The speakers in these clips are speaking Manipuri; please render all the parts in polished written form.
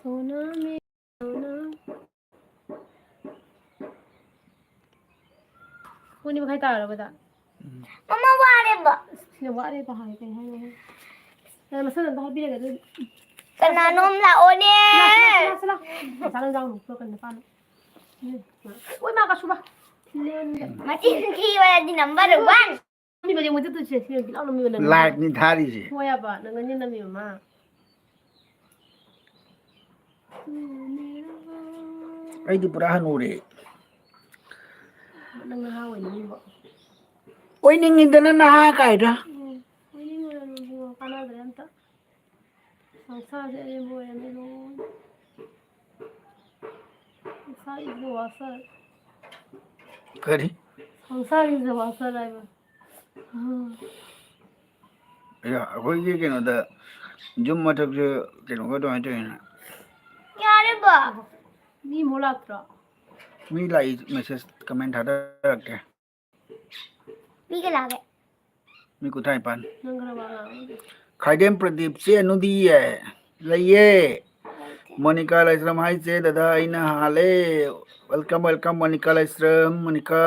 सोना में सोना कोनी बखाई तारा बता मम्मा वारे बा सिने वारे बा हाय कहीं है ना मसन दा बिरे गदे कनानोम लाओने चला चला जाओ तो करने पाना ओए मा का सुबह मची की वाला दी नंबर 1 मी बजे मुझे तो से लाओ मी वाला लाइट नहीं थारी से होया बा नंगन ने मी मा अई पूरा हनूरे नंग हा वई नि बो ओई निंगिदना ना कायदा ओई नि वाला नो काना दे अंत संसार से बो है मेलो संसार इज वासर करी संसार इज वासर है या कोई ये के नो दा जुम मथक से के नो तो है यारे बा मी मोलात्रा मी लाई मैसेज कमेंट हटा रखते मी के लागे मी कुथाई पान नंगरा वाला खाइदेम प्रदीप से अनुदी है लइए मोनिका लाइश्रम हाय से दादा आइना हाले welcome welcome Monica Laishram Monika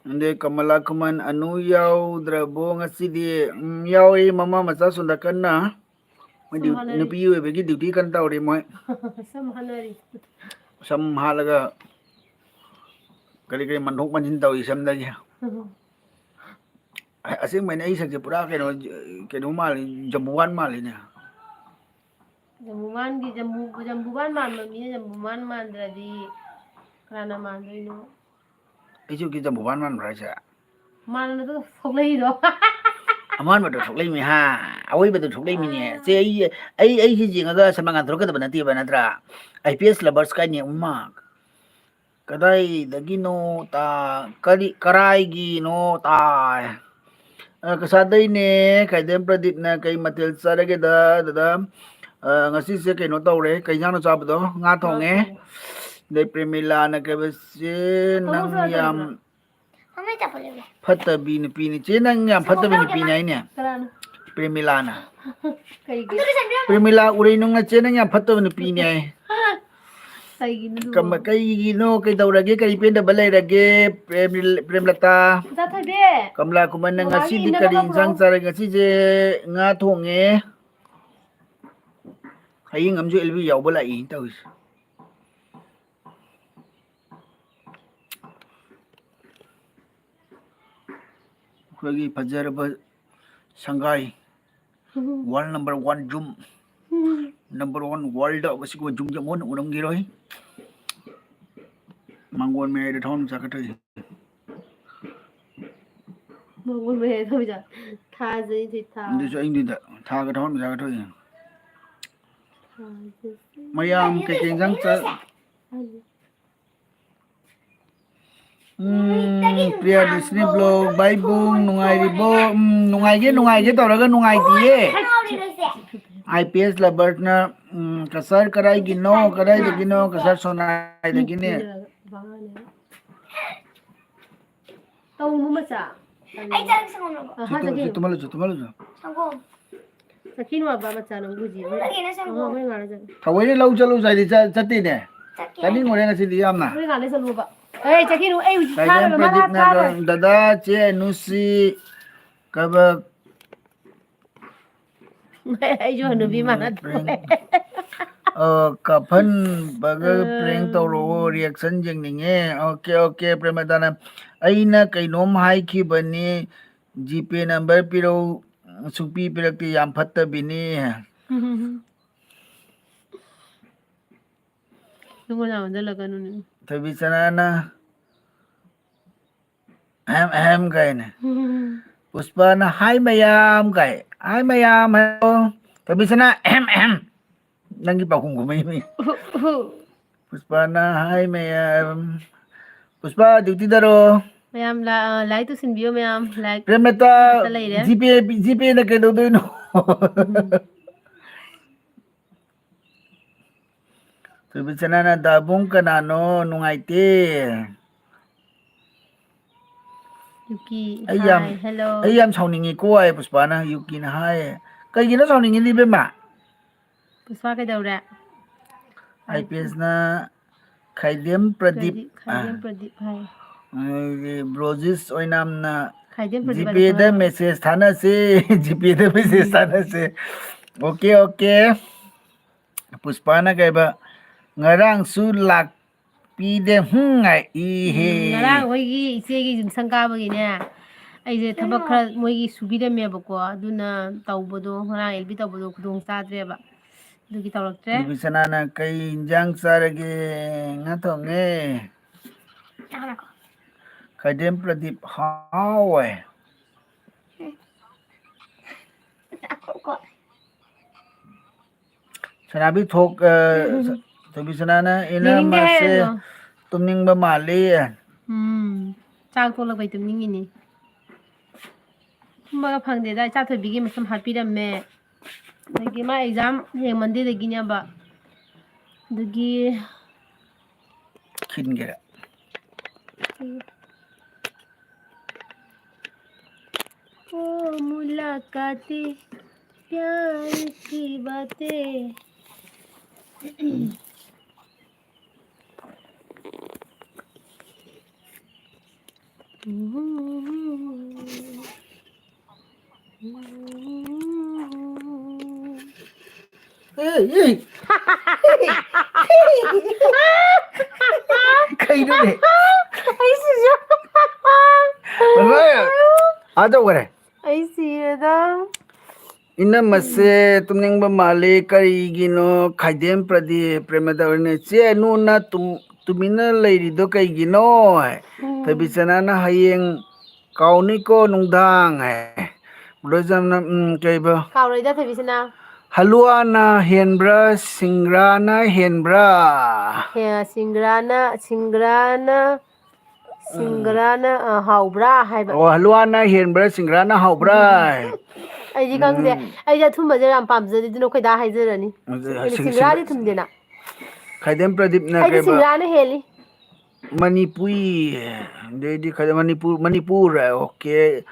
अंदे कमला कुमन अनु याव द्रबो ngasi yawi mama macha sunda kanna nupi yu begi duty kan tawri moi sam halaga kali kali manhok manjin tawi sam da ya asing main ai sakje pura ke no mal jambuan mal ini jambuan gi jambuan man mi jambuan man dradi kana man dino itu kita jambuan man berasa man itu foglei do aman betul foglei mi ha awai betul foglei mi ne se ai hi jinga ga samangan thro ka da banati banatra IPS lovers ka ni umma kadai dagino ta kari karai gi no ta kasadai ne kaidem pradip na kai matel sarage da ngasi se kai no tawre kai jang no chabdo nga thonge dei premila na ke bese nang yam हमें चप्पल ले फतबी नि पीनी चे नang yam फतबी नि पीनी ai ne karana premila na kai gi premila urei nung na चे nang yam फतबी नि पीनी ai kai gi nu kam kai gi no kai daurage kai pen da balai rage premlata ta thai be kamla kuman na ngasi di kari insang sare ngasi je nga thonge hai ngamju elbi yaw bala I tawis lagi fajar ba sangai world number 1 jum number 1 world of ko jum jamon unam giroi mangon me de thon sakatai mangon me tho ja tha ji thi tha ndi so indi da tha ka thon sakatai mayam ke jang sa Priya Disney vlog bye bung nungai ribo nungai ge tawraga nungai tiye IPS lovers na kasar karai gino karai de gino kasar sonai de gine tau mu ma cha आई चल संगो ha ja ge tumalo संगो sakin wa ba ma cha no guji लगे ना संगो ho me ngala ja thawai ne lau chalu sai di chatti ne tani ngore na si di amna me ngala sa lu ba ei sakin ei kai tha dem ma pradeep tha na dada che nusi kaba ei jo nu bi ma na kapan baga prank tawro reaction jeng ninge okay premadana aina kainom hai ki bani gp number piro supi pirakti yam phatta bini tungo na wanda laga nu ni tabi sanana ham kai ne puspa na hai mayam hello tabi sana nangi pa kung gumay mi puspa na hai mayam puspa duty daro mayam like to sin bio mayam like premata gp na kay do no tabi sanana dabong kanano nungaite Yuki ayam hi hello ayam sauningi ko ay puspa na Yuki na hai kay gina sauningi ni be ma puspa ka daura IPS na Khaidem Pradip Khaidem Pradip hai. Brojis oinamna Khaidem Pradip ada GP da khangaba. message thana se GP da message thana se okay okay Puspana kaiba ngarang su lak pi de ngai I he Ngarang hoigi icegi jimsang kabagine. ꯑꯩꯁꯦ ꯊꯕꯛ ꯈꯔ ꯃꯣꯏꯒꯤ ꯁꯨꯕꯤꯔꯝꯃꯦꯕꯀꯣ ꯑꯗꯨꯅ ꯇꯧꯕꯗꯣ ꯉꯔꯥꯡ ꯑꯦꯜꯕꯤ ꯇꯧꯕꯗꯣ ꯈꯨꯗꯣꯡ ꯆꯥꯗ꯭ꯔꯦꯕ ꯑꯗꯨꯒꯤ ꯇꯧꯔꯛꯇ꯭ꯔꯦ Bisanana kay injang sarage nga thonge Khaidem Pradip hawe Sanabi thok Bisanana ina ꯌꯦꯡꯅꯤꯡꯗꯦ mase ꯍꯥꯏꯔꯅꯣ tumning ba mali ꯆꯥꯛ ꯇꯣꯂꯛꯄꯩ ꯇꯨꯝꯅꯤꯡꯉꯤꯅꯤ ꯇꯨꯝꯕꯒ ꯐꯪꯗꯦꯗ ꯏꯆꯥ ꯊꯣꯏꯕꯤꯒꯤ ꯃꯁꯝ ꯍꯥꯠꯄꯤꯔꯝꯃꯦ ꯑꯗꯒꯤ ꯃꯥ ꯑꯦꯛꯖꯥꯝ ꯍꯌꯦꯡ ꯃꯟꯗꯦꯗꯒꯤꯅꯦꯕ ꯑꯗꯨꯒꯤ Khingera ओ मुलाकातें प्यार की बातें Kay do de Ay siya Ada wala Ay siya ina mase tumning ba mali karigino Khaidem Pradip Premadawne che nu na tumina leirido kaigino Bisanana hayeng kauni ko nungdang Brojamna kaiba Kaurayda Thebisana Haluana henbra singrana henbra Singrana haubra haiba Oh haluana henbra singrana haubra ꯑꯩꯗꯤ ꯈꯪꯗꯦ ꯑꯩꯗꯤ ꯑꯊꯨꯝꯕꯁꯦ ꯌꯥꯝ ꯄꯥꯝꯖꯗꯦ ꯑꯗꯨꯅ ꯑꯩꯈꯣꯏ ꯗꯥ ꯍꯥꯏꯖꯔꯅꯤ ꯑꯩꯅ ꯁꯤꯡꯒ꯭ꯔꯥꯗꯤ ꯊꯨꯝꯗꯦꯅ Khaidem Pradipna ꯑꯩꯗꯤ kaiba ꯁꯤꯡꯒ꯭ꯔꯥꯅ ꯍꯦꯜꯂꯤ Manipuri dedi kada Manipur okay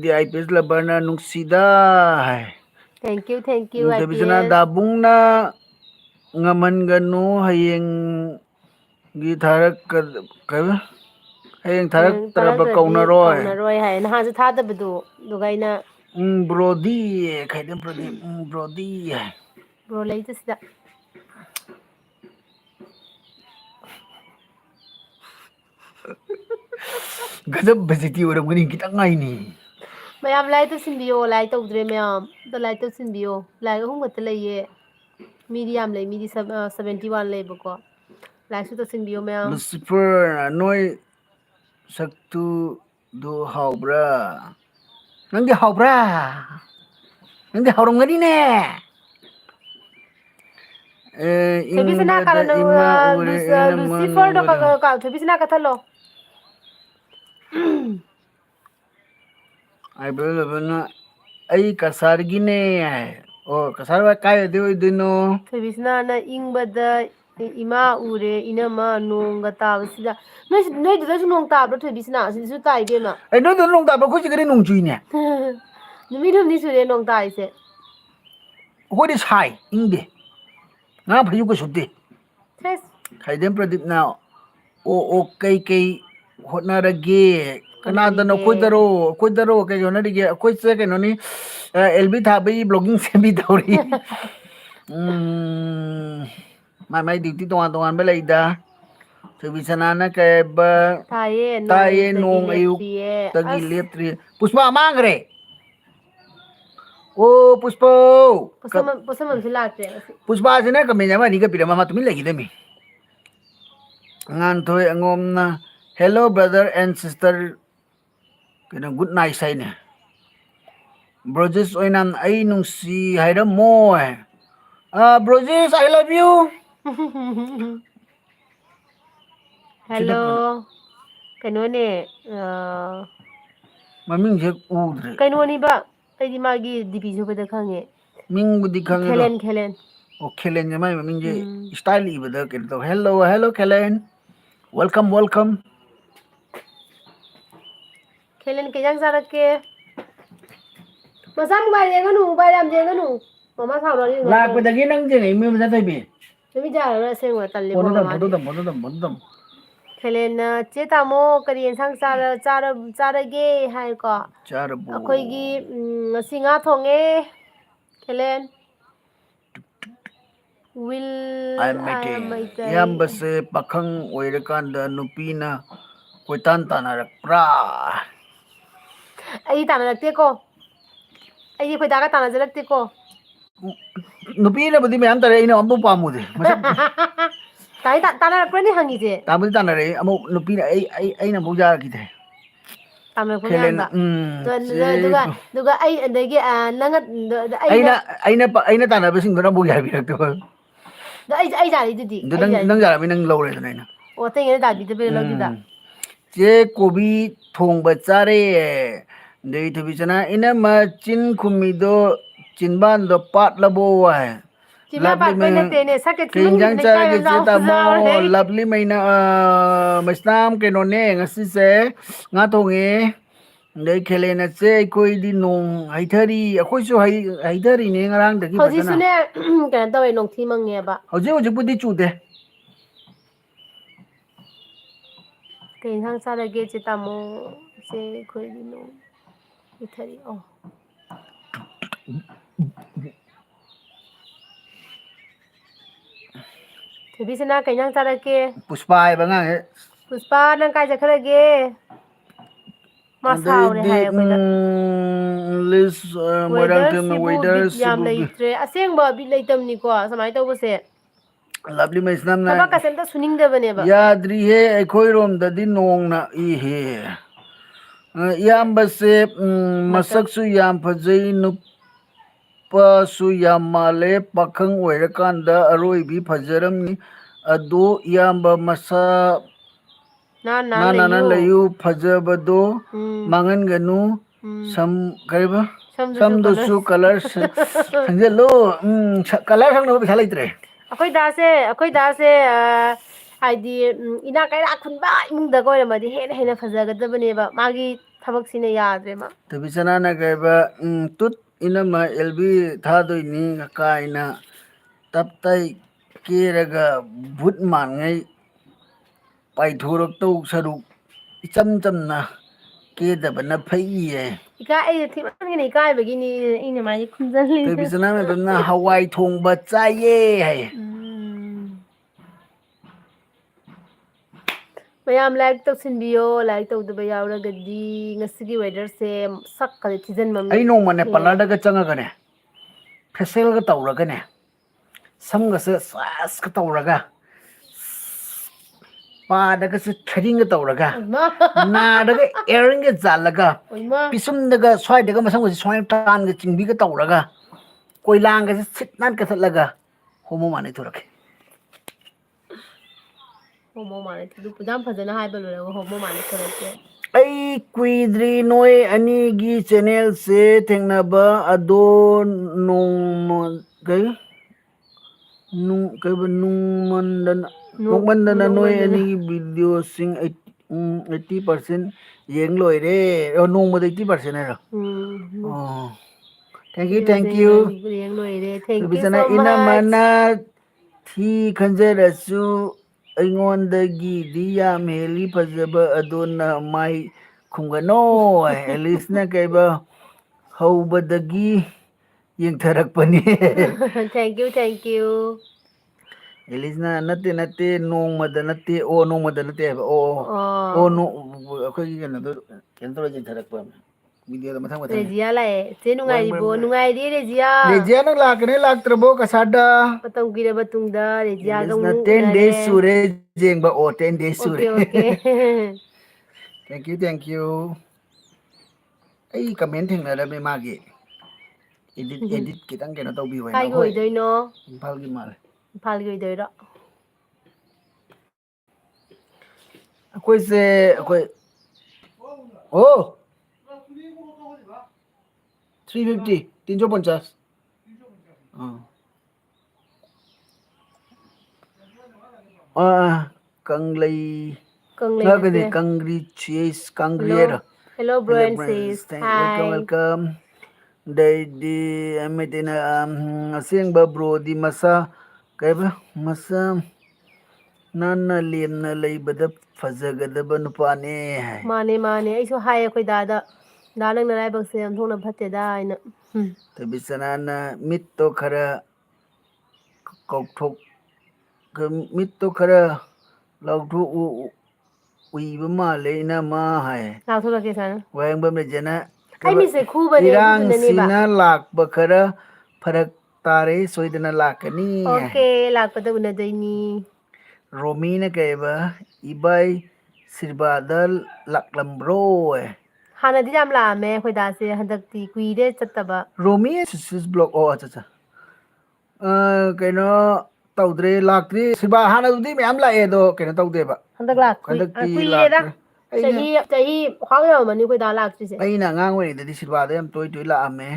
di IPS labana nungsida Thank you Bisana IPS dabung na ngaman ganu hayeng githarak kaiba hayeng tharak taraba kaunaroy ꯀꯧꯅꯔꯣꯏ ꯍꯥꯏ ꯅꯍꯥꯟꯁꯨ ꯊꯥꯗꯕꯗꯣ ꯑꯗꯨꯒ ꯑꯩꯅ Brody Khaidem Pradip Brody bro ꯂꯩꯇ ꯁꯤꯗ Gazab baziti oramgani kitang ngaini ꯃꯌꯥꯝ ꯂꯥꯏꯔꯤꯛ ꯇꯧꯁꯤꯟꯕꯤꯌꯣ ꯂꯥꯏꯔꯤꯛ ꯇꯧꯗ꯭ꯔꯦ ꯃꯌꯥꯝ ꯑꯝꯇ ꯂꯥꯏꯔꯤꯛ ꯇꯧꯁꯤꯟꯕꯤꯌꯣ ꯂꯥꯏꯔꯤꯛ 3 ꯈꯛꯇ ꯂꯩꯌꯦ ꯃꯤꯗꯤ ꯌꯥꯝ ꯂꯩ ꯃꯤꯗꯤ 71 ꯂꯩꯕꯀꯣ ꯂꯥꯏꯔꯤꯛꯁꯨ ꯇꯧꯁꯤꯟꯕꯤꯌꯣ ꯃꯌꯥꯝ Lucifer noi saktu do haubra nangdi haubra nangdi haurumgani ne ꯊꯣꯏꯕꯤꯁꯅꯥ ingda da ima ure ina ꯂꯨꯁꯤꯐꯔꯗꯣ manubada ꯊꯣꯏꯕꯤꯁꯅꯥ ꯀꯠꯊꯠꯂꯣ ai bana ai kasargine oh kasar wa kai de dino ꯊꯣꯏꯕꯤꯁꯅꯥꯅ ꯏꯪꯕꯗ ꯏꯃꯥ ꯎꯔꯦ ꯏꯅꯝꯃ ꯅꯣꯡꯒ ꯇꯥꯕꯁꯤꯗ ꯅꯣꯏꯗꯨꯗꯁꯨ ꯅꯣꯡ ꯇꯥꯕ꯭ꯔꯣ ꯊꯣꯏꯕꯤꯁꯅꯥ ꯁꯤꯗꯁꯨ ꯇꯥꯏ ꯏꯕꯦꯝꯃ ai no nong da ba ko jigare nong chuine ꯅꯨꯃꯤꯠ 2 ꯁꯨꯔꯦ ꯅꯣꯡ ꯇꯥꯔꯤꯁꯦ hodi sai ingde na phayu ko sutte ꯁꯦꯁ Khaidem Pradip na o kai hotnarage kanadano ꯍꯣꯠꯅꯔꯤꯒꯦ koidaro kai honarige koi che kai noni LB thabai blogging sembi dauri mai duty tongan ba leida Bisanana kay ba ꯇꯥꯏꯌꯦ ꯅꯣꯡ taye ꯑꯌꯨꯛꯇꯒꯤ nong ayuk ꯂꯦꯞꯇ꯭ꯔꯤꯌꯦ tagi ꯑꯁ leptri Puspa mangre o Puspa ꯄꯣꯠꯁꯝꯁꯨ ꯂꯥꯛꯇ꯭ꯔꯦ ꯉꯁꯤ Puspa sina kami nama ni ka pira mama tumin lagi demi ngan thoi angomna hello brother and sister kena good night sai ne Brojis oinan ai nungsi hairam mo Brojis I love you hello ꯀꯩꯅꯣꯅꯦ maming je udre ꯀꯩꯅꯣꯅꯤꯕ ꯑꯩꯗꯤ ꯃꯥꯒꯤ ꯗꯤꯄꯤ ꯁꯨꯕꯗ ꯈꯪꯉꯦ ming budi khangero ꯈꯦꯂꯦꯟ o khelen mai maming je style ibada kerto hello khelen welcome ꯈꯦꯂꯦꯟ ꯀꯩ ꯏꯟꯖꯥꯡ ꯆꯥꯔꯛꯀꯦ ꯃꯆꯥ ꯃꯣꯕꯥꯏꯜ ꯌꯦꯡꯒꯅꯨ ꯃꯣꯕꯥꯏꯜ ꯌꯥꯝ ꯌꯦꯡꯒꯅꯨ ꯃꯃꯥ ꯁꯥꯎꯔꯛꯑꯅꯤ ꯉꯥꯏꯍꯥꯛ ꯂꯩꯔꯒ lakpadagi nang je ngai me mata bi Numi jara sengwa tallibo Photo dam, photo madi. dam, photo dam, photo dam. Helena che tamo kari ensang charage hai ko. Charabu. Akoigi ngasi nga thonge. Helen I'm will I am making. maitai. Yambase pakang oirakanda nupina koitan tanarakpra. Ai tanalakte ko. Ai khoi daga tanajalakte ko. Nupina budi mayam tare ina ambu pamude. Masak Tai tanalakpra ni hangi je. tabul tanare amu nupina ai na buja kite. Tanalakpra Kelen yamba. Duga ai adagi nangat aina tanaba sing dona buja birak to. ai jari didi. Nang jara nang lawre na ina. O tengene dabi de be lodida. Che kobi thongba chare dei thubisana ina ma chin khumido chinban do pat labo wa Chima lovely pat me pene tene saket ke chimun jang gidne chara kai ke na che ta mo usare. lovely me na mastam ke no ne ngasi se nga thonge dei khele na che koi di nong haithari akhoi su haithari ne ngarang da ki Hoji pajana sune kan tawe nong thi mangne ba. hoje pudi chude Ke hang sara ge che tamo se khoi di no. Ithari oh. Thebi sina kai hang sara ke. puspa ba nga he Puspa nang kai jakhara ge. Masaure adai hai ko da. list moirang Weather tem sibu weather bit yam sibu leitre asengba bit leitam ni ko samai taw se. lovely me snam na Thaba kasem ta suning de bane ba. yadri he akhoi rom da di nong na I he yam ba se Matak. masak su yam phajai nupa su yam male pakhang oirakan da aroi bi phajaram ni ado yam ba masa Na na layu phajabado mangan ganu Hmm. sam kaiba Samdusu samdu color. su color sanjelo color sang no bisa laitre Akwai dase haidi ina kai ra khun ba imung da goira madi hena fajagadabane ba magi thabak sine yadre ma to bisana na kaiba tut ina ma lb tha doi ni ka ina tap tai keraga bhut man ngai pai thurak to saru icham chamna ke da bana phai ye ika ai thi ma ni kai bagi ni ina mai khunjan to le bisana me bana hawai thong ba chaye hai mayam like to sinbiyo like to daba yawra gadi ngasigi weather se sak kal season mam ai no mane parlor da changa gane facial ga tawra gane sam ga se sas ka tawra ga pa da ga se threading ga tawra ga na da ga airing ga jala ga pisum da ga swai da ga masam ga swai tan ga chingbi ga tawra ga koilang ga se sit nan ka thala ga homo mane thurak homo mane thu pujam phajana hai ba lo homo mane thorake ai kuidri noi ani gi channel se thengnaba ado nong kai nung kai ba nung mandana noi ani video sing 80% yeng loi re nong ma 80% hai oh thank you yang loi re thank you bisana so ina much mana thi khanjarasu ꯑꯩꯉꯣꯟꯗꯒꯤ ꯗꯤ ꯌꯥꯝ ꯍꯦꯜꯂꯤ ꯐꯖꯕ ꯑꯗꯨꯅ ꯃꯥꯏ ꯈꯨꯝꯒꯅꯣ ꯑꯦꯂꯤꯁꯅ ꯀꯩꯕ ꯍꯧꯕꯗꯒꯤ ꯌꯦꯡꯊꯔꯛꯄꯅꯤ thank you ꯑꯦꯂꯤꯁꯅ ꯅꯠꯇꯦ ꯅꯣꯡꯃꯗ ꯅꯠꯇꯦ ꯑꯣ ꯅꯣꯡꯃꯗ ꯅꯠꯇꯦ ꯍꯥꯏꯕ ꯑꯣ ꯑꯩꯈꯣꯏꯒꯤ ꯀꯩꯅꯣꯗꯣ ꯀꯩꯅꯣ ꯇꯧꯔ ꯌꯦꯡꯊꯔꯛꯄ ꯚꯤꯗꯤꯑꯣꯗ ꯃꯊꯪ Rezia lai che nungairibo nungairi Rezia nang lakane laktrabo kasada patam kira batungda Rezia ga Elisna mu 10 days unare sure jengba 10 days sure okay thank you ai comment thengna me magi edit kitang kena taubi hoina kai goi hoi doino impal gi mal phal goi doiro akoi se akoi oh 350 350 kanglei kanglei ngagani nate congratulations hello congriera hello bro hello and friends sis hi welcome dai di ametina aseng ba bro di masa ꯀꯩꯕ ꯃꯁꯝ ꯅꯥꯟꯅ ꯂꯦꯝꯅ ꯂꯩꯕꯗ ꯐꯖꯒꯗꯕ ꯅꯨꯄꯥꯅꯦ ꯍꯥꯏ ꯃꯥꯅꯦ ꯃꯥꯅꯦ ꯑꯩꯁꯨ ꯍꯥꯏꯌꯦ ꯑꯩꯈꯣꯏ ꯗꯥꯗ ꯗꯥ ꯅꯪ ꯅꯔꯥꯏꯕꯛꯁꯦ ꯑꯣꯟꯊꯣꯛꯅ ꯐꯠꯇꯦꯗ ꯍꯥꯏꯅ ꯊꯣꯏꯕꯤꯁꯅꯥꯅ ꯃꯤꯠꯇꯣ ꯈꯔ ꯀꯧꯊꯣꯛ ꯃꯤꯠꯇꯣ ꯈꯔ ꯂꯥꯎꯊꯣꯛꯎ ꯎꯏꯕ ꯃꯥꯜꯂꯦ ꯏꯅꯝꯃ ꯍꯥꯏ ꯂꯥꯎꯊꯣꯔꯛꯀꯦ ꯁꯨꯃꯥꯏꯅ ꯋꯥꯍꯦꯡꯕꯝ ꯔꯦꯖꯦꯅ ꯑꯩ ꯃꯤꯠꯁꯦ ꯈꯨꯕꯅꯦ ꯑꯗꯨꯗꯨꯅꯅꯦꯕ ꯏꯔꯥꯡꯁꯤꯅ ꯂꯥꯛꯄ ꯈꯔ ꯐꯔꯛ ꯇꯥꯔꯦ ꯁꯣꯏꯗꯅ ꯂꯥꯛꯀꯅꯤ ꯍꯥꯏ ꯑꯣꯀꯦ ꯂꯥꯛꯄꯗ ꯎꯅꯗꯣꯏꯅꯤ ꯔꯣꯃꯤꯅ ꯀꯩꯕ ꯏꯕꯥꯏ ꯁꯤꯔꯕꯥꯗ ꯂꯥꯛꯂꯝꯕ꯭ꯔꯣ ꯍꯥꯟꯅꯗꯤ ꯌꯥꯝ ꯂꯥꯛꯑꯝꯃꯦ ꯑꯩꯈꯣꯏ ꯗꯥꯁꯦ ꯍꯟꯗꯛꯇꯤ ꯀꯨꯏꯔꯦ ꯆꯠꯇꯕ ꯔꯣꯃꯤ ꯁꯤꯁ ꯕ꯭ꯂꯣꯛ ꯑꯣ ꯑꯠꯆꯥ ꯀꯩꯅꯣ ꯇꯧꯗ꯭ꯔꯦ ꯂꯥꯛꯇ꯭ꯔꯤ ꯁꯤꯜꯕꯥ ꯍꯥꯟꯅꯗꯨꯗꯤ ꯃꯌꯥꯝ ꯂꯥꯛꯑꯦ ꯑꯗꯣ ꯀꯩꯅꯣ ꯇꯧꯗꯦꯕ ꯍꯟꯗꯛ ꯂꯥꯛꯇ꯭ꯔꯤ ꯍꯟꯗꯛꯇꯤ ꯀꯨꯏꯔꯦꯗ ꯂꯥꯛꯇ꯭ꯔꯦ ꯑꯩꯅ ꯆꯍꯤ ꯈ꯭ꯋꯥꯡ ꯌꯧꯔꯝꯃꯅꯤ ꯑꯩꯈꯣꯏ ꯗꯥ ꯂꯥꯛꯇ꯭ꯔꯤꯁꯦ ꯑꯩꯅ ꯑꯉꯥꯡ ꯑꯣꯏꯔꯤꯉꯩꯗꯗꯤ ꯁꯤꯜꯕꯥꯗ ꯌꯥꯝ ꯇꯣꯏ ꯇꯣꯏ ꯂꯥꯛꯑꯝꯃꯦ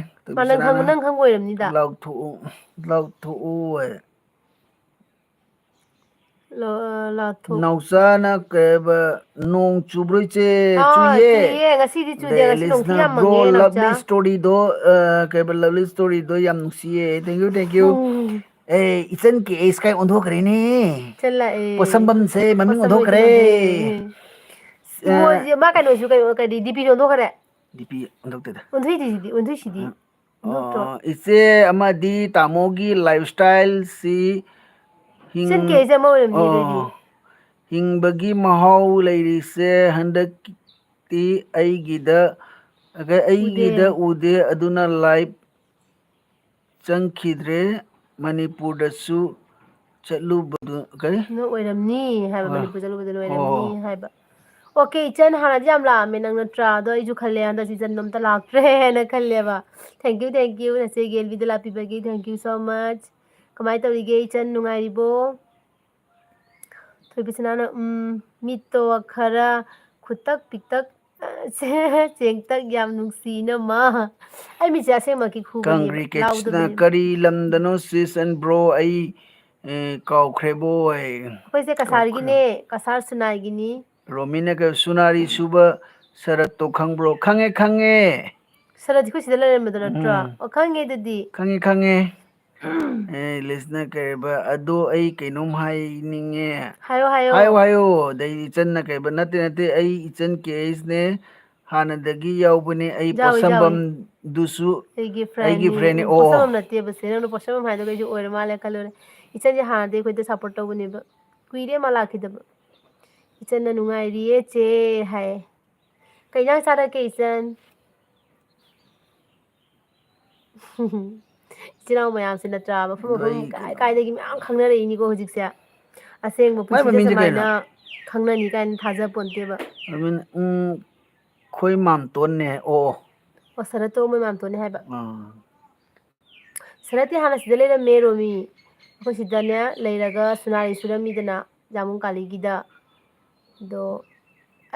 ꯅꯪ ꯇꯣꯏꯕꯤꯁꯅꯥꯅ ꯈꯪꯕ ꯑꯣꯏꯔꯝꯅꯤꯗ ꯂꯥꯎꯊꯣꯛꯎ ꯂꯥꯎꯊꯣꯛ ꯅꯥꯎꯆꯥꯅ ꯀꯩꯕ ꯅꯣꯡ ꯆꯨꯕ꯭ꯔꯣ ꯏꯆꯦ ꯑꯥ ꯆꯨꯏꯌꯦ ꯆꯨꯏꯌꯦ ꯉꯁꯤꯗꯤ ꯆꯨꯗꯦ ꯉꯁꯤ ꯅꯣꯡꯊꯤ ꯗꯦꯂꯤꯁꯅ ꯌꯥꯝ ꯕ꯭ꯔꯣ ꯃꯪꯉꯦ ꯅꯥꯎꯆꯥ ꯂꯚꯂꯤ ꯏꯁꯇꯣꯔꯤꯗꯣ ꯀꯩꯕ ꯂꯚꯂꯤ ꯏꯁꯇꯣꯔꯤꯗꯣ ꯌꯥꯝ ꯅꯨꯡꯁꯤꯌꯦ ꯊꯦꯡꯀ꯭ꯌꯨ ꯊꯦꯡꯀ꯭ꯌꯨ ꯑꯦ ꯏꯆꯟ ꯀꯤ ꯑꯦ ꯏꯁꯀꯥꯏ ꯑꯣꯟꯊꯣꯛꯈ꯭ꯔꯦꯅꯦ ꯏꯆꯟ ꯂꯥꯛꯑꯦ ꯄꯣꯠꯁꯝꯕꯝꯁꯦ ꯃꯃꯤꯡ ꯄꯣꯠꯁꯝ ꯍꯣꯏꯗꯤ ꯑꯣꯟꯊꯣꯛꯈ꯭ꯔꯦ ꯑꯣꯟꯊꯣꯛꯑꯦ ꯃꯣꯏꯁꯦ ꯃꯥ ꯀꯩꯅꯣꯁꯨ ꯀꯔꯤ ꯗꯤꯄꯤꯁꯨ ꯑꯣꯟꯊꯣꯛꯈ꯭ꯔꯦ ꯗꯤꯄꯤ ꯑꯣꯟꯊꯣꯛꯇꯦꯗ ꯑꯣꯟꯊꯣꯛꯏꯁꯤꯗꯤ ꯑꯣꯟꯊꯣꯛꯇ꯭ꯔꯣ ꯏꯆꯦ ꯑꯃꯗꯤ ꯇꯥꯃꯣꯒꯤ ꯂꯥꯏꯐ ꯏꯁꯇꯥꯏꯜꯁꯤ ꯍꯤꯡ ꯏꯆꯟ ꯀꯦꯁꯦ ꯑꯃ ꯑꯣꯏꯔꯝꯅꯤ ꯑꯗꯨꯑꯣꯏꯗꯤ ꯍꯤꯡꯕꯒꯤ ꯃꯍꯥꯎ ꯂꯩꯔꯤꯁꯦ ꯍꯟꯗꯛꯇꯤ ꯑꯩꯒꯤꯗ ꯎꯗꯦ ꯑꯗꯨꯅ ꯂꯥꯏꯚ ꯆꯪꯈꯤꯗ꯭ꯔꯦ ꯃꯅꯤꯄꯨꯔꯗꯁꯨ ꯆꯠꯂꯨꯕꯗꯨ ꯀꯔꯤ ꯅ ꯑꯣꯏꯔꯝꯅꯤ ꯍꯥꯏꯕ ꯃꯅꯤꯄꯨꯔ ꯆꯠꯂꯨꯕꯗ ꯑꯣꯏꯔꯝꯅꯤ ꯑꯣ ꯍꯥꯏꯕ ꯑꯣꯀꯦ ꯏꯆꯟ ꯍꯥꯟꯅꯗꯤ ꯌꯥꯝ ꯂꯥꯛꯑꯝꯃꯦ ꯅꯪ ꯅꯠꯇ꯭ꯔꯥ ꯑꯗꯣ ꯑꯩꯁꯨ ꯈꯜꯂꯦ ꯍꯟꯗꯛ ꯏꯆꯟꯗꯣ ꯑꯝꯇ ꯂꯥꯛꯇ꯭ꯔꯦꯅ ꯈꯜꯂꯦꯕ ꯊꯦꯡꯀ꯭ꯌꯨ ꯅꯆꯦ ꯌꯦꯜꯕꯤꯗ ꯂꯥꯛꯄꯤꯕꯒꯤ ꯊꯦꯡꯀ꯭ꯌꯨ ꯁꯣ ꯃꯆ ꯀꯃꯥꯏꯅ ꯇꯧꯔꯤꯒꯦ ꯏꯆꯟ ꯅꯨꯡꯉꯥꯏꯔꯤꯕꯣ ꯊꯣꯏꯕꯤꯁꯅꯥꯅ ꯃꯤꯠꯇꯣ ꯈꯔ ꯈꯨꯇꯛ ꯄꯤꯛꯇꯛ ꯆꯦꯡꯇꯛ ꯌꯥꯝ ꯅꯨꯡꯁꯤ ꯏꯅꯝꯃ ꯑꯩ ꯃꯤꯠꯁꯦ ꯑꯁꯦꯡꯕꯀꯤ ꯈꯨꯕꯅꯦꯕ ꯀꯪꯒ꯭ꯔꯤ ꯀꯦꯠꯁꯅ ꯂꯥꯎꯗꯕꯅꯦꯕ ꯀꯔꯤ ꯂꯝꯗꯅꯣ ꯁꯤꯁ ꯑꯦꯟ ꯕ꯭ꯔꯣ ꯑꯩ ꯀꯥꯎꯈ꯭ꯔꯦꯕꯣ ꯑꯩꯈꯣꯏꯁꯦ ꯀꯥꯎꯈ꯭ꯔꯦ ꯀꯁꯥꯔꯒꯤꯅꯦ ꯀꯁꯥꯔ ꯁꯨꯅꯥꯏꯒꯤꯅꯤ ꯔꯣꯃꯤꯅꯒ ꯁꯨꯅꯥꯔꯤ ꯁꯨꯕ ꯁꯔꯠꯇꯣ ꯈꯪꯕ꯭ꯔꯣ ꯈꯪꯉꯦ ꯈꯪꯉꯦ ꯁꯔꯠꯇꯤ ꯑꯩꯈꯣꯏ ꯁꯤꯗ ꯂꯩꯔꯝꯕꯗꯣ ꯅꯠꯇ꯭ꯔꯣ ꯎꯝ ꯑꯣ ꯈꯪꯉꯦ ꯑꯗꯨꯗꯤ ꯈꯪꯉꯦ ꯈꯪꯉꯦ ꯂꯤꯁꯅ ꯀꯩꯕ ꯑꯗꯣ ꯑꯩ ꯀꯩꯅꯣꯝ ꯍꯥꯏꯅꯤꯡꯉꯦ ꯍꯥꯏꯌꯣ ꯍꯥꯏꯌꯣ ꯍꯥꯏꯌꯨ ꯍꯥꯏꯌꯨ ꯑꯗꯩ ꯏꯆꯟꯅ ꯀꯩꯕ ꯅꯠꯇꯦ ꯅꯠꯇꯦ ꯑꯩ ꯏꯆꯟ ꯀꯦꯁꯅꯦ ꯍꯥꯟꯅꯗꯒꯤ ꯌꯥꯎꯕꯅꯦ ꯑꯩ ꯌꯥꯎꯏ ꯌꯥꯎꯏ ꯄꯣꯠꯁꯝꯕꯝꯗꯨꯁꯨ ꯑꯩꯒꯤ ꯐ꯭ꯔꯦꯟꯅꯤ ꯑꯣ ꯅꯠꯇꯦꯕꯁꯦ ꯅꯪꯅ ꯄꯣꯠꯁꯝ ꯍꯥꯏꯗꯣ ꯀꯩꯁꯨ ꯑꯣꯏꯔ ꯃꯥꯜꯂꯦ ꯈꯜꯂꯨꯔꯦ ꯏꯆꯟꯁꯦ ꯍꯥꯟꯅꯗꯤ ꯑꯩꯈꯣꯏꯗ ꯁꯞꯄꯣꯔꯠ ꯇꯧꯕꯅꯦꯕ ꯀꯨꯏꯔꯦ ꯃꯥ ꯂꯥꯛꯈꯤꯗꯕ ꯏꯆꯟꯅ ꯅꯨꯡꯉꯥꯏꯔꯤꯌꯦ ꯆꯦ ꯍꯥꯏ ꯀꯩ ꯏꯟꯖꯥꯡ ꯆꯥꯔꯛꯀꯦ ꯏꯆꯟ ꯏꯆꯤꯜ ꯏꯅꯥꯎ ꯃꯌꯥꯝꯁꯦ ꯅꯠꯇ꯭ꯔꯥ ꯃꯐꯝ ꯃꯐꯝ ꯅꯣꯏ ꯀꯥꯏ ꯀꯩꯅꯣ ꯀꯥꯏꯗꯒꯤ ꯃꯌꯥꯝ ꯈꯪꯅꯔꯛꯏꯅꯤꯀꯣ ꯍꯧꯖꯤꯛꯁꯦ ꯑꯁꯦꯡꯕ ꯃꯥꯏ ꯄꯨꯟꯁꯤꯗ ꯃꯃꯤꯡꯁꯦ ꯀꯩꯅꯣ ꯁꯨꯃꯥꯏꯅ ꯈꯪꯅꯅꯤ ꯀꯥꯏꯅ ꯊꯥꯖꯄꯣꯟꯇꯦꯕ ꯈꯣꯏ ꯃꯥꯝꯇꯣꯟꯅꯦ ꯑꯣ ꯑꯣ ꯁꯔꯠꯇꯣ ꯃꯣꯏ ꯃꯥꯝꯇꯣꯟꯅꯦ ꯍꯥꯏꯕ ꯑꯥ ꯁꯔꯠꯇꯤ ꯍꯥꯟꯅ ꯁꯤꯗ ꯂꯩꯔꯝꯃꯦ ꯔꯣꯃꯤ ꯑꯩꯈꯣꯏ ꯁꯤꯗꯅꯦ ꯂꯩꯔꯒ ꯁꯨꯅꯥꯔꯤ ꯁꯨꯔꯝꯃꯤꯗꯅ ꯖꯥꯃꯨ ꯀꯥꯂꯤꯒꯤꯗ ꯑꯗꯣ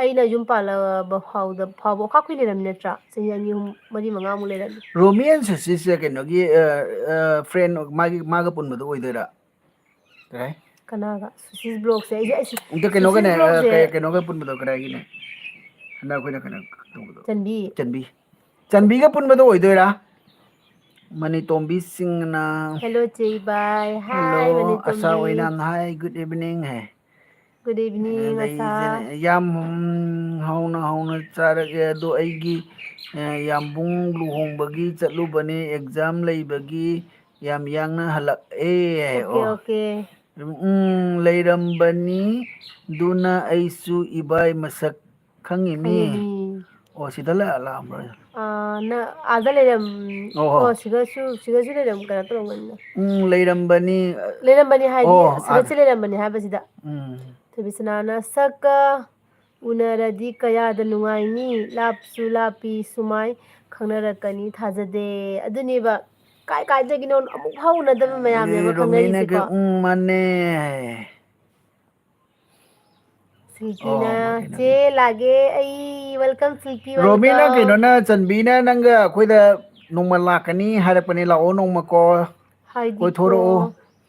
ꯑꯩꯅ ꯌꯨꯝ ꯄꯥꯜꯂꯕ ꯐꯥꯎꯕ ꯑꯣꯈꯥꯛ ꯀꯨꯏ ꯂꯩꯔꯝꯃꯤ ꯅꯠꯇ꯭ꯔꯥ ꯆꯍꯤ 2-3-4 ꯂꯩꯔꯝꯃꯤ ꯔꯣꯃꯤꯌꯟ ꯁꯤꯁꯤꯁꯦ ꯀꯩꯅꯣꯒꯤ ꯐ꯭ꯔꯦꯟ ꯃꯥꯒ ꯄꯨꯟꯕꯗꯣ ꯑꯣꯏꯗꯣꯏꯔꯥ ꯀꯔꯥꯏ ꯀꯅꯥꯒ ꯁꯨꯁꯤꯁ ꯕ꯭ꯂꯣꯛꯁꯦ ꯑꯩꯁꯦ ꯑꯝꯇ ꯁꯨꯁꯤꯁ ꯀꯩꯅꯣꯒꯅꯦ ꯕ꯭ꯂꯣꯛꯁꯦ ꯀꯩꯅꯣꯒ ꯄꯨꯟꯕꯗꯣ ꯀꯗꯥꯏꯒꯤꯅꯦ ꯍꯟꯗꯛ ꯑꯩꯈꯣꯏꯅ ꯀꯩꯅꯣ ꯇꯧꯕꯗꯣ ꯆꯟꯕꯤ ꯆꯟꯕꯤꯒ ꯄꯨꯟꯕꯗꯣ ꯑꯣꯏꯗꯣꯏꯔꯥ ꯃꯅꯤꯇꯣꯝꯕꯤꯁꯤꯡꯅ ꯍꯦꯜꯂꯣ ꯆꯦ ꯏꯕꯥꯏ ꯍꯦꯜꯂꯣ ꯍꯥꯏ ꯑꯁꯥ ꯃꯅꯤꯇꯣꯝꯕꯤ ꯑꯣꯏꯅꯥꯝ ꯍꯥꯏ ꯒꯨꯗ ꯏꯚꯤꯅꯤꯡ ꯍꯥꯏ ꯒꯨꯗ ꯏꯚꯤꯅꯤꯡ ꯑꯁꯥ ꯌꯥꯝ ꯍꯥꯎꯅ ꯆꯥꯔꯛꯑꯦ ꯑꯗꯣ ꯑꯩꯒꯤ ꯌꯥꯝꯕꯨꯡ ꯂꯨꯍꯣꯡꯕꯒꯤ ꯆꯠꯂꯨꯕꯅꯦ ꯑꯦꯛꯖꯥꯝ ꯂꯩꯕꯒꯤ ꯌꯥꯝ ꯌꯥꯡꯅ ꯍꯜꯂꯛꯑꯦ ꯑꯣꯀꯦ ꯑꯣ ꯑꯣꯀꯦ ꯂꯩꯔꯝꯕꯅꯤ ꯑꯗꯨꯅ ꯑꯩꯁꯨ ꯏꯕꯥꯏ ꯃꯁꯛ ꯈꯪꯉꯤꯃꯤ ꯈꯪꯉꯤꯅꯤ ꯑꯣ ꯁꯤꯗ ꯂꯥꯛꯑꯝꯕ꯭ꯔꯣ ꯅꯪ ꯑꯥꯗ ꯂꯩꯔꯝ ꯑꯣ ꯁꯤꯒꯁꯨ ꯂꯩꯔꯝ ꯀꯩꯅꯣ ꯇꯧꯔꯝꯒꯅꯤꯅ ꯂꯩꯔꯝꯕꯅꯤ ꯂꯩꯔꯝꯕꯅꯤ ꯍꯥꯏꯗꯤ ꯑꯣ ꯑꯥꯗ ꯁꯔꯠꯁꯦ ꯂꯩꯔꯝꯕꯅꯤ ꯍꯥꯏꯕꯁꯤꯗ ꯎꯝ ꯊꯣꯏꯕꯤꯁꯅꯥꯅ ꯁꯛꯀ ꯎꯅꯔꯗꯤ ꯀꯌꯥꯗ ꯅꯨꯡꯉꯥꯏꯅꯤ ꯂꯥꯞꯁꯨ ꯂꯥꯞꯄꯤ ꯁꯨꯃꯥꯏ ꯈꯪꯅꯔꯛꯀꯅꯤ ꯊꯥꯖꯗꯦ ꯑꯗꯨꯅꯦꯕ ꯀꯥꯏ ꯀꯥꯏꯗꯒꯤꯅꯣ ꯑꯃꯨꯛ ꯐꯥꯎ ꯎꯅꯗꯕ ꯃꯌꯥꯝꯅꯦꯕ ꯈꯪꯅꯔꯤꯁꯦꯀꯣ ꯃꯅꯦ ꯁꯤꯜꯀꯤꯅ ꯑꯣ ꯆꯦ ꯀꯩꯅꯣꯒꯤ ꯂꯥꯛꯑꯦ ꯑꯩ ꯋꯦꯜꯀꯝ ꯁꯤꯜꯀꯤ ꯔꯣꯃꯤꯅ ꯋꯦꯜꯀꯝ ꯀꯩꯅꯣꯅ ꯆꯟꯕꯤꯅ ꯅꯪꯒ ꯑꯩꯈꯣꯏꯗ ꯅꯣꯡꯃ ꯂꯥꯛꯀꯅꯤ ꯍꯥꯏꯔꯛꯄꯅꯦ ꯂꯥꯛꯑꯣ ꯅꯣꯡꯃ ꯀꯣ ꯍꯥꯏꯗꯤꯀꯣ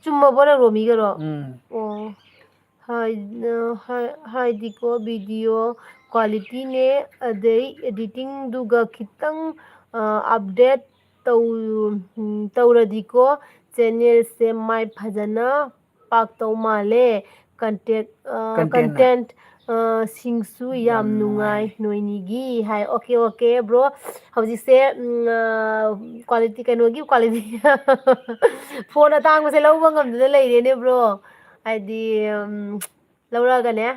ꯆꯨꯝꯃꯕꯣ ꯅꯪ ꯔꯣꯃꯤꯒꯔꯣ ꯎꯝ ꯑꯣ ꯍꯥꯏꯗꯤꯀꯣ ꯚꯤꯗꯤꯑꯣ ꯀ꯭ꯋꯥꯂꯤꯇꯤꯅꯦ ꯑꯗꯩ ꯏꯗꯤꯇꯤꯡꯗꯨꯒ ꯈꯤꯇꯪ ꯑꯞꯗꯦꯠ ꯇꯧꯔꯗꯤꯀꯣ ꯆꯦꯅꯦꯜꯁꯦ ꯃꯥꯏ ꯐꯖꯅ ꯄꯥꯛꯇꯧ ꯃꯥꯜꯂꯦ Content ꯀꯟꯇꯦꯟ ꯁꯤꯡꯁꯨ ꯌꯥꯝ ꯅꯨꯡꯉꯥꯏ ꯅꯣꯏꯅꯤꯒꯤ ꯍꯥꯏ ꯑꯣꯀꯦ ꯕ꯭ꯔꯣ ꯍꯧꯖꯤꯛꯁꯦ ꯀ꯭ꯋꯥꯂꯤꯇꯤ ꯀꯩꯅꯣꯒꯤ ꯀ꯭ꯋꯥꯂꯤꯇꯤ ꯐꯣꯟ ꯑꯇꯥꯡꯕꯁꯦ ꯂꯧꯕ ꯉꯝꯗꯅ ꯂꯩꯔꯦꯅꯦ ꯕ꯭ꯔꯣ ꯍꯥꯏꯗꯤ ꯂꯧꯔꯛꯑꯒꯅꯦ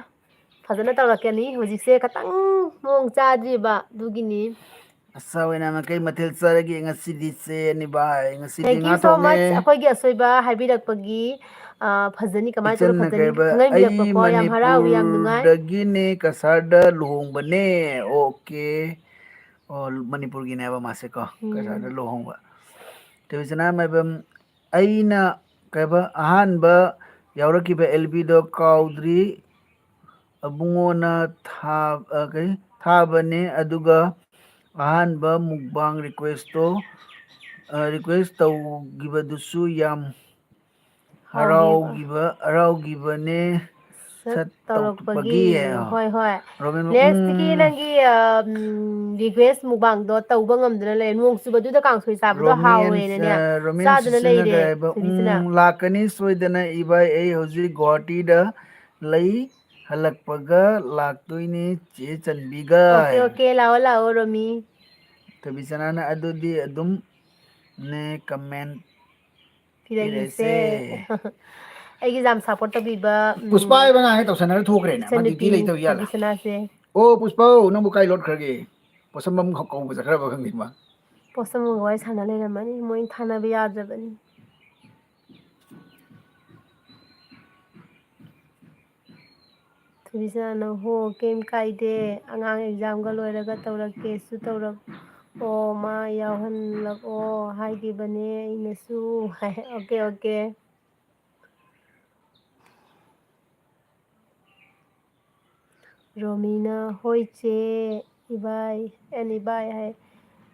ꯐꯖꯅ ꯇꯧꯔꯛꯀꯅꯤ ꯍꯧꯖꯤꯛꯁꯦ ꯈꯤꯇꯪ ꯃꯑꯣꯡ ꯆꯥꯗ꯭ꯔꯤꯕ ꯑꯗꯨꯒꯤꯅꯤ ꯑꯁ ꯑꯣꯏꯅ ꯀꯩ ꯃꯊꯦꯜ ꯆꯥꯔꯒꯦ ꯉꯁꯤꯗꯤ ꯆꯦꯅꯤ ꯚꯥꯏ ꯉꯁꯤꯗꯤ ꯊꯦꯡꯀ꯭ꯌꯨ ꯉꯥ ꯁꯣ ꯊꯣꯡꯉꯦ ꯃꯆ ꯑꯩꯈꯣꯏꯒꯤ ꯑꯁꯣꯏꯕ ꯍꯥꯏꯕꯤꯔꯛꯄꯒꯤ ꯐꯖꯅꯤ ꯀꯃꯥꯏꯅ ꯇꯧꯔ ꯏꯆꯟꯅ ꯐꯖꯅꯤ ꯀꯩꯕ ꯑꯩ ꯈꯪꯍꯟꯕꯤꯔꯛꯄꯀꯣ ꯌꯥꯝ ꯍꯔꯥꯎꯋꯤ ꯌꯥꯝ ꯅꯨꯡꯉꯥꯏ ꯃꯅꯤꯄꯨꯔꯗꯒꯤꯅꯦ ꯀꯁꯥꯔꯗ ꯂꯨꯍꯣꯡꯕꯅꯦ ꯑꯣꯀꯦ ꯑꯣ ꯃꯅꯤꯄꯨꯔꯒꯤꯅꯦꯕ ꯃꯥꯁꯦ ꯀꯣ ꯀꯁꯥꯔꯗ ꯎꯝ ꯂꯨꯍꯣꯡꯕ ꯇꯕꯤꯁꯅꯥ ꯃꯥꯏꯕꯝ ꯑꯩꯅ ꯀꯩꯕ ꯑꯍꯥꯟꯕ ꯌꯥꯎꯔꯛꯈꯤꯕ ꯑꯦꯜꯕꯤꯗꯣ ꯀꯥꯎꯗ꯭ꯔꯤ ꯑꯕꯨꯡꯉꯣꯅ ꯊꯥꯕꯅꯦ ꯑꯗꯨꯒ ꯑꯍꯥꯟꯕ ꯃꯨꯛꯕꯥꯡ ꯔꯤꯀ꯭ꯋꯦꯁ ꯇꯧꯈꯤꯕꯗꯨꯁꯨ ꯌꯥꯝ ꯍꯥꯎꯈꯤꯕ ꯍꯔꯥꯎꯈꯤꯕꯅꯦ ꯁꯠ ꯁꯠ ꯇꯧꯔꯛꯄꯒꯤ ꯇꯧꯔꯛꯄꯒꯤ ꯍꯣꯏ ꯔꯣꯕꯤꯟ ꯅꯦꯛꯁꯇꯒꯤ ꯅꯪꯒꯤ ꯔꯤꯀ꯭ꯋꯦꯁ ꯃꯨꯛꯕꯥꯡꯗꯣ ꯇꯧꯕ ꯉꯝꯗꯅ ꯂꯩ ꯅꯣꯡ ꯆꯨꯕꯗꯨꯗ ꯀꯥꯡꯁꯣꯏ ꯆꯥꯕꯗꯣ ꯍꯥꯎꯋꯦꯅꯅꯦ ꯔꯣꯃꯦꯟ ꯆꯥꯗꯅ ꯁꯤꯁꯤꯅ ꯂꯩꯔꯦ ꯀꯩ ꯍꯥꯏꯕ ꯊꯣꯏꯕꯤꯁꯅ ꯂꯥꯛꯀꯅꯤ ꯁꯣꯏꯗꯅ ꯏꯕ ꯑꯩ ꯍꯧꯖꯤꯛ ꯒꯨꯍꯥꯇꯤꯗ ꯂꯩ ꯍꯜꯂꯛꯄꯒ ꯂꯥꯛꯇꯣꯏꯅꯦ ꯆꯦ ꯆꯟꯕꯤꯒ ꯑꯣꯀꯦ ꯂꯥꯛꯑꯣ ꯔꯣꯃꯤ ꯊꯕꯤꯁꯅꯥꯅ ꯑꯗꯨꯗꯤ ꯑꯗꯨꯝ ꯅ ꯀꯃꯦꯟ ꯄꯤꯔꯛꯏꯁꯦ ꯑꯩꯒꯤ ꯌꯥꯝ ꯁꯞꯄꯣꯔꯠ ꯇꯧꯕꯤꯕ ꯄꯨꯁꯄꯥ ꯍꯥꯏꯕ ꯉꯥꯡꯁꯦ ꯇꯧꯁꯟꯅꯔ ꯊꯣꯛꯈ꯭ꯔꯦꯅꯦ ꯃꯥ ꯗ꯭ꯌꯨꯇꯤ ꯏꯆꯟꯅꯨꯄꯤꯅꯤ ꯂꯩꯇꯕ ꯌꯥꯜꯂꯥ ꯊꯣꯏꯕꯤꯁꯅꯥꯁꯦ ꯑꯣ ꯄꯨꯁꯄꯥꯧ ꯅꯪꯕꯨ ꯀꯥꯏ ꯂꯣꯠꯈ꯭ꯔꯒꯦ ꯄꯣꯠꯁꯝꯕꯝ ꯀꯧꯕ ꯆꯠꯈ꯭ꯔꯕ ꯈꯪꯗꯦ ꯃꯥ ꯄꯣꯠꯁꯝꯒ ꯋꯥꯔꯤ ꯁꯥꯟꯅ ꯂꯩꯔꯝꯃꯅꯤ ꯃꯣꯏ ꯊꯥꯅꯕ ꯌꯥꯗ꯭ꯔꯕꯅꯤ ꯊꯨꯕꯤꯁꯅꯥꯅ ꯍꯣ ꯀꯩꯝ ꯀꯥꯏꯗꯦ ꯑꯉꯥꯡ ꯑꯦꯛꯖꯥꯝꯒ ꯂꯣꯏꯔꯒ ꯇꯧꯔꯛꯀꯦꯁꯨ ꯇꯧꯔꯛ ꯑꯣ ꯃꯥ ꯌꯥꯎꯍꯜꯂꯛꯑꯣ ꯍꯥꯏꯈꯤꯕꯅꯦ ꯑꯩꯅꯁꯨ ꯑꯣꯀꯦ ꯔꯣꯃꯤꯅ ꯍꯣꯏ ꯆꯦ ꯏꯕꯥꯏ ꯏꯕꯥꯏ ꯍꯥꯏ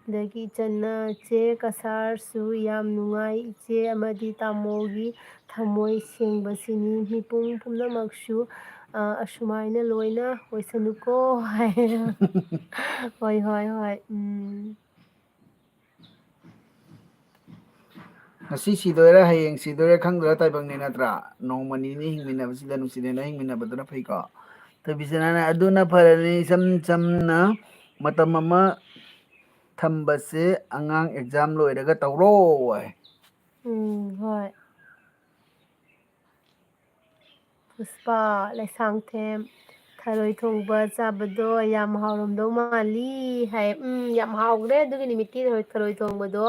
ꯑꯗꯒꯤ ꯏꯆꯟꯅ ꯆꯦ ꯀꯁꯥꯔꯁꯨ ꯌꯥꯝ ꯅꯨꯡꯉꯥꯏ ꯏꯆꯦ ꯑꯃꯗꯤ ꯇꯥꯃꯣꯒꯤ ꯊꯃꯣꯏ ꯁꯦꯡꯕꯁꯤꯅꯤ ꯃꯤꯄꯨꯝ ꯄꯨꯝꯅꯃꯛꯁꯨ ꯑꯁꯨꯃꯥꯏꯅ ꯂꯣꯏꯅ ꯑꯣꯏꯁꯅꯨꯀꯣ ꯍꯥꯏ ꯍꯣꯏ ꯉꯁꯤ ꯁꯤꯗꯣꯏꯔꯥ ꯍꯌꯦꯡ ꯁꯤꯗꯣꯏꯔꯥ ꯈꯪꯗ꯭ꯔꯥ ꯇꯥꯏꯕꯪꯅꯤ ꯅꯠꯇ꯭ꯔꯥ ꯅꯣꯡꯃ ꯅꯤꯅꯤ ꯍꯤꯡꯃꯤꯟꯅꯕꯁꯤꯗ ꯅꯨꯡꯁꯤꯅꯅ ꯍꯤꯡꯃꯤꯟꯅꯕꯗꯨꯅ ꯐꯩꯀꯣ ꯇꯕꯤꯁꯅꯥꯅ ꯑꯗꯨꯅ ꯐꯔꯅꯤ ꯏꯆꯝ ꯆꯝꯅ ꯃꯇꯝ ꯑꯃ ꯊꯝꯕꯁꯦ ꯑꯉꯥꯡ ꯑꯦꯛꯖꯥꯝ ꯂꯣꯏꯔꯒ ꯇꯧꯔꯣ ꯍꯥꯏ ꯍꯣꯏ ꯄꯨꯁꯄꯥ ꯂꯩꯁꯥꯡꯊꯦꯝ ꯊꯔꯣꯏ ꯊꯣꯡꯕ ꯆꯥꯕꯗꯣ ꯌꯥꯝ ꯍꯥꯎꯔꯝꯗꯧ ꯃꯥꯜꯂꯤ ꯍꯥꯏ ꯌꯥꯝ ꯍꯥꯎꯈ꯭ꯔꯦ ꯑꯗꯨꯒꯤ ꯅꯨꯃꯤꯠꯀꯤ ꯊꯔꯣꯏ ꯊꯣꯡꯕꯗꯣ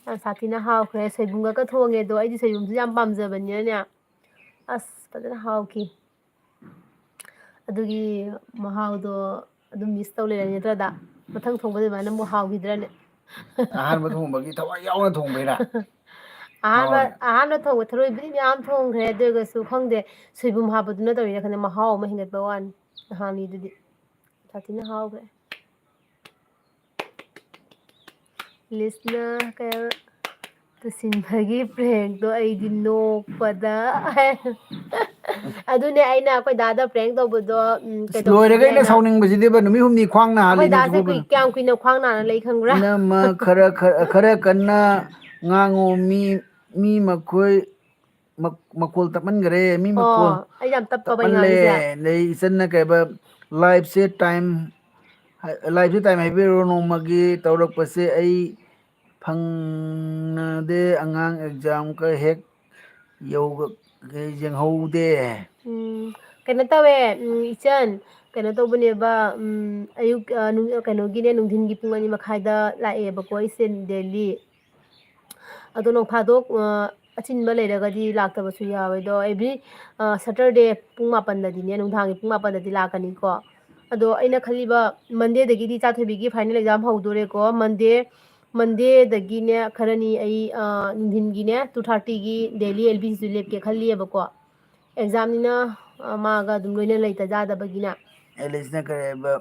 ꯌꯥꯝ ꯁꯥꯊꯤꯅ ꯍꯥꯎꯈ꯭ꯔꯦ ꯁꯣꯏꯕꯨꯝꯒꯀ ꯊꯣꯡꯉꯦ ꯑꯗꯣ ꯑꯩꯗꯤ ꯁꯣꯏꯕꯨꯝꯁꯨ ꯌꯥꯝ ꯄꯥꯝꯖꯕꯅꯤꯅꯅꯦ ꯑꯁ ꯐꯖꯅ ꯍꯥꯎꯈꯤ ꯑꯗꯨꯒꯤ ꯃꯍꯥꯎꯗꯣ ꯑꯗꯨꯝ ꯃꯤꯁ ꯇꯧ ꯂꯩꯔꯅꯤ ꯅꯠꯇ꯭ꯔꯗ ꯃꯊꯪ ꯊꯣꯡꯕ ꯑꯗꯨꯃꯥꯏꯅ ꯑꯃꯨꯛ ꯍꯥꯎꯈꯤꯗ꯭ꯔꯅꯦ ꯑꯍꯥꯟꯕ ꯊꯣꯡꯕꯒꯤ ꯊꯋꯥꯏ ꯌꯥꯎꯅ ꯊꯣꯡꯕꯩꯔꯥ ꯃꯍꯥꯎꯁꯦ ꯑꯍꯥꯟꯕ ꯊꯣꯡꯕ ꯊꯔꯣꯏꯕꯨꯗꯤ ꯃꯌꯥꯝ ꯊꯣꯡꯈ꯭ꯔꯦ ꯑꯗꯨ ꯑꯣꯏꯔꯒꯁꯨ ꯈꯪꯗꯦ ꯁꯣꯏꯕꯨꯝ ꯍꯥꯞꯄꯗꯨꯅ ꯇꯧꯔꯤꯔ ꯈꯪꯗꯦ ꯃꯍꯥꯎ ꯑꯃ ꯍꯦꯟꯒꯠꯄ ꯋꯥꯅꯤ ꯅꯍꯥꯟꯒꯤꯗꯨꯗꯤ ꯁꯥꯊꯤꯅ ꯍꯥꯎꯈ꯭ꯔꯦ ꯂꯤꯁꯅ ꯇꯨꯁꯤꯟꯕꯒꯤ ꯄ꯭ꯔꯦꯡꯛꯇꯣ ꯑꯩꯗꯤ ꯅꯣꯛꯄꯗ ꯑꯗꯨꯅꯦ ꯑꯩꯅ ꯑꯩꯈꯣꯏ ꯗꯥꯗ ꯄ꯭ꯔꯦꯡ ꯇꯧꯕꯗꯣ ꯂꯣꯏꯔꯒ ꯀꯩꯗꯧꯁꯤꯒꯦ ꯑꯩꯅ ꯑꯩꯅ ꯁꯥꯎꯅꯤꯡꯕꯁꯤꯗꯤꯕ ꯅꯨꯃꯤꯠ ꯍꯨꯝꯅꯤ ꯈ꯭ꯋꯥꯡ ꯑꯩꯈꯣꯏ ꯅꯥꯍꯜꯂꯤꯅꯦ ꯗꯥꯁꯦ ꯍꯧꯖꯤꯛꯐꯥꯎ ꯀꯌꯥꯝ ꯀꯨꯏꯅ ꯈ꯭ꯋꯥꯡ ꯅꯥꯅ ꯂꯩ ꯈꯪꯕ꯭ꯔꯥ ꯏꯅꯝꯃ ꯈꯔ ꯀꯟꯅ ꯉꯥꯡꯉꯨ ꯃꯤ ꯃꯈꯣꯏ ꯃꯈꯣꯜ ꯇꯞꯍꯟꯈꯔꯦ ꯃꯤ ꯃꯈꯣꯜ ꯑꯣ ꯑꯩ ꯌꯥꯝ ꯇꯞꯄꯕ ꯑꯩ ꯇꯞꯍꯜꯂꯦ ꯉꯥꯡꯉꯤꯁꯦ ꯑꯗꯩ ꯏꯆꯟꯅ ꯀꯩꯕ ꯂꯥꯏꯐꯁꯦ ꯂꯥꯏꯐꯁꯦ ꯇꯥꯏꯝ ꯍꯥꯏꯕꯤꯔꯣ ꯅꯣꯡꯃꯒꯤ ꯇꯧꯔꯛꯄꯁꯦ ꯑꯩ ꯐꯪꯅꯗꯦ ꯑꯉꯥꯡ ꯑꯦꯛꯖꯥꯝꯒ ꯍꯦꯛ ꯌꯦꯡꯍꯧꯗꯦ ꯀꯩꯅꯣ ꯇꯧꯋꯦ ꯏꯆꯟ ꯀꯩꯅꯣ ꯇꯧꯕꯅꯦꯕ ꯑꯌꯨꯛ ꯀꯩꯅꯣꯒꯤꯅꯦ ꯅꯨꯡꯊꯤꯟꯒꯤ ꯄꯨꯡ 2:30 ꯂꯥꯛꯑꯦꯕꯀꯣ ꯑꯩꯁꯦ ꯗꯦꯜꯂꯤ ꯑꯗꯣ ꯅꯣꯡꯐꯥꯗꯣꯛ ꯑꯆꯤꯟꯕ ꯂꯩꯔꯒꯗꯤ ꯂꯥꯛꯇꯕꯁꯨ ꯌꯥꯎꯋꯦ ꯑꯗꯣ ꯑꯦꯕ꯭ꯔꯤ ꯁꯇꯔꯗꯦ ꯄꯨꯡ 4:00ꯗꯗꯤꯅꯦ ꯅꯨꯡꯗꯥꯡꯒꯤ ꯄꯨꯡ 4:00ꯗꯗꯤ ꯂꯥꯛꯀꯅꯤꯀꯣ ꯑꯗꯣ ꯑꯩꯅ ꯈꯜꯂꯤꯕ ꯃꯟꯗꯦꯗꯒꯤꯗꯤ ꯏꯆꯥꯊꯣꯏꯕꯤꯒꯤ ꯐꯥꯏꯅꯦꯜ ꯑꯦꯛꯖꯥꯝ ꯍꯧꯗꯣꯔꯦꯀꯣ ꯃꯟꯗꯦꯗꯒꯤꯅꯦ ꯈꯔꯅꯤ ꯑꯩ ꯅꯨꯡꯊꯤꯟꯒꯤꯅꯦ 2:30ꯒꯤ ꯗꯦꯜꯂꯤ LBCꯁꯨ ꯂꯦꯞꯀꯦ ꯈꯜꯂꯤꯑꯕꯀꯣ ꯑꯦꯛꯖꯥꯝꯅꯤꯅ ꯃꯥꯒ ꯑꯗꯨꯝ ꯂꯣꯏꯅ ꯂꯩꯇ ꯌꯥꯗꯕꯒꯤꯅ ꯑꯦꯂꯤꯁꯅ ꯀꯔꯤ ꯍꯥꯏꯕ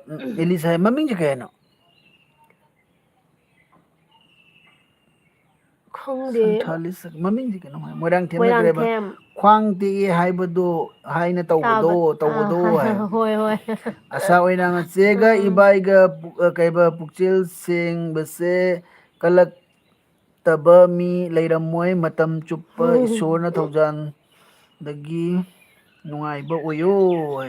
ꯑꯦꯂꯤꯁ ꯍꯥꯏ ꯃꯃꯤꯡꯁꯦ ꯀꯩ ꯍꯥꯏꯅꯣ ꯈꯪꯗꯦ ꯁꯟꯊꯥꯂꯤꯁ ꯃꯃꯤꯡꯁꯤ ꯀꯩꯅꯣ ꯃꯣꯏꯔꯥꯡꯊꯦꯝ ꯅꯠꯇ꯭ꯔꯦꯕ ꯃꯣꯏꯔꯥꯡꯊꯦꯝ ꯈ꯭ꯋꯥꯡ ꯇꯦꯛꯑꯦ ꯍꯥꯏꯕꯗꯣ ꯍꯥꯏꯅ ꯇꯥꯕ ꯇꯧꯕꯗꯣ ꯍꯥꯏ ꯍꯣꯏ ꯑꯁꯥ ꯑꯣꯏꯅ ꯃꯆꯦꯒ ꯎꯝ ꯏꯕꯥꯏꯒ ꯀꯩꯕ ꯄꯨꯛꯆꯦꯜ ꯁꯦꯡꯕꯁꯦ ꯐꯠꯇꯕ ꯃꯤ ꯂꯩꯔꯝꯃꯣꯏ ꯃꯇꯝ ꯆꯨꯞꯄ ꯏꯁꯣꯔꯅ ꯊꯧꯖꯥꯟꯗꯒꯤ ꯅꯨꯡꯉꯥꯏꯕ ꯑꯣꯏꯌꯣ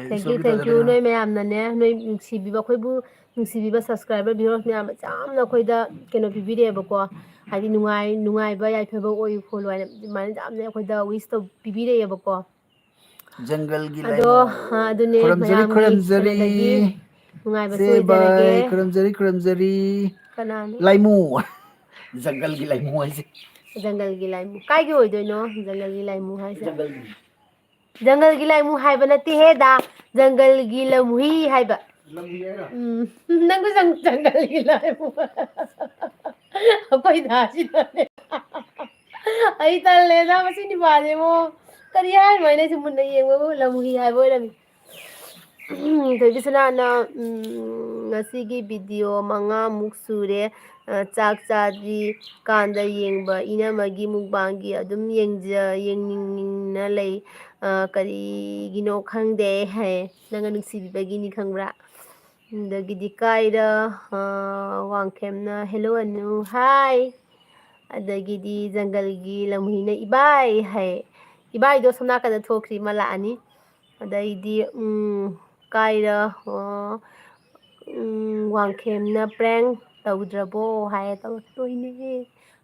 ꯊꯦꯡꯀ꯭ꯌꯨ ꯏꯁꯣꯔꯒꯤ ꯊꯦꯡꯀ꯭ꯌꯨ ꯊꯧꯖꯥꯟꯗꯒꯤ ꯅꯣꯏ ꯃꯌꯥꯝꯅꯅꯦ ꯅꯣꯏ ꯅꯨꯡꯁꯤꯕꯤꯕ ꯑꯩꯈꯣꯏꯕꯨ ꯅꯨꯡꯁꯤꯕꯤꯕ ꯁꯕꯁꯀ꯭राꯏꯕꯔ ꯚꯤꯌꯨꯋꯔꯁ ꯃꯌꯥꯝ ꯌꯥꯝꯅ ꯑꯩꯈꯣꯏꯗ ꯀꯩꯅꯣ ꯄꯤꯕꯤꯔꯛꯑꯦꯕꯀꯣ ꯍꯥꯏꯗꯤ ꯅꯨꯡꯉꯥꯏꯕ ꯌꯥꯏꯐꯕ ꯑꯣꯏꯌꯨ ꯈꯣꯠꯂꯨ ꯍꯥꯏꯅ ꯑꯗꯨꯃꯥꯏꯅ ꯌꯥꯝꯅ ꯑꯩꯈꯣꯏꯗ ꯋꯤꯁ ꯇꯧ ꯄꯤꯕꯤꯔꯛꯑꯦꯕꯀꯣ ꯖꯪꯒꯜꯒꯤ ꯑꯗꯣ ꯂꯥꯏꯃꯨ ꯑꯗꯨꯅꯦ ꯈꯨꯔꯨꯝꯖꯔꯤ ꯃꯌꯥꯝꯒꯤ ꯈꯨꯔꯨꯝꯖꯔꯤ ꯀꯩꯅꯣꯗꯒꯤ ꯅꯨꯡꯉꯥꯏꯕꯁꯨ ꯆꯦ ꯑꯣꯏꯖꯔꯒꯦ ꯕꯥꯏ ꯈꯨꯔꯨꯝꯖꯔꯤ ꯈꯨꯔꯨꯝꯖꯔꯤ ꯀꯅꯥꯅꯣ ꯂꯥꯏꯃꯨ ꯖꯪꯒꯜꯒꯤ ꯂꯥꯏꯃꯨ ꯍꯥꯏꯁꯦ ꯖꯪꯒꯜꯒꯤ ꯂꯥꯏꯃꯨ ꯀꯥꯏꯒꯤ ꯑꯣꯏꯗꯣꯏꯅꯣ ꯖꯪꯒꯜꯒꯤ ꯂꯥꯏꯃꯨ ꯍꯥꯏꯁꯦ ꯖꯪꯒꯜꯒꯤ ꯖꯪꯒꯜꯒꯤ ꯂꯥꯏꯃꯨ ꯍꯥꯏꯕ ꯅꯠꯇꯦꯍꯦꯗ ꯖꯪꯒꯜꯒꯤ ꯂꯝꯍꯨꯏ ꯍꯥꯏꯕ ꯂꯝꯍꯨꯏ ꯍꯥꯏꯔꯣ ꯅꯪꯁꯨ ꯖꯪꯒꯜꯒꯤ ꯂꯥꯏꯃꯨ ꯑꯩꯈꯣꯏ ꯗꯥꯁꯤꯅꯅꯦ ꯑꯩ ꯇꯜꯂꯦꯗ ꯃꯁꯤ ꯅꯨꯄꯥꯁꯤꯕꯨ ꯀꯔꯤ ꯍꯥꯏꯅꯣ ꯑꯩꯅ ꯁꯨꯝ ꯃꯨꯟꯅ ꯌꯦꯡꯕꯕꯨ ꯂꯝꯍꯨꯏ ꯍꯥꯏꯕ ꯑꯣꯏꯔꯝꯃꯤ ꯊꯣꯏꯕꯤꯁꯅꯥꯅ ꯉꯁꯤꯒꯤ ꯚꯤꯗꯤꯑꯣ 5ꯃꯨꯛ ꯁꯨꯔꯦ ꯆꯥꯛ ꯆꯥꯗ꯭ꯔꯤ ꯀꯥꯟꯗ ꯌꯦꯡꯕ ꯏꯅꯝꯃꯒꯤ ꯃꯨꯛꯕꯥꯡꯒꯤ ꯑꯗꯨꯝ ꯌꯦꯡꯅꯤꯡꯅ ꯂꯩ ꯀꯔꯤꯒꯤꯅꯣ ꯈꯪꯗꯦ ꯍꯥꯏ ꯅꯪꯅ ꯅꯨꯡꯁꯤꯕꯤꯕꯒꯤꯅꯤ ꯈꯪꯕ꯭ꯔꯥ ꯑꯗꯒꯤꯗꯤ ꯀꯥꯏꯔ ꯋꯥꯡꯈꯦꯝꯅ ꯍꯦꯜꯂꯣ ꯑꯅꯨ ꯍꯥꯏ ꯑꯗꯒꯤꯗꯤ ꯖꯪꯒꯜꯒꯤ ꯂꯝꯍꯨꯏꯅ ꯏꯕꯥꯏ ꯍꯥꯏ ꯏꯕꯥꯏꯗꯣ ꯁꯣꯝ ꯅꯥꯀꯟꯗ ꯊꯣꯛꯈ꯭ꯔꯤ ꯃꯥ ꯂꯥꯛꯑꯅꯤ ꯑꯗꯩꯗꯤ ꯀꯥꯏꯔ ꯋꯥꯡꯈꯦꯝꯅ ꯄ꯭ꯔꯦꯡ ꯇꯧꯗ꯭ꯔꯕꯣ ꯍꯥꯏꯌꯦ ꯇꯧꯔꯛꯇꯣꯏꯅꯦꯍꯦ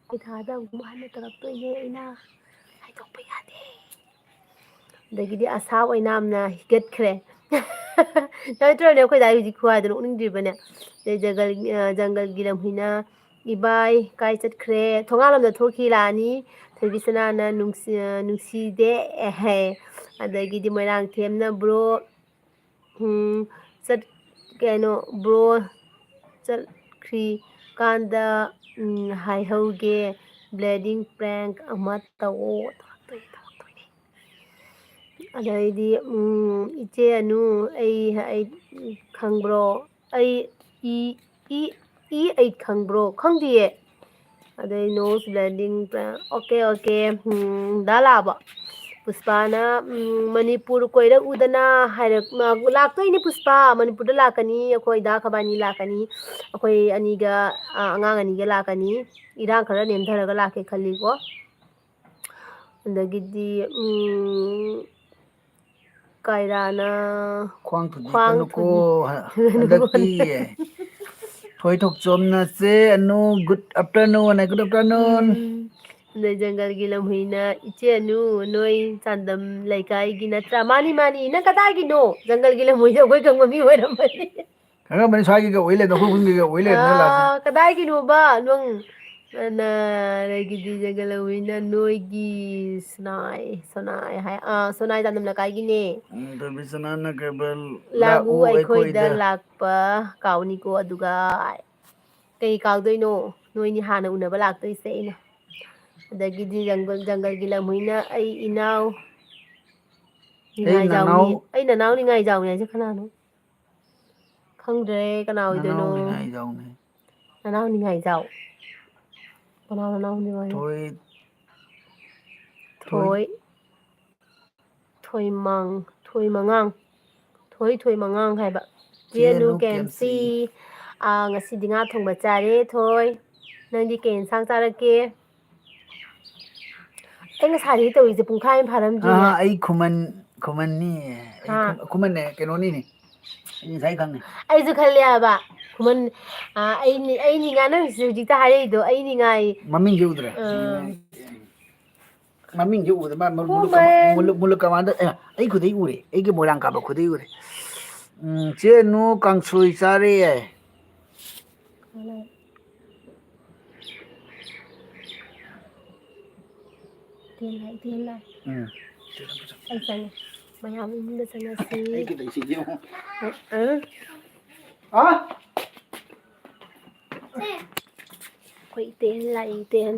ꯄꯩꯈꯥꯗ ꯑꯃꯨꯛ ꯍꯟꯅ ꯇꯧꯔꯛꯇꯣꯏꯅꯦ ꯑꯩꯅ ꯍꯥꯏꯗꯣꯛꯄ ꯌꯥꯗꯦ ꯑꯗꯒꯤꯗꯤ ꯑꯁꯥ ꯑꯣꯏꯅꯥꯝꯅ ꯍꯤꯒꯠꯈ꯭ꯔꯦ ꯅꯠꯇ꯭ꯔꯅꯦ ꯑꯩꯈꯣꯏ ꯗꯥ ꯍꯧꯖꯤꯛ ꯈꯨꯍꯥꯏꯗꯣ ꯅꯣꯛꯅꯤꯡꯗ꯭ꯔꯤꯕꯅꯦ ꯑꯗꯩ ꯖꯪꯒꯜꯒꯤ ꯂꯝꯍꯨꯏꯅ ꯏꯕꯥꯏ ꯀꯥꯏ ꯆꯠꯈ꯭ꯔꯦ ꯊꯣꯡꯒꯥꯜꯂꯣꯝꯗ ꯊꯣꯛꯈꯤ ꯂꯥꯛꯑꯅꯤ ꯊꯣꯏꯕꯤꯁꯅꯥꯅ ꯅꯨꯡꯁꯤꯗꯦ ꯑꯦꯍꯦ ꯑꯗꯒꯤꯗꯤ ꯃꯣꯏꯔꯥꯡꯊꯦꯝꯅ ꯕ꯭ꯔꯣ ꯀꯩꯅꯣ ꯕ꯭ꯔꯣ ꯆꯠꯈ꯭ꯔꯤꯀꯥꯟꯗ ꯍꯥꯏꯍꯧꯒꯦ ꯕ꯭ꯂꯦꯗꯤꯡ ꯄ꯭ꯔꯦꯡ ꯑꯃ ꯇꯧꯑꯣ ꯇꯧꯔꯛꯇꯣꯏꯅꯦ ꯑꯗꯩꯗꯤ ꯏꯆꯦ ꯑꯅꯨ ꯑꯩ ꯈꯪꯕ꯭ꯔꯣ ꯑꯩ ꯑꯩ ꯈꯪꯕ꯭ꯔꯣ ꯈꯪꯗꯤꯌꯦ ꯑꯗꯩ ꯅꯣꯁ ꯕ꯭ꯂꯦꯟꯗꯤꯡ ꯑꯣꯀꯦ ꯗꯥ ꯂꯥꯛꯑꯕꯣ ꯄꯨꯁꯄꯥꯅ ꯃꯅꯤꯄꯨꯔ ꯀꯣꯏꯔꯛꯎꯗꯅ ꯍꯥꯏꯔꯛ ꯂꯥꯛꯇꯣꯏꯅꯤ ꯄꯨꯁꯄꯥ ꯃꯅꯤꯄꯨꯔꯗ ꯂꯥꯛꯀꯅꯤ ꯑꯩꯈꯣꯏ ꯗꯥ ꯈꯕꯥꯅꯤ ꯂꯥꯛꯀꯅꯤ ꯑꯩꯈꯣꯏ ꯑꯅꯤꯒ ꯑꯉꯥꯡ ꯑꯅꯤꯒ ꯂꯥꯛꯀꯅꯤ ꯏꯔꯥꯡ ꯈꯔ ꯅꯦꯝꯊꯔꯒ ꯂꯥꯛꯀꯦ ꯈꯜꯂꯤꯀꯣ ꯑꯗꯒꯤꯗꯤ ꯀꯥꯏꯔꯥꯅ ꯈ꯭ꯋꯥꯡ ꯈ꯭ꯋꯥꯡ ꯊꯨꯗꯦꯛꯀꯅꯨꯀꯣ ꯍꯟꯗꯛꯇꯤ ꯊꯣꯏ ꯊꯣꯛꯆꯣꯝꯅꯁꯦ ꯑꯅꯨ ꯒꯨꯗ ꯑꯐꯇꯔꯅꯨꯟ ꯒꯨꯗ ꯑꯐꯇꯔꯅꯨꯟ ꯑꯗꯩ ꯖꯪꯒꯜꯒꯤ ꯂꯝꯍꯨꯏꯅ ꯏꯆꯦꯅꯨ ꯅꯣꯏ ꯆꯥꯟꯗꯝ ꯂꯩꯀꯥꯏꯒꯤ ꯅꯠꯇ꯭ꯔꯥ ꯃꯥꯅꯤ ꯅꯪ ꯀꯗꯥꯏꯒꯤꯅꯣ ꯖꯪꯒꯜꯒꯤ ꯂꯝꯍꯨꯏꯁꯦ ꯑꯩꯈꯣꯏ ꯈꯪꯕ ꯃꯤ ꯑꯣꯏꯔꯝꯃꯅꯤ ꯈꯪꯉꯝꯃꯅꯤ ꯁ꯭ꯋꯥꯏꯒꯤꯒ ꯑꯣꯏ ꯂꯩꯔꯝꯃꯦ ꯑꯩꯈꯣꯏ ꯈꯨꯟꯒꯤꯒ ꯑꯣꯏ ꯂꯩꯔꯝꯗꯅ ꯂꯥꯁꯇ ꯀꯗꯥꯏꯒꯤꯅꯣꯕ ꯅꯪ ꯑꯗꯒꯤꯗꯤ ꯖꯪꯒꯜ ꯂꯝꯍꯨꯏꯅ ꯅꯣꯏꯒꯤ ꯁꯣꯅꯥꯏ ꯍꯥꯏ ꯁꯣꯅꯥꯏ ꯆꯥꯟꯗꯝ ꯂꯩꯀꯥꯏꯒꯤꯅꯦ ꯊꯣꯏꯕꯤꯁꯅꯥꯅ ꯀꯩꯕꯜ ꯂꯥꯛꯎ ꯑꯩꯈꯣꯏꯗ ꯂꯥꯛꯄ ꯀꯥꯎꯅꯤꯀꯣ ꯑꯗꯨꯒ ꯀꯩ ꯀꯥꯎꯗꯣꯏꯅꯣ ꯅꯣꯏꯅꯤ ꯍꯥꯟꯅ ꯎꯅꯕ ꯂꯥꯛꯇꯣꯏꯁꯦ ꯑꯩꯅ ꯑꯗꯒꯤꯗꯤ ꯖꯪꯒꯜꯒꯤ ꯂꯝꯍꯨꯏꯅ ꯑꯩ ꯏꯅꯥꯎ ꯑꯩ ꯅꯅꯥꯎ ꯅꯤꯡꯉꯥꯏꯖꯥꯎꯅꯤ ꯑꯩ ꯅꯅꯥꯎ ꯅꯤꯡꯉꯥꯏꯖꯥꯎꯅꯤ ꯍꯥꯏꯁꯦ ꯀꯅꯥꯅꯣ ꯈꯪꯗ꯭ꯔꯦ ꯀꯅꯥ ꯑꯣꯏꯗꯣꯏꯅꯣ ꯅꯅꯥꯎ ꯅꯤꯡꯉꯥꯏꯖꯥꯎꯅꯦ ꯅꯅꯥꯎ ꯅꯤꯡꯉꯥꯏꯖꯥꯎ ꯀꯅꯥ ꯅꯅꯥꯎ ꯊꯣꯏ ꯊꯣꯏ ꯊꯣꯏ ꯊꯣꯏꯃꯉꯥꯡ ꯊꯣꯏꯃꯉꯥꯡ ꯍꯥꯏꯕ ꯆꯦꯅꯨ ꯆꯦꯅꯨ ꯀꯦꯝꯁꯤ ꯀꯦꯝꯁꯤ ꯉꯁꯤꯗꯤ ꯉꯥ ꯊꯣꯡꯕ ꯆꯥꯔꯦ ꯊꯣꯏ ꯅꯪꯗꯤ ꯀꯩ ꯌꯦꯟꯁꯥꯡ ꯆꯥꯔꯛꯀꯦ ꯑꯩ ꯉꯁꯥꯏꯗꯒꯤ ꯇꯧꯔꯤꯁꯦ ꯄꯨꯡꯈꯥꯏ ꯑꯃ ꯐꯥꯔꯝꯗ꯭ꯔꯤꯅꯦ ꯑꯩ ꯈꯨꯃꯟꯅꯤ ꯑꯩ ꯍꯥ ꯈꯨꯃꯟꯅꯦ ꯀꯩꯅꯣꯅꯤꯅꯦ ꯑꯩ ꯉꯁꯥꯏ ꯈꯪꯉꯦ ꯑꯩꯁꯨ ꯈꯜꯂꯦ ꯍꯥꯏꯕ ꯈꯨꯃꯟ ꯑꯩꯅꯤ ꯉꯥ ꯅꯪꯁꯨ ꯍꯧꯖꯤꯛꯇ ꯍꯥꯏꯔꯛꯏꯗꯣ ꯑꯩꯅꯤ ꯉꯥꯏ ꯃꯃꯤꯡꯁꯦ ꯎꯗ꯭ꯔꯦ ꯃꯃꯤꯡꯁꯦ ꯎꯗ ꯃꯥ ꯈꯨꯃꯟ ꯃꯨꯂꯨꯛ ꯀꯃꯥꯟꯗ ꯑꯩ ꯈꯨꯗꯩ ꯎꯔꯦ ꯑꯩꯒꯤ ꯃꯣꯏꯔꯥꯡ ꯀꯥꯕ ꯈꯨꯗꯩ ꯎꯔꯦ ꯆꯦꯅꯨ ꯀꯥꯡꯁꯣꯏ ꯆꯥꯔꯦ ꯇꯦꯟ ꯂꯥꯛꯑꯦ ꯑꯩ ꯆꯪꯉꯦ ꯃꯌꯥꯝ ꯏꯃꯨꯡꯗ ꯆꯪꯉꯁꯤ ꯑꯩꯈꯣꯏ ꯏꯇꯦꯟ ꯂꯥꯛꯏ ꯏꯇꯦꯟ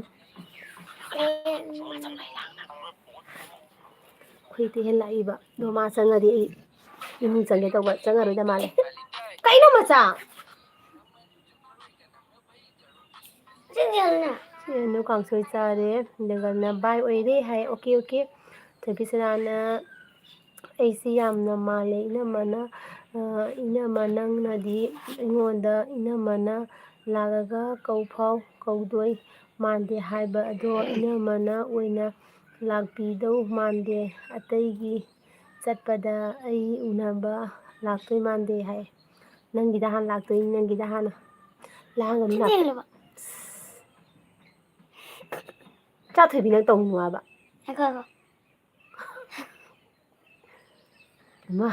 ꯑꯩꯈꯣꯏ ꯏꯇꯩꯍꯦꯟ ꯂꯥꯛꯏꯕ ꯑꯗꯣ ꯃꯥ ꯆꯪꯉꯗꯤ ꯑꯩ ꯏꯃꯨꯡ ꯆꯪꯒꯦ ꯇꯧꯕ ꯆꯪꯉꯔꯣꯏꯗ ꯃꯥꯜꯂꯦ ꯀꯩꯅꯣ ꯃꯆꯥ ꯆꯦꯅꯨ ꯀꯥꯡꯁꯣꯏ ꯆꯥꯔꯦ ꯖꯪꯒꯜꯅ ꯕꯥꯏ ꯑꯣꯏꯔꯦ ꯍꯥꯏ ꯑꯣꯀꯦ ꯊꯣꯏꯕꯤꯁꯅꯥꯅ ꯑꯩꯁꯤ ꯌꯥꯝꯅ ꯃꯥꯜꯂꯦ ꯏꯅꯝꯃ ꯅꯪꯅꯗꯤ ꯑꯩꯉꯣꯟꯗ ꯏꯅꯝꯃꯅ ꯂꯥꯛꯑꯒ ꯀꯧꯗꯣꯏ ꯃꯥꯟꯗꯦ ꯍꯥꯏꯕ ꯑꯗꯣ ꯏꯅꯝꯃꯅ ꯑꯣꯏꯅ ꯂꯥꯛꯄꯤꯗꯧ ꯃꯥꯟꯗꯦ ꯑꯇꯩꯒꯤ ꯆꯠꯄꯗ ꯑꯩ ꯎꯅꯕ ꯂꯥꯛꯇꯣꯏ ꯃꯥꯟꯗꯦ ꯍꯥꯏ ꯅꯪꯒꯤꯗ ꯍꯥꯟꯅ ꯂꯥꯛꯇꯣꯏꯅꯤ ꯅꯪꯒꯤꯗ ꯍꯥꯟꯅ ꯂꯥꯡꯒꯅꯨ ꯆꯥꯊꯣꯏꯕꯤ ꯅꯪ ꯇꯧꯅꯨ ꯍꯥꯏꯕ ꯏꯃꯥ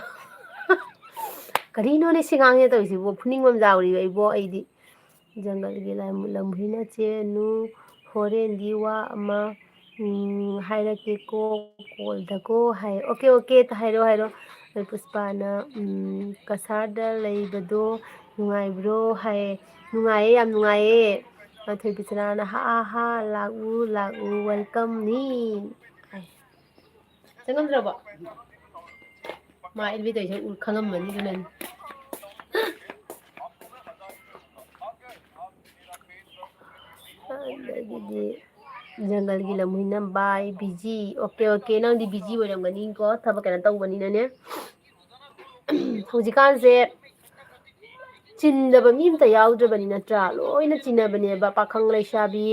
ꯀꯔꯤꯅꯣꯅꯦ ꯁꯤꯉꯥꯡꯅꯦ ꯇꯧꯔꯤꯁꯤꯕꯣ ꯐꯨꯅꯤꯡꯕ ꯑꯃ ꯌꯥꯎꯔꯤꯕ ꯑꯩꯕꯣ ꯑꯩꯗꯤ ꯖꯪꯒꯜꯒꯤ ꯂꯝꯍꯨꯏꯅ ꯆꯦꯟꯅꯨ ꯍꯣꯔꯦꯟꯗꯤ ꯋꯥ ꯑꯃ ꯍꯥꯏꯔꯛꯀꯦꯀꯣ ꯀꯣꯜꯗꯀꯣ ꯍꯥꯏ ꯑꯣꯀꯦ ꯑꯣꯀꯦ ꯍꯥꯏꯔꯣ ꯄꯨꯁꯄꯥꯅ ꯀꯁꯥꯔꯗ ꯂꯩꯕꯗꯣ ꯅꯨꯡꯉꯥꯏꯕ꯭ꯔꯣ ꯍꯥꯏꯌꯦ ꯅꯨꯡꯉꯥꯏꯌꯦ ꯌꯥꯝ ꯅꯨꯡꯉꯥꯏꯌꯦ ꯊꯣꯏꯕꯤꯁꯅꯥꯅ ꯍꯥ ꯂꯥꯛꯎ ꯋꯦꯜꯀꯝꯅꯤ ꯍꯥꯏ ꯆꯪꯉꯝꯗ꯭ꯔꯕꯣ ꯃꯥ ꯏꯟꯚꯤꯇꯦꯁꯟ ꯈꯪꯉꯝꯃꯅꯤ ꯑꯗꯨꯅꯅꯤ ꯑꯗꯒꯤꯗꯤ ꯖꯪꯒꯜꯒꯤ ꯂꯝꯍꯨꯏꯅ ꯕꯥꯏ ꯕꯤꯖꯤ ꯑꯣꯀꯦ ꯅꯪꯗꯤ ꯕꯤꯖꯤ ꯑꯣꯏꯔꯝꯒꯅꯤꯀꯣ ꯊꯕꯛ ꯀꯩꯅꯣ ꯇꯧꯕꯅꯤꯅꯅꯦ ꯍꯧꯖꯤꯛꯀꯥꯟꯁꯦ ꯆꯤꯟꯗꯕ ꯃꯤ ꯑꯃꯇ ꯌꯥꯎꯗ꯭ꯔꯕꯅꯤ ꯅꯠꯇ꯭ꯔꯥ ꯂꯣꯏꯅ ꯆꯤꯟꯅꯕꯅꯦꯕ ꯄꯥꯈꯪ ꯂꯩꯁꯥꯕꯤ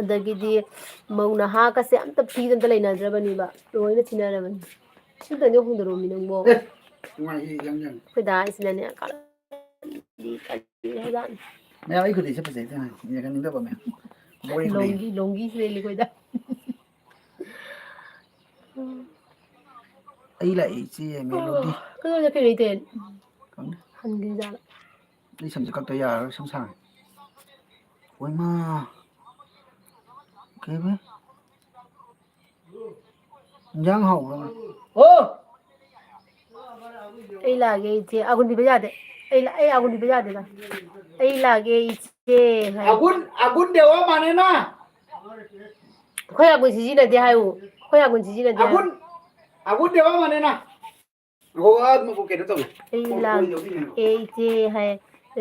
ꯑꯗꯒꯤꯗꯤ ꯃꯧ ꯅꯍꯥꯀꯁꯦ ꯑꯝꯇ ꯐ꯭ꯔꯤꯗ ꯑꯝꯇ ꯂꯩꯅꯗ꯭ꯔꯕꯅꯦꯕ ꯂꯣꯏꯅ ꯆꯤꯟꯅꯔꯕꯅꯤ ꯁꯤꯗꯅꯦ ꯍꯣꯡꯗꯔꯣꯝꯃꯤ ꯅꯪꯕꯣ ꯑꯩꯈꯣꯏꯗꯥꯁꯤꯅꯅꯦ ꯃꯌꯥꯝ ꯑꯩ ꯈꯨꯗꯩꯁꯦ ꯐꯖꯩ ꯌꯦꯡꯍꯟꯅꯤꯡꯗꯕ ꯃꯌꯥꯝ ꯂꯣꯡꯒꯤꯁꯨ ꯂꯩ ꯑꯩꯈꯣꯏꯗ ꯑꯩ ꯂꯥꯛꯏ ꯏꯆꯦ ꯃꯦꯂꯣꯗꯤ ꯀꯩꯅꯣ ꯀꯩꯅꯣ ꯈꯪꯗꯦ ꯍꯟꯒꯤꯖꯥꯠꯂ ꯑꯩ ꯁꯝꯁꯦ ꯀꯛꯇ ꯌꯥꯔꯔꯣꯏ ꯁꯝ ꯁꯥꯡꯉꯦ ꯑꯣꯏꯃꯥ ꯀꯩꯕ ꯏꯟꯖꯥꯡ ꯍꯥꯎꯕ꯭ꯔꯣ ꯑꯩ ꯂꯥꯛꯑꯒꯦ ꯏꯆꯦ ꯑꯒꯨꯟ ꯄꯤꯕ ꯌꯥꯗꯦ ꯑꯩ ꯑꯒꯨꯟ ꯄꯤꯕ ꯌꯥꯗꯦꯗ ꯑꯩ ꯂꯥꯛꯑꯒꯦ ꯏꯆꯦ ꯑꯒꯨꯟ ꯗꯦꯋꯥ ꯃꯥꯅꯦꯅ ꯑꯩꯈꯣꯏ ꯑꯒꯨꯟ ꯁꯤꯖꯤꯟꯅꯗꯦ ꯍꯥꯏꯌꯨ ꯑꯩꯈꯣꯏ ꯑꯒꯨꯟ ꯁꯤꯖꯤꯟꯅꯗꯦ ꯍꯥꯏꯌꯨ ꯑꯒꯨꯟ ꯗꯦꯋꯥ ꯃꯥꯅꯦꯅ ꯀꯩꯅꯣ ꯇꯧꯋꯤ ꯑꯩ ꯂꯥꯛꯑꯦ ꯏꯆꯦ ꯍꯥꯏ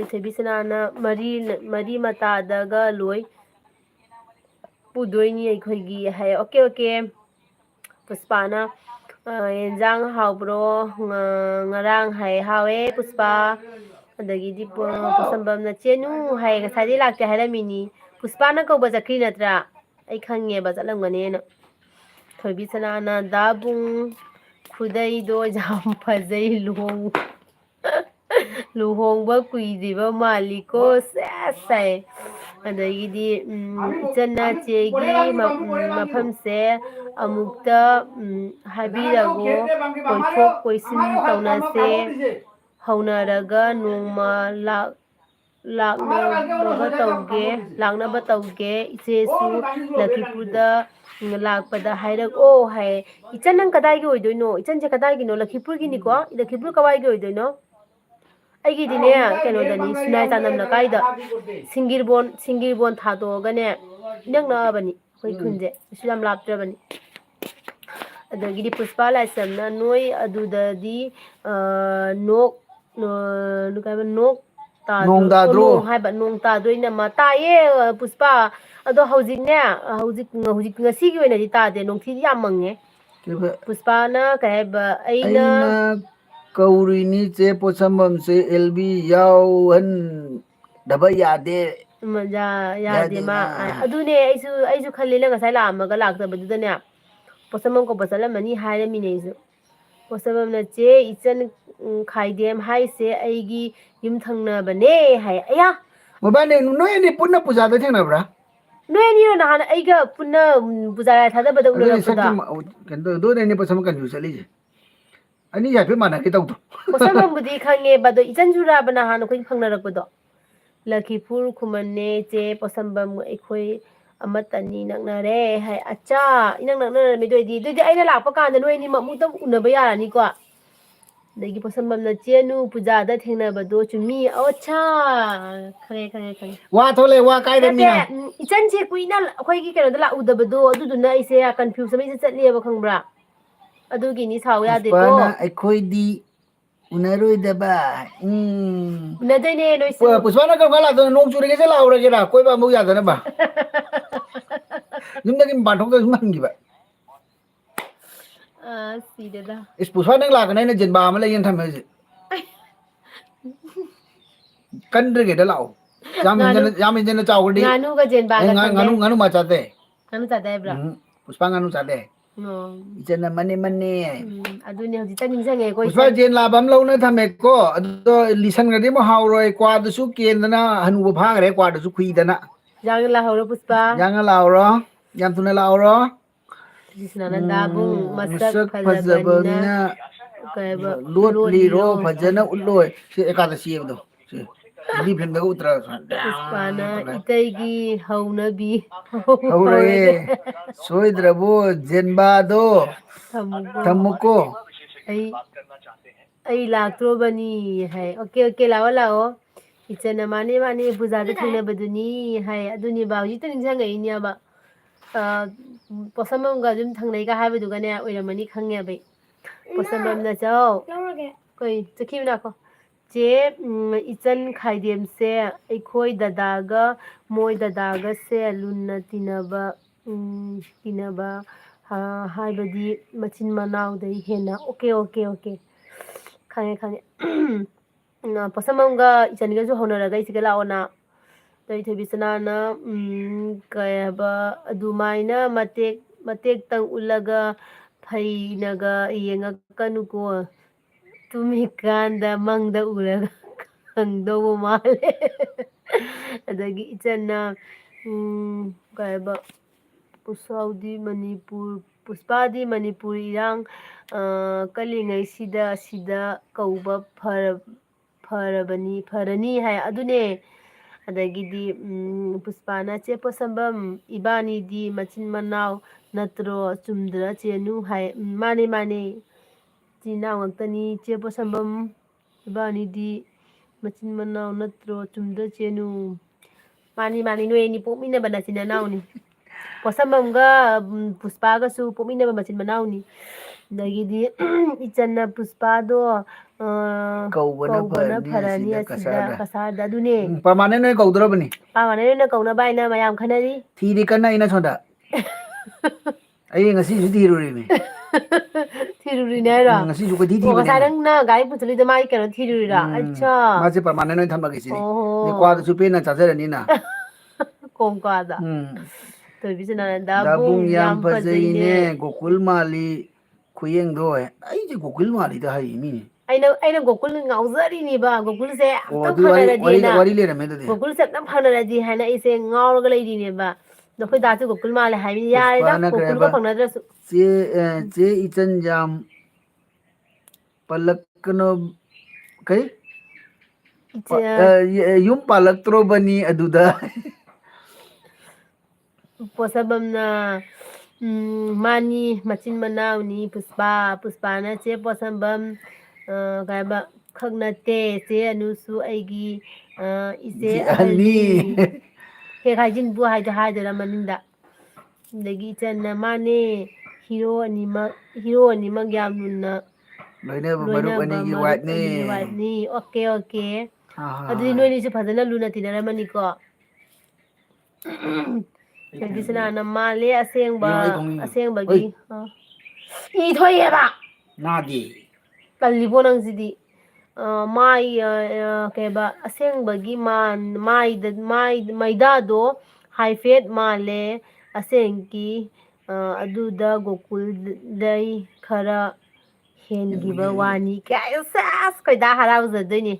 ꯊꯣꯏꯕꯤꯁꯅꯥꯅ ꯃꯔꯤ ꯃꯇꯥꯗꯒ ꯂꯣꯏ ꯄꯨꯗꯣꯏꯅꯤ ꯑꯩꯈꯣꯏꯒꯤ ꯍꯥꯏ ꯑꯣꯀꯦ ꯄꯨꯁꯄꯥꯅ ꯌꯦꯟꯖꯥꯡ ꯍꯥꯎꯕ꯭ꯔꯣ ꯉꯔꯥꯡ ꯍꯥꯏ ꯍꯥꯎꯋꯦ ꯄꯨꯁꯄꯥ ꯑꯗꯒꯤꯗꯤ ꯄꯣꯠꯁꯝꯕꯝꯅ ꯆꯦꯅꯨ ꯍꯥꯏ ꯉꯁꯥꯏꯗꯩ ꯂꯥꯛꯇꯦ ꯍꯥꯏꯔꯝꯃꯤꯅꯤ ꯄꯨꯁꯄꯥꯅ ꯀꯧꯕ ꯆꯠꯈ꯭ꯔꯤ ꯅꯠꯇ꯭ꯔꯥ ꯑꯩ ꯈꯪꯉꯦꯕ ꯆꯠꯂꯝꯒꯅꯦꯅ ꯊꯣꯏꯕꯤꯁꯅꯥꯅ ꯗꯥꯕꯨꯡ ꯈꯨꯗꯩꯗꯣ ꯌꯥꯝ ꯐꯖꯩ ꯂꯨꯍꯣꯡꯕ ꯀꯨꯏꯗ꯭ꯔꯤꯕ ꯃꯥꯜꯂꯤꯀꯣ ꯁꯦꯁ ꯍꯥꯏ ꯑꯗꯒꯤꯗꯤ ꯏꯆꯟꯅꯆꯦꯒꯤ ꯃꯐꯝꯁꯦ ꯑꯃꯨꯛꯇ ꯍꯥꯏꯕꯤꯔꯒꯣ ꯀꯣꯏꯊꯣꯛ ꯀꯣꯏꯁꯤꯟ ꯇꯧꯅꯁꯦ ꯍꯧꯅꯔꯒ ꯅꯣꯡꯃ ꯂꯥꯛꯅꯕ ꯇꯧꯒꯦ ꯏꯆꯦꯁꯨ ꯂꯛꯈꯤꯄꯨꯔꯗ ꯂꯥꯛꯄꯗ ꯍꯥꯏꯔꯛꯑꯣ ꯍꯥꯏ ꯏꯆꯟ ꯅꯪ ꯀꯗꯥꯏꯒꯤ ꯑꯣꯏꯗꯣꯏꯅꯣ ꯏꯆꯟꯁꯦ ꯀꯗꯥꯏꯒꯤꯅꯣ ꯂꯛꯈꯤꯄꯨꯔꯒꯤꯅꯤꯀꯣ ꯂꯛꯈꯤꯄꯨꯔ ꯀꯋꯥꯏꯒꯤ ꯑꯣꯏꯗꯣꯏꯅꯣ ꯑꯩꯒꯤꯗꯤꯅꯦ ꯀꯩꯅꯣꯗꯅꯤ ꯁꯤꯅꯥꯏ ꯆꯥꯟꯗꯝ ꯂꯩꯀꯥꯏꯗ ꯁꯤꯡꯒꯤꯔꯕꯣꯟ ꯊꯥꯗꯣꯛꯑꯒꯅꯦ ꯏꯅꯛ ꯅꯛꯑꯕꯅꯤ ꯑꯩꯈꯣꯏ ꯈꯨꯟꯁꯦ ꯀꯩꯁꯨ ꯌꯥꯝ ꯂꯥꯞꯇ꯭ꯔꯕꯅꯤ ꯑꯗꯒꯤꯗꯤ ꯄꯨꯁꯄꯥ ꯂꯥꯏꯁ꯭ꯔꯝꯅ ꯅꯣꯏ ꯑꯗꯨꯗꯗꯤ ꯅꯣꯛ ꯅꯣꯡ ꯇꯥꯗ꯭ꯔꯣ ꯇꯥꯗ꯭ꯔꯣ ꯅꯣꯡ ꯍꯥꯏꯕ ꯅꯣꯡ ꯇꯥꯗꯣꯏꯅꯃ ꯇꯥꯏꯌꯦ ꯄꯨꯁꯄꯥ ꯑꯗꯣ ꯍꯧꯖꯤꯛꯅꯦ ꯍꯧꯖꯤꯛ ꯉꯁꯤꯒꯤ ꯑꯣꯏꯅꯗꯤ ꯇꯥꯗꯦ ꯅꯨꯡꯊꯤꯗꯤ ꯌꯥꯝ ꯃꯪꯉꯦ ꯄꯨꯁꯄꯥꯅ ꯀꯩ ꯍꯥꯏꯕ ꯑꯩꯅ ꯀꯧꯔꯤꯅꯤ ꯆꯦ ꯄꯣꯠꯁꯝꯕꯝꯁꯦ ꯑꯦꯜꯕꯤ ꯌꯥꯎꯍꯟꯗꯕ ꯌꯥꯗꯦ ꯌꯥꯗꯦ ꯃꯥ ꯑꯗꯨꯅꯦ ꯑꯩꯁꯨ ꯈꯜꯂꯦꯅ ꯉꯁꯥꯏ ꯂꯥꯛꯑꯝꯃꯒ ꯂꯥꯛꯇꯕꯗꯨꯗꯅꯦ ꯄꯣꯠꯁꯝꯕꯝ ꯀꯧꯕ ꯆꯠꯂꯝꯃꯅꯤ ꯍꯥꯏꯔꯝꯃꯤꯅꯦ ꯑꯩꯁꯨ ꯄꯣꯠꯁꯝꯕꯝꯅ ꯆꯦ ꯏꯆꯟ ꯈꯥꯏꯗꯦꯝ ꯍꯥꯏꯁꯦ ꯑꯩꯒꯤ ꯌꯨꯝ ꯊꯪꯅꯕꯅꯦ ꯍꯥꯏ ꯑꯌꯥ ꯃꯣꯏꯕꯥꯅꯤ ꯅꯣꯏ ꯑꯅꯤ ꯄꯨꯟꯅ ꯄꯨꯖꯥꯗ ꯊꯦꯡꯅꯕ꯭ꯔꯥ ꯅꯣꯏ ꯑꯅꯤꯔꯣ ꯅꯍꯥꯟ ꯑꯩꯒ ꯄꯨꯟꯅ ꯄꯨꯖꯥ ꯊꯥꯗꯕꯗ ꯑꯗꯨꯗꯤ ꯎꯅꯔꯛꯄꯗꯣ ꯁꯛꯇꯤ ꯀꯩꯅꯣ ꯇꯧꯗꯣꯏꯅꯦ ꯄꯣꯠꯁꯝꯕꯝ ꯀꯟꯐ꯭ꯌꯨꯁ ꯆꯠꯂꯤꯁꯦ ꯑꯅꯤꯁꯦ ꯍꯥꯏꯐꯦꯠ ꯃꯥꯟꯅꯒꯦ ꯇꯧꯗ꯭ꯔꯣ ꯄꯣꯠꯁꯝꯕꯝꯕꯨꯗꯤ ꯈꯪꯉꯦꯕ ꯑꯗꯣ ꯏꯆꯟ ꯁꯨꯔꯥꯕ ꯅꯍꯥꯟ ꯑꯩꯈꯣꯏ ꯐꯪꯅꯔꯛꯄꯗꯣ ꯂꯛꯈꯤꯄꯨꯔ ꯈꯨꯃꯟꯅꯦ ꯆꯦ ꯄꯣꯠꯁꯝꯕꯝ ꯑꯩꯈꯣꯏ ꯑꯃꯠꯇꯅꯤ ꯅꯛꯅꯔꯦ ꯍꯥꯏ ꯑꯠꯆꯥ ꯏꯅꯛ ꯅꯛꯅꯔꯝꯃꯤ ꯑꯗꯨꯑꯣꯏꯗꯤ ꯑꯩꯅ ꯂꯥꯛꯄ ꯀꯥꯟꯗ ꯅꯣꯏ ꯑꯅꯤꯃꯛ ꯑꯃꯨꯛꯇꯪ ꯎꯅꯕ ꯌꯥꯔꯅꯤꯀꯣ ꯑꯗꯒꯤ ꯄꯣꯠꯁꯝꯕꯝꯅ ꯆꯦꯅꯨ ꯄꯨꯖꯥꯗ ꯊꯦꯡꯅꯕꯗꯣ ꯆꯨꯝꯃꯤ ꯑꯣꯠꯁꯥ ꯈꯪꯉꯦ ꯋꯥ ꯊꯣꯛꯂꯛꯑꯦ ꯋꯥ ꯅꯠꯇꯦ ꯀꯥꯏꯗꯃꯤꯅ ꯏꯆꯟꯁꯦ ꯀꯨꯏꯅ ꯑꯩꯈꯣꯏꯒꯤ ꯀꯩꯅꯣꯗ ꯂꯥꯛꯎꯗꯕꯗꯣ ꯑꯗꯨꯗꯨꯅ ꯑꯩꯁꯦ ꯀꯟꯐ꯭ꯌꯨꯁ ꯑꯃ ꯆꯠꯂꯦꯕ ꯈꯪꯕ꯭ꯔꯥ ꯑꯗꯨꯒꯤꯅꯤ ꯁꯥꯎ ꯌꯥꯗꯦꯀꯣ ꯄꯨꯁꯄꯥꯅ ꯑꯩꯈꯣꯏꯗꯤ ꯎꯅꯔꯣꯏꯗꯕ ꯎꯅꯗꯣꯏꯅꯦ ꯅꯣꯏꯁꯨ ꯄꯨꯁꯄꯥꯅ ꯀꯔꯝ ꯀꯥꯟ ꯂꯥꯛꯇꯣꯏꯅꯣ ꯅꯣꯡ ꯆꯨꯔꯤꯉꯩꯗ ꯂꯥꯛꯍꯧꯔꯒꯦꯔꯥ ꯀꯣꯏꯕ ꯑꯃꯨꯛ ꯌꯥꯗꯅꯕ ꯌꯨꯝꯗꯒꯤ ꯃꯄꯥꯟ ꯊꯣꯛꯇ ꯁꯨꯝ ꯍꯟꯈꯤꯕ ꯁꯤꯔꯦꯗ ꯏꯁ ꯄꯨꯁꯄꯥ ꯅꯪ ꯂꯥꯛꯀꯅꯤ ꯑꯩꯅ ꯖꯤꯟꯕꯥ ꯑꯃ ꯂꯩꯌꯦꯅ ꯊꯝꯃꯦ ꯍꯧꯖꯤꯛ ꯀꯟꯗ꯭ꯔꯤꯉꯩꯗ ꯂꯥꯛꯑꯣ yam injana chawdi nganu ga jen ba ga khande nganu ma chate nganu ta dai bra puspa nganu chate no ichana mani mani aduni hojita ning sange ko puspa jen labam launa thame ko ado lisan ngadi mo hauroi kwa du su kendana hanu ba phagre kwa du su khuidana jang la horo puspa yang lauro yam tuna lauro disnana dabung masak masak phajabani phajabana kai ba lot liro liro phajana ulloi se ekadasi ebdo se hindi film daga utra puspana itai gi haunabi haurade haure soidrabo zenbado thamugo thamuko ai ai laktrobani hai okay okay lao lao ichana mane mane puja de thina baduni hai aduni ba hojita ning sange inya ba posamam ga jum thangnai ga habu duga ne oiramani khangya bai posamam na chao koi chakhi na ko che ichan khaidem se aikhoi dadaga moi dadaga se lunna tinaba tinaba haibadi machin manau dai hena okay okay okay khange khange na posamam ga ichan ga ju honara ga isiga laona dai thebisana na kayaba adumaina matek tang ulaga phainaga yengakkanu ko tumikanda mangda uraga khangdo male adagi ichanna kayaba pusaudi manipur puspadi manipur irang kalingai sida kauba farani hai adune adagidi puspana che posambam ibani di machin manau natro chumdra chenu hai mane mane china ngantani che posambam ibani di machin manau natro chumdra chenu mani mani no ni pomina bana china nauni posambam ga puspa ga su pomina ba machin manau ni dagidi ichanna puspado kaubana farani asida kasada dune permanen noi kaudrabani pamane na kauna baina mayam khanari thiri kana ina sonda ai ngasi su thiruri me thiruri naira ngasi su ko thi thi o bane kasarang na gai putuli de mai kano thiruri ra acha ma se permanen noi thamba gisi ni oh kwa su pe na chajarani na kong ka da to bisana dabung dabung yam yam fajaine pajaine gokul mali khuyeng do ai je gokul mali da hai mi aina gokul ngauzari ni ba gokul se o tam du phanara de na wari le rame de gokul se tam phanara di hana ise ngauraga leidi ne ba nokhoi da su gokul male hai mi ya da puspana gokul kreba ga phanadra su che ichan jam palakno kai yum palaktro bani aduda posabamna mani machin manau ni puspana che posambam kaiba khagnate che anusu aigi ise ani ahalni he khajin bu haida haida maninda dagi channa mane hero ani mag yamnunna loine loina maruk ani ba gi maruk wat ni ani wat ni okay okay ha aduni noini su fadana luna tinaramani ko bisana na male yo ai thong ni oi asengbagi i thoyeba nadi kallibo nang sidi mai keba asengbagi maida do high fat male asengki aduda gokul dai khara hengiba wani kaya sas kai da harauzadini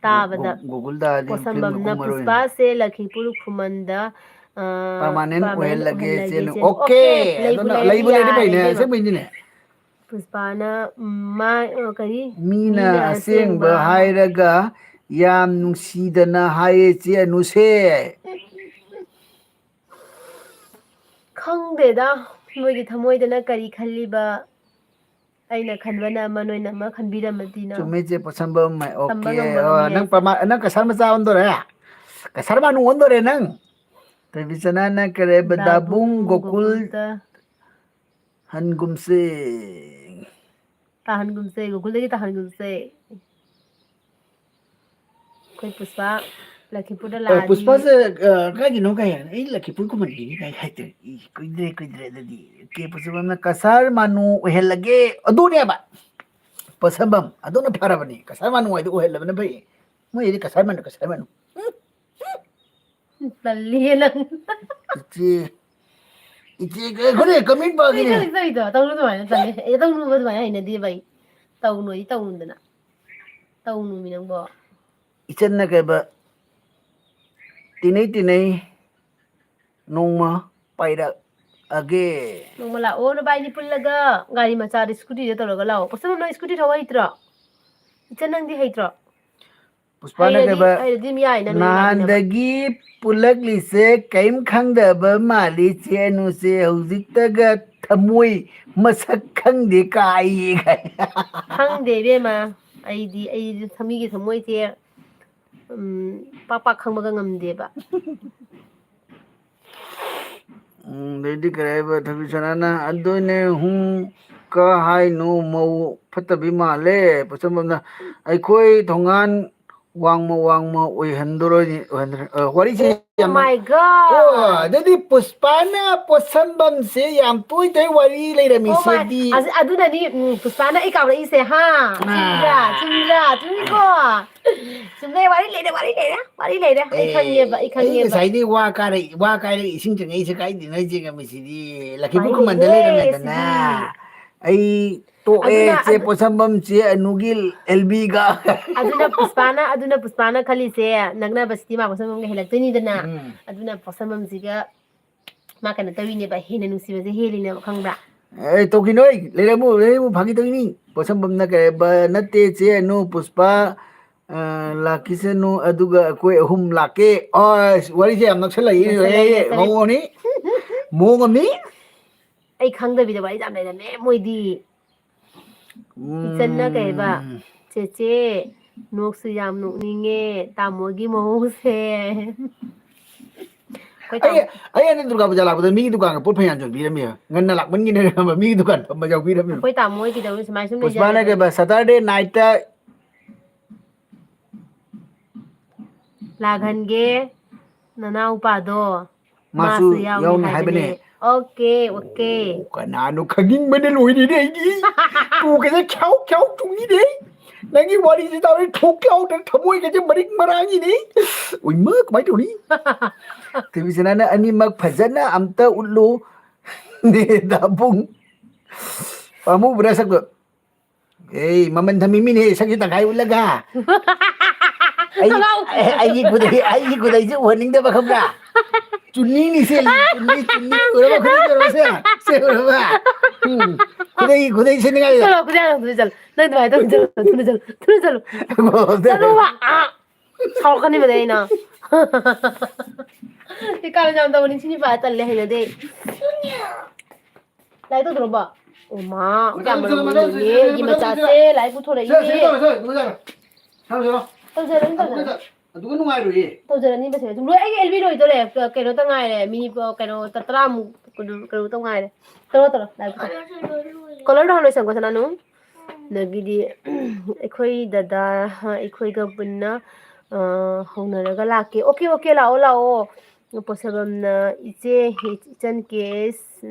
tabada gogul da di film ga posambamna kumaro puspa se lakhipur khumanda permanen permanent ohelage ohalage chen chen okay leibu adona leiradi leibu le bai ne yare se bai ni ne puspana ma kari mina mina asengba asengba hairaga yam nungsidana haye che anuse khangdeda moigi thamoidana kari khalliba aina khanbana ama noina ama khanbiramadina chume che pasamba mai tamba okay ngamba ngamni nang aise nang kasar ma cha ondore kasar ma nu ondore nang te bisana na kare badabung dabung gokul gokulta hangumse tahan gumse gokuldagi tahan gumse koi puspa lakhipurda ladi puspa se ka gi no ka ya ei la ki pu ko man gi ka ka te kuidre da di ke puspa na kasar manu helage adu ne ba pasambam adu na phara bani kasar manu ai du helabane bai mo ei kasar manu Tali lang. Ichi. Ichi kaya comment ba Ay, gini? sorry, sorry to. Tahu tu mana tali. Tahu nu ba mana ini dia bay. Tahu nu, tahu nu dana. Tahu nu minang bo. Ichan na kaya ba? Tinay nung paira age. Nung mala oh na bay ni pulaga. Gari macam scooty dia talaga lao. Pasal mana scooty tahu hitra. Ikan nang di hitra. Puspa na kaya ba? Hay di miyay na nung lagi na ba. Nandagi pulaglise kaim khangdaba mali che anu se hujiktaga thamoi masak khangde kai kai. Hang de be ma. Ay thami gi thamoi te. Pak khang ba ngam de ba. Dedi kare ba thabi sanana adoine hu ka hai no mau phatabi male pasam aikoi thongan wangma oi handoro ni wari se Oh my oh god. jadi puspana posambam se yam toi tai wari leirami Oh se my, di aduna ni Puspana ikaw na ise ha. Chumra, tumi ko. Chumra wari leda. Ikangye ba. sai di wa ka re ising chang ai se kai di nai je ga mi si di laki bu Wari kumanda leirami lede, dana sidi. ai to che posambam che anugil lb ga Aduna Puspana khali se nagna basti ma pasamam ga helaktani dana. Aduna pasamam siga ma kana tawini ba hina nusi ba se helina khangbra. to kinoi leiramu bhagi to ni posambam na kare ba natte che no puspa laki se no aduga koi ahum lake wari se am naksala yi ngoni mo ngami Ai khangda bi da wari jam leida me moidi. Ichanna kay ba. Che noksu yam nokninge tamogi mohose. Koi tam ai anh durga puja la puja mi dukan put phayan jon bi rami ngan na lak man gi ne mi dukan pa jau bi rami koi tamoy ki daw smai sum le puspa na ke jale. ba saturday night ta Laghange nanau pa do. masu Masu yaw ni yauni haibane haibane. Okay. kanano khaging man loi ni dei gi tu ke chau tu ni dei nangi wari ji taw thok chau ta thamoi ke je marik marangi ni ui ma kamai tu ni TV sana ani mag phajana amta ullu ne dabung pamu berasa ko maman thamimi ne sakita kai ulaga ai kudai je warning da bakam da chunni ni se chunni ora ba se ora ba kudai se ni ga Chalo kudai nang dai dong chalo. Chalo ba. Sao kan ni ba dai na. Ikala jam da wani chini ba talle hay de. Lai to dro ba. O ma, jam ma ni gi ma cha se lai ku thore yi. aduga nungai ro ye Tawjarani ba se tum loi ai LB roi to le keno ta ngai le mini keno tatra mu keno to ngai le. Toro lai ku. Color do lo sang ko sana nu. Nagidi ekhoi dada ekhoi ga bunna haunaraga lake okay lao posabam na iche ichan case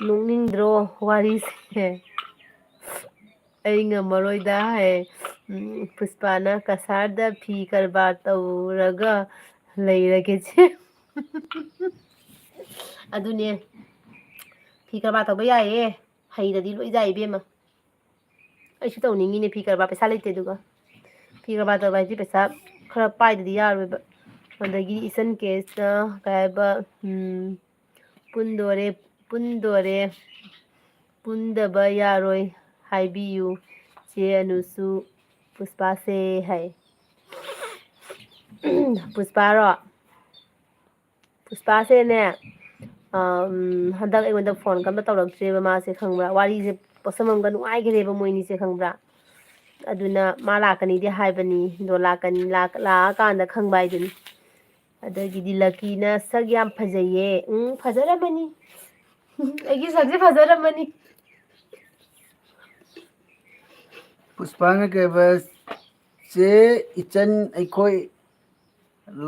nungning dro wari se ai ngamaroi da hai Puspana kasarda phi karba tauraga leirage che adune phi karba tawba yae haidadi loi jai bema ai su tawningi ne phi karba pesa leite duga phi karba tawba ji pesa khara pai dadi yaroi ba adagi isan case na kaiba pundore pundaba yaroi haibiyu che anusu Puspa se hai Puspa se ne handak ai phone kam tawrak tre ba ma se khangbra wari se posamam ga nuai gere ba moini se khangbra aduna ma lakani di haibani do lakani la kan da khangbai din adagi di lucky na sag yam phajaye phajaramani agi sagje phajaramani puspanga ke bas se ichan aikoi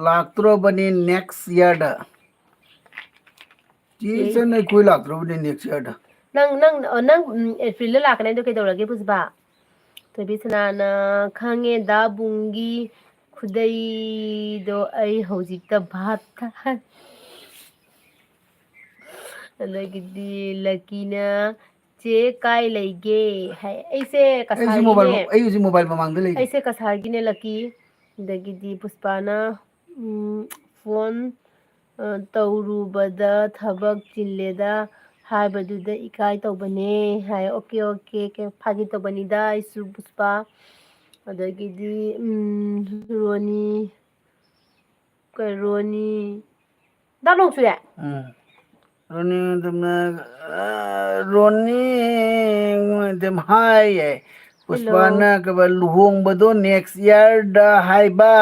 laktro bani next year da ichan aikoi laktro bani next year da nang April la lakani do ke dawrage Puspa to bi sana na khange da bungi ꯈꯨꯗꯩꯗꯣ ꯑꯩ ꯍꯧꯖꯤꯛꯇ ꯚꯥꯞ ꯇꯥꯏ ꯑꯗꯒꯤꯗꯤ ꯂꯀꯤꯅ ꯆꯦ ꯀꯥꯏ ꯂꯩꯒꯦ ꯍꯥꯏ ꯑꯩꯁꯦ ꯀꯁꯥꯔꯒꯤꯅꯦ ꯑꯩ ꯍꯧꯖꯤꯛ ꯃꯣꯕꯥꯏꯜ ꯃꯃꯥꯡꯗ ꯂꯩꯔꯤ ꯑꯩꯁꯦ ꯀꯁꯥꯔꯒꯤꯅꯦ ꯂꯛꯀꯤ ꯑꯗꯒꯤꯗꯤ ꯄꯨꯁꯄꯥꯅ ꯐꯣꯟ ꯇꯧꯔꯨꯕꯗ ꯊꯕꯛ ꯆꯤꯜꯂꯦꯗ ꯍꯥꯏꯕꯗꯨꯗ ꯏꯀꯥꯏ ꯇꯧꯕꯅꯦ ꯍꯥꯏ ꯑꯣꯀꯦ ꯑꯣꯀꯦ ꯐꯥꯒꯤ ꯇꯧꯕꯅꯤꯗ ꯑꯩꯁꯨ ꯄꯨꯁꯄꯥ ꯑꯗꯒꯤꯗꯤ ꯔꯣꯅꯤ ꯔꯣꯅꯤ ꯗꯥ ꯅꯣꯡꯆꯨꯌꯦ ꯔꯣꯅꯤ ꯑꯗꯨꯝ ꯍꯥꯏꯌꯦ ꯍꯦꯜꯂꯣ ꯄꯨꯁꯄꯥꯅ ꯀꯩꯕ ꯂꯨꯍꯣꯡꯕꯗꯣ ꯅꯦꯛꯁ ꯏꯌꯥꯔꯗ ꯍꯥꯏꯕ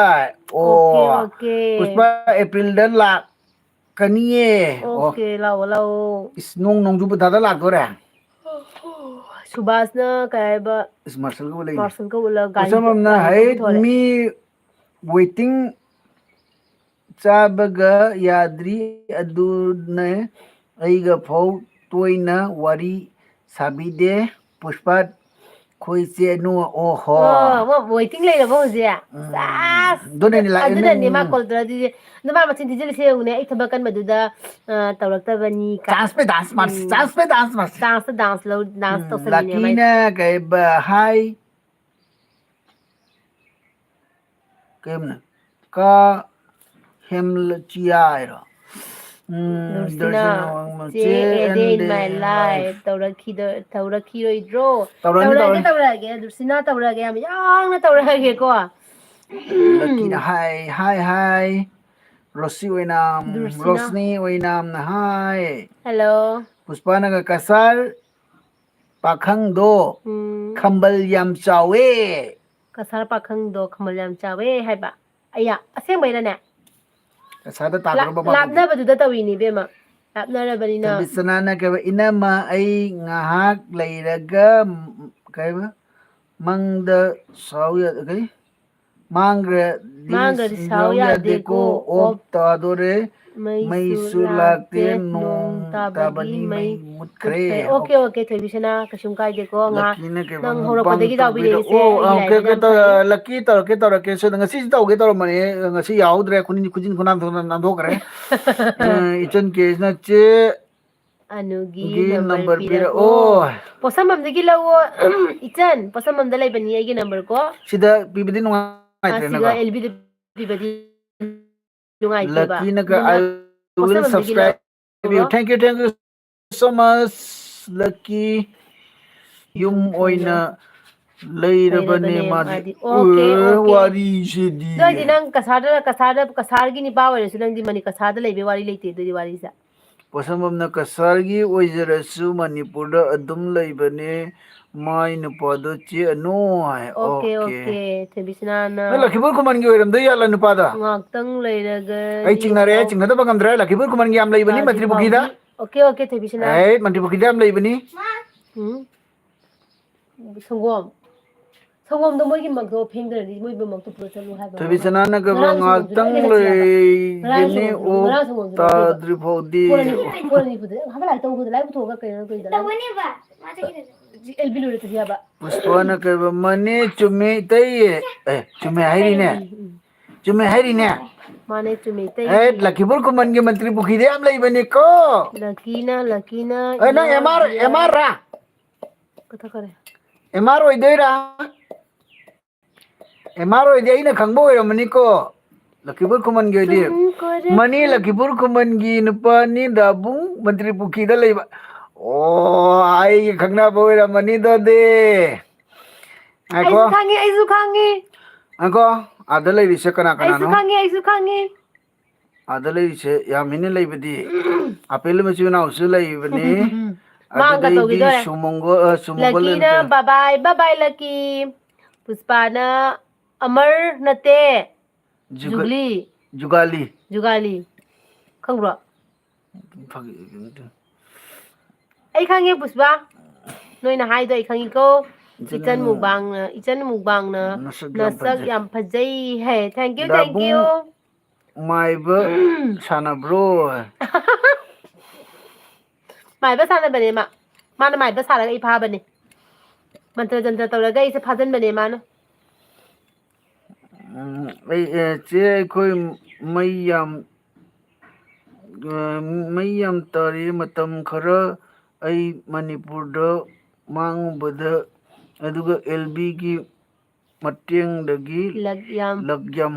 ꯑꯣꯀꯦ ꯑꯣ ꯑꯣꯀꯦ ꯄꯨꯁꯄꯥ ꯑꯦꯄ꯭ꯔꯤꯜꯗ ꯂꯥꯛꯀꯅꯤꯌꯦ ꯑꯣ ꯑꯣꯀꯦ ꯂꯥꯛꯑꯣ ꯂꯥꯛꯑꯣ ꯏꯁ ꯅꯣꯡꯖꯨ ꯄꯟꯊꯥꯗ ꯂꯥꯛꯇꯣꯔꯦ ꯁꯨꯕꯥꯁꯅ ꯀꯩ ꯍꯥꯏꯕ ꯏꯁ ꯃꯥꯔꯁꯦꯜꯒ ꯎꯠꯂꯛꯏꯅꯦ ꯃꯥꯔꯁꯜꯒ ꯎꯠꯂꯒ ꯄꯣꯠꯁꯝꯕꯝꯅ ꯒꯥꯔꯤꯗꯣ ꯍꯩꯠ ꯄꯨꯊꯣꯔꯛꯑꯦ ꯃꯤ ꯋꯦꯇꯤꯡ ꯆꯥꯕꯒ ꯌꯥꯗ꯭ꯔꯤ ꯑꯗꯨꯅꯦ ꯑꯩꯒ ꯐꯥꯎ ꯇꯣꯏꯅ ꯋꯥꯔꯤ ꯁꯥꯕꯤꯗꯦ ꯄꯨꯁꯄꯥ ꯈꯣꯏꯆꯦꯅꯨ ꯑꯣꯍꯣ ꯋꯦꯇꯤꯡ ꯂꯩꯔꯕꯣ ꯍꯧꯖꯤꯛ ꯑꯗꯨꯅꯅꯦ ꯂꯥꯛꯑꯦ ꯑꯗꯨꯅꯅꯦ ꯃꯥ ꯅꯪ ꯀꯣꯜ ꯇꯧꯔꯛꯑꯗꯤ ꯑꯗꯨ ꯃꯥ ꯃꯆꯤꯟ ꯊꯤꯖꯤꯜꯂꯤꯁꯦ ꯌꯦꯡꯉꯨꯅꯦ ꯑꯩ ꯊꯕꯛ ꯀꯟꯕꯗꯨꯗ ꯇꯧꯔꯛꯇꯕꯅꯤ ꯆꯥꯟꯁ ꯄꯦ ꯗꯥꯟꯁ ꯃꯥꯔꯁꯤ ꯆꯥꯟꯁ ꯄꯦ ꯗꯥꯟꯁ ꯃꯥꯔꯁꯤ ꯗꯥꯟꯁꯇ ꯗꯥꯟꯁ ꯂꯧ ꯗꯥꯟꯁ ꯇꯧꯁꯜꯂꯤꯅꯦ ꯃꯥꯏ ꯂꯀꯤꯅ ꯀꯩꯕ ꯍꯥꯏ ꯀꯩꯝꯅ ꯀꯥ ꯍꯦꯝꯂꯆꯤꯌꯥ ꯍꯥꯏꯔꯣ ꯅꯨꯔꯁꯤꯅ ꯗꯔꯖꯟ ꯆꯦ ꯑꯦꯗꯦ ꯏꯟ ꯃꯥꯏ ꯂꯥꯏꯐ ꯇꯧꯔꯛꯈꯤꯔꯣꯏꯗ꯭ꯔꯣ ꯇꯧꯔꯛꯑꯅꯤ ꯇꯧꯔꯛꯑꯒꯦ ꯇꯧꯔꯛꯑꯅꯤ ꯇꯧꯔꯛꯑꯒꯦ ꯗꯨꯔꯁꯤꯅꯥ ꯇꯧꯔꯛꯑꯒꯦ ꯌꯥꯝ ꯌꯥꯡꯅ ꯇꯧꯔꯛꯑꯒꯦꯀꯣ ꯂꯛꯀꯤꯅ ꯍꯥꯏ ꯔꯣꯁꯤ ꯑꯣꯏꯅꯥꯝ ꯗꯨꯔꯁꯤꯅꯥ ꯔꯣꯁꯅꯤ ꯑꯣꯏꯅꯥꯝꯅ ꯍꯥꯏ ꯍꯜꯂꯣ ꯄꯨꯁꯄꯥꯅꯒ ꯀꯁꯥꯔ ꯄꯥꯈꯪꯗꯣ ꯎꯝ ꯈꯝꯕꯜ ꯌꯥꯝ ꯆꯥꯎꯋꯦ ꯀꯁꯥꯔ ꯄꯥꯈꯪꯗꯣ ꯈꯃꯜ ꯌꯥꯝ ꯆꯥꯎꯋꯦ ꯍꯥꯏꯕ ꯑꯩꯌꯥ ꯑꯁꯦꯡꯕꯩꯔꯅꯦ ꯀꯁꯥꯔꯗ ꯇꯥꯗꯣꯔꯕ ꯃꯥꯕꯨꯗꯤ ꯂꯥꯞꯅꯕꯗꯨꯗ ꯇꯧꯔꯤꯅꯤ ꯏꯕꯦꯝꯃ ꯂꯥꯞꯅꯔꯕꯅꯤꯅ ꯊꯕꯤꯁꯅꯥꯅ ꯀꯩꯕ ꯏꯅꯝꯃ ꯑꯩ ꯉꯥꯏꯍꯥꯛ ꯂꯩꯔꯒ ꯀꯩꯕ ꯃꯪꯗ ꯁꯥꯎ ꯀꯩ ꯃꯥꯡꯈ꯭ꯔꯗꯤ ꯃꯥꯡꯈ꯭ꯔꯗꯤ ꯁꯥꯎ ꯌꯥꯗꯦꯀꯣ ꯌꯥꯗꯦꯀꯣ ꯑꯣꯞ ꯇꯥꯗꯣꯔꯦ ꯃꯩꯁꯨ ꯃꯩꯁꯨ ꯂꯥꯛꯇꯦ ꯅꯣꯡ ꯇꯥꯕꯒꯤ ꯇꯥꯕꯅꯤ ꯃꯩ ꯃꯨꯠꯈ꯭ꯔꯦ ꯑꯣꯀꯦ ꯑꯣꯀꯦ ꯊꯣꯏꯕꯤꯁꯅꯥ ꯀꯩꯁꯨꯝ ꯀꯥꯏꯗꯦꯀꯣ ꯉꯥꯏꯍꯥꯛ ꯂꯛꯀꯤꯅ ꯀꯩꯕ ꯅꯪ ꯃꯨꯛꯕꯥꯡ ꯍꯧꯔꯛꯄꯗꯒꯤ ꯇꯧꯕꯤꯔꯛꯏꯁꯦ ꯇꯧꯕꯤꯔꯛꯑꯣ ꯑꯩꯒꯤ ꯑꯣꯀꯦ ꯂꯥꯏꯕꯛ ꯑꯣꯀꯦ ꯌꯥꯝ ꯐꯔꯦ ꯂꯛꯀꯤ ꯇꯧꯔꯛꯀꯦ ꯁꯣꯏꯗ ꯉꯁꯤꯁꯨ ꯇꯧꯒꯦ ꯇꯧꯔꯝꯕꯅꯦ ꯉꯁꯤ ꯌꯥꯍꯧꯗ꯭ꯔꯦ ꯈꯨꯖꯤꯟ ꯈꯨꯅꯥꯝ ꯅꯥꯟꯊꯣꯛꯈ꯭ꯔꯦ ꯏꯆꯟ ꯀꯦꯁꯤꯅ ꯆꯦ ꯑꯅꯨꯒꯤ ꯒꯤ ꯅꯝꯕꯔ ꯄꯤꯔꯛꯑꯣ ꯄꯤꯔꯛꯑꯣ ꯄꯣꯠꯁꯝꯕꯝꯗꯒꯤ ꯂꯧꯑꯣ ꯏꯆꯟ ꯄꯣꯠꯁꯝꯕꯝꯗ ꯂꯩꯕꯅꯤ ꯑꯩꯒꯤ ꯅꯝꯕꯔ ꯀꯣ ꯁꯤꯗ ꯄꯤꯕꯗꯤ ꯁꯤꯒ ꯅꯨꯡꯉꯥꯏꯇ꯭ꯔꯦꯅꯀꯣ ꯑꯦꯜꯕꯤꯗ ꯄꯤꯕꯗꯤ ꯅꯨꯡꯉꯥꯏꯇꯦꯕ ꯂꯛꯀꯤꯅꯒ ꯑꯗꯨꯅ ꯑꯥꯏ ꯋꯤꯜ ꯄꯣꯠꯁꯝꯕꯝꯗꯒꯤ ꯁꯕꯁꯀ꯭ꯔꯥꯏꯕ ꯂꯧꯔꯣ ꯊꯦꯡꯀ꯭ꯌꯨ ꯁꯣ ꯃꯁ ꯂꯛꯀꯤ ꯌꯨꯝ ꯑꯗꯨꯝ ꯊꯨꯅ ꯑꯣꯏꯅ ꯂꯩꯔꯕꯅꯦ ꯃꯥꯗꯤ ꯑꯣꯀꯦ ꯑꯣꯀꯦ ꯋꯥꯔꯤꯁꯤꯗꯤ ꯑꯗꯨ ꯑꯣꯏꯗꯤ ꯅꯪ ꯀꯁꯥꯔꯒꯤ ꯅꯤꯄꯥ ꯑꯣꯏꯔꯁꯨ ꯅꯪꯗꯤ ꯃꯅꯤ ꯀꯁꯥꯔꯗ ꯂꯩꯕꯩ ꯋꯥꯔꯤ ꯂꯩꯇꯦ ꯑꯗꯨꯗꯤ ꯋꯥꯔꯤꯁꯦ ꯄꯣꯠꯁꯝꯕꯝꯅ ꯀꯁꯥꯔꯒꯤ ꯑꯣꯏꯖꯔꯁꯨ ꯃꯅꯤꯄꯨꯔꯗ ꯑꯗꯨꯝ ꯂꯩꯕꯅꯦ ꯃꯥꯏ ꯅꯨꯄꯥꯗꯣ ꯆꯦ ꯑꯅꯨ ꯍꯥꯏ ꯑꯣꯀꯦ ꯊꯣꯏꯕꯤꯁꯅꯥꯅ ꯅꯪ ꯂꯛꯈꯤꯄꯨꯔ ꯈꯨꯃꯟꯒꯤ ꯑꯣꯏꯔꯝꯗꯣꯏ ꯌꯥꯠꯂ ꯅꯨꯄꯥꯗ ꯉꯥꯛꯇꯪ ꯑꯩ ꯂꯩꯔꯒꯗꯤ ꯆꯤꯡꯅꯔꯦ ꯆꯤꯡꯅꯗꯕ ꯉꯝꯗ꯭ꯔꯦ ꯂꯛꯈꯤꯄꯨꯔ ꯈꯨꯃꯟꯒꯤ ꯌꯥꯝ ꯂꯩꯕꯅꯤ ꯇꯥꯗ꯭ꯔꯤ ꯃꯟꯇ꯭ꯔꯤ ꯄꯨꯈ꯭ꯔꯤꯗ ꯐꯥꯎꯗꯤ ꯑꯣꯀꯦ ꯊꯣꯏꯕꯤꯁꯅꯥ ꯃꯟꯇ꯭ꯔꯤ ꯄꯨꯈ꯭ꯔꯤꯗ ꯌꯥꯝ ꯂꯩꯕꯅꯤ ꯎꯝ ꯁꯪꯒꯣꯝꯗꯣ ꯃꯣꯏꯒꯤꯃꯛꯇꯣ ꯐꯦꯡꯗ꯭ꯔꯗꯤ ꯃꯣꯏꯒꯤꯃꯛꯇꯣ ꯄꯨꯔ ꯆꯠꯂꯨ ꯍꯥꯏꯕ ꯑꯃ ꯊꯣꯏꯕꯤꯁꯅꯥꯅꯒ ꯉꯔꯥꯡ ꯁꯪꯒꯣꯝꯁꯨ ꯉꯥꯏꯍꯥꯛꯇꯪ ꯂꯣꯏ ꯂꯩꯍꯜꯂꯨ ꯂꯩꯒꯅꯤ ꯑꯣꯛ ꯉꯔꯥꯡ ꯁꯪꯒꯣꯝꯁꯨ ꯂꯧꯗꯦꯕ ꯇꯥꯗ꯭ꯔꯤ ꯐꯥꯎꯗꯤ ꯑꯦꯜꯕꯤ ꯂꯣꯏꯔꯛꯇꯗꯤ ꯌꯥꯕ ꯄꯨꯁꯄꯥꯅ ꯀꯩꯕ ꯃꯅꯦ ꯆꯨꯝꯃꯦ ꯏꯇꯩ ꯆꯨꯝꯃꯦ ꯍꯥꯏꯔꯤꯅꯦ ꯆꯨꯝꯃꯦ ꯍꯥꯏꯔꯤꯅꯦ ꯃꯥꯅꯦ ꯆꯨꯝꯃꯦ ꯑꯦ ꯏꯇꯩꯒꯤ ꯂꯛꯈꯤꯄꯨꯔ ꯈꯨꯃꯟꯒꯤ ꯃꯟꯇ꯭ꯔꯤ ꯄꯨꯈ꯭ꯔꯤꯗ ꯌꯥꯝ ꯂꯩꯕꯅꯤꯀꯣ ꯂꯀꯤꯅ ꯅꯪ ꯑꯦꯝ ꯑꯥꯔ ꯔꯥ ꯀꯛꯊꯠꯈꯔꯦ ꯑꯦꯝ ꯑꯥꯔ ꯑꯣꯏꯗꯣꯏꯔꯥ ꯑꯦꯝ ꯑꯥꯔ ꯑꯣꯏꯗꯤ ꯑꯩꯅ ꯈꯪꯕ ꯑꯣꯏꯔꯝꯃꯅꯤꯀꯣ ꯂꯛꯈꯤꯄꯨꯔ ꯈꯨꯃꯟꯒꯤ ꯑꯣꯏꯗꯤ ꯇꯨꯝ ꯃꯅꯤ ꯀꯣꯏꯔꯛꯄ ꯂꯛꯈꯤꯄꯨꯔ ꯈꯨꯃꯟꯒꯤ ꯅꯨꯄꯥꯅꯤ ꯗꯥꯕꯨꯡ ꯃꯟꯇ꯭ꯔꯤ ꯄꯨꯈ꯭ꯔꯤꯗ ꯂꯩꯕ ꯑꯣ ꯑꯩꯒ ꯈꯪꯅꯕ ꯑꯣꯏꯔꯝꯃꯅꯤ ꯑꯗꯨꯗꯤ ꯑꯩꯁꯨ ꯈꯪꯉꯤ ꯉꯥꯏꯈꯣ ꯑꯥꯗ ꯂꯩꯔꯤꯁꯦ ꯀꯅꯥ ꯑꯩꯁꯨ ꯀꯅꯥꯅꯣ ꯈꯪꯉꯤ ꯑꯩꯁꯨ ꯈꯪꯉꯤ ꯑꯥꯗ ꯂꯩꯔꯤꯁꯦ ꯌꯥꯝꯃꯤꯅ ꯂꯩꯕꯗꯤ ꯑꯄꯦꯜ ꯃꯆꯤꯟ ꯃꯅꯥꯎꯁꯨ ꯂꯩꯕꯅꯤ ꯃꯥꯡꯒ ꯑꯗꯨꯗꯩꯗꯤ ꯇꯧꯈꯤꯗꯣꯔꯦ ꯁꯨꯃꯣꯒꯜ ꯂꯀꯤꯅ ꯕꯕꯥꯏ ꯕꯕꯥꯏ ꯂꯛꯀꯤ ꯄꯨꯁꯄꯥꯅ ꯑꯃꯔ ꯅꯠꯇꯦ ꯖꯨꯒꯂꯤ ꯖꯨꯒꯥꯂꯤ ꯖꯨꯒꯥꯂꯤ ꯈꯪꯕ꯭ꯔꯣ ꯑꯩ ꯈꯪꯉꯦ ꯄꯨꯁꯄꯥ ꯅꯣꯏꯅ ꯍꯥꯏꯗꯣ ꯑꯩ ꯈꯪꯉꯤꯀꯣ ꯏꯆꯟ ꯃꯨꯛꯕꯥꯡꯅ ꯅꯁꯛ ꯌꯥꯝ ꯐꯖꯩ ꯍꯥꯏ ꯊꯦꯡꯀ꯭ꯌꯨ ꯊꯦꯡꯀ꯭ꯌꯨ ꯗꯥꯕꯨꯡ ꯃꯥꯏꯕ ꯁꯥꯟꯅꯕ꯭ꯔꯣ ꯃꯥꯏꯕ ꯁꯥꯟꯅꯕꯅꯦ ꯃꯥꯅ ꯃꯥꯏꯕ ꯁꯥꯔꯒ ꯑꯩ ꯐꯥꯕꯅꯦ ꯃꯟꯇ꯭ꯔ ꯖꯟꯇ꯭ꯔ ꯇꯧꯔꯒ ꯑꯩꯁꯦ ꯐꯥꯖꯤꯟꯕꯅꯦ ꯃꯥꯅ ꯆꯦ ꯑꯩꯈꯣꯏ ꯃꯩ ꯌꯥꯝ ꯃꯩ ꯌꯥꯝ ꯇꯥꯔꯤ ꯃꯇꯝ ꯈꯔ ꯑꯩ ꯃꯅꯤꯄꯨꯔꯗ ꯃꯥꯡꯉꯨꯕꯗ ꯑꯗꯨꯒ ꯑꯦꯜꯕꯤꯒꯤ ꯃꯇꯦꯡꯗꯒꯤ ꯂꯛꯌꯝ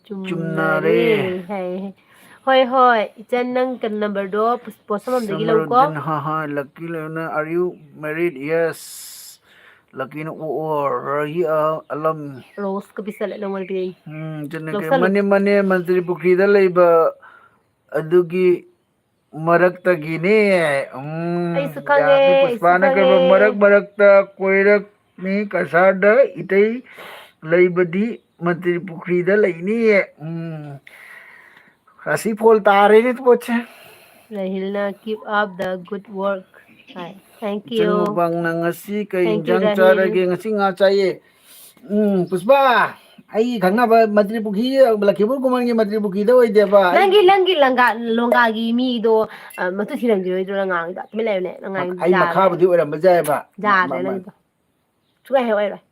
ꯆꯨꯝꯅꯔꯦ ꯍꯥꯏ ꯍꯣꯏ ꯍꯣꯏ ꯏꯆꯟ ꯅꯪ ꯀꯩꯅꯣ ꯅꯝꯕꯔꯗꯣ ꯄꯣꯠꯁꯝꯕꯝꯗꯒꯤ ꯂꯧꯀꯣ Samaruddin, haha, lucky Leona, are you married? Yes. Lucky no or alam. ꯔꯣꯁ ꯀ ꯄꯤꯁꯜꯂꯦ ꯅꯪꯉꯣꯟꯗ ꯄꯤꯔꯛꯏ Janake ꯂꯧꯁꯜꯂꯨ mane mantri pukrida laiba adugi maraktagine. ꯑꯩꯁꯨ ꯈꯪꯉꯦ Yapi ꯑꯩꯁꯨ puspana ꯈꯪꯉꯦ karba marakta koirak ni kasada itay laibadi mantri pukrida laini. Asi pol tare ni poche. Rahilna keep up the good work hi thank Chen you mukbang na ngasi kay thank you injang Rahil charage ngasi nga chaye. Puspa, ai khangna ba Madri Pukhi Lakibur Kumar ki Madri Pukhi da oideba. ꯅꯪꯒꯤ ꯂꯣꯡꯒꯥꯒꯤ ꯃꯤꯗꯣ ꯃꯇꯨ ꯊꯤꯔꯝꯈꯤꯔꯣꯏꯗ꯭ꯔꯣ ꯅꯪ ꯉꯥꯡꯉꯤꯗꯣ ꯇꯨꯃꯤꯟ ꯂꯩꯌꯨꯅꯦ ꯅꯪ ꯉꯥꯡꯉꯤꯗꯣ Ai ꯌꯥꯔꯦ makhabudi oiramba jayeba. ꯌꯥꯗ꯭ꯔꯦ ꯅꯪꯒꯤꯗꯣ ꯁꯨꯡꯍꯩ ꯍꯦꯛ ꯑꯣꯏꯔꯣꯏ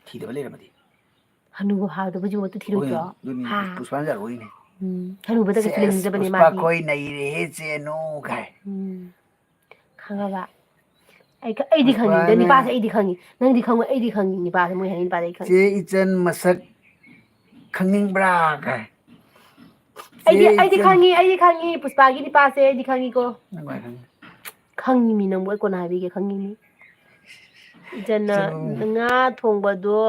Thidaba leramadi. ꯍꯅꯨꯕ ꯐꯥꯒꯗꯕꯁꯨ ꯃꯇꯨ ꯊꯤꯔꯣꯏꯗ꯭ꯔꯣ Duni ꯍꯥ Puspan jar oine. ꯍꯅꯨꯕꯗ ꯀꯩꯁꯨ Ses ꯂꯩꯅꯤꯡꯗꯕꯅꯦ Puspa ꯃꯥꯗꯤ koi nai re che no kai. ꯈꯪꯉꯕ ꯑꯩꯗꯤ ꯈꯪꯉꯤ Puspa ꯅꯪ na ꯅꯤꯄꯥꯁꯦ ꯑꯩꯗꯤ ꯈꯪꯉꯤ ꯅꯪꯗꯤ ꯈꯪꯉꯣꯏ ꯑꯩꯗꯤ ꯈꯪꯉꯤ ꯅꯤꯄꯥꯁꯦ ꯃꯣꯏ ꯍꯥꯏ ꯅꯤꯄꯥꯁꯦ ꯑꯩ ꯈꯪꯉꯤ che ichan masak khangningbra kai. ꯑꯩꯗꯤ ꯈꯪꯉꯤ ꯄꯨꯁꯄꯥꯒꯤ ꯅꯤꯄꯥꯁꯦ ꯑꯩꯗꯤ ꯈꯪꯉꯤꯀꯣ Nangwai khang. ꯈꯪꯉꯤꯃꯤ ꯅꯪꯕꯨ ꯑꯩ ꯀꯣꯟꯅ ꯍꯥꯏꯕꯤꯒꯦ ꯈꯪꯉꯤꯃꯤ ꯏꯆꯟꯅ ꯉꯥ ꯊꯣꯡꯕꯗꯣ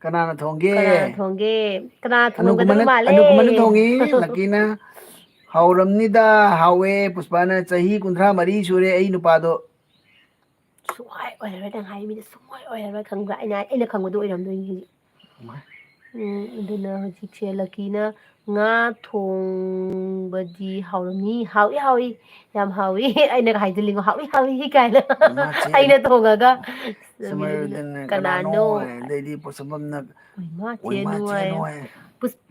Kanana thongge. ꯀꯅꯥꯅ ꯊꯣꯡꯒꯦ ꯀꯅꯥꯅ ꯊꯣꯡꯉꯝꯒꯗꯕ ꯃꯥꯜꯂꯦ Anukumana thongi Lakina. Hauramnida hawe Puspana chahi 53 sure ai nupado. ꯁꯨꯡꯑꯣꯏ ꯑꯣꯏꯔꯔꯣꯏ ꯅꯪ ꯍꯥꯏ ꯃꯤꯗꯣ ꯁꯨꯡꯑꯣꯏ ꯑꯣꯏꯔꯔꯣꯏ ꯈꯪꯕ꯭ꯔꯥ ꯑꯩꯅ ꯈꯪꯕꯗꯣ ꯑꯣꯏꯔꯝꯗꯣꯏꯅꯤ ꯍꯧꯖꯤꯛ ꯑꯗꯨꯅ ꯍꯧꯖꯤꯛꯁꯦ ꯂꯛꯀꯤꯅ ꯉꯥ ꯊꯣꯡꯕꯗꯤ ꯍꯥꯎꯔꯝꯅꯤ ꯍꯥꯎꯏ ꯌꯥꯝ ꯍꯥꯎꯏ ꯑꯩꯅꯒ ꯍꯥꯏꯖꯤꯜꯂꯤꯉꯣ ꯍꯥꯎꯏ ꯀꯥꯏꯅ ꯑꯩꯅ ꯊꯣꯡꯉꯒ Samaruddin ꯀꯅꯥꯅꯣ kanano lady Pusabamna ꯃꯥ ꯆꯦ oima ꯅꯨꯡꯉꯥꯏ cheno.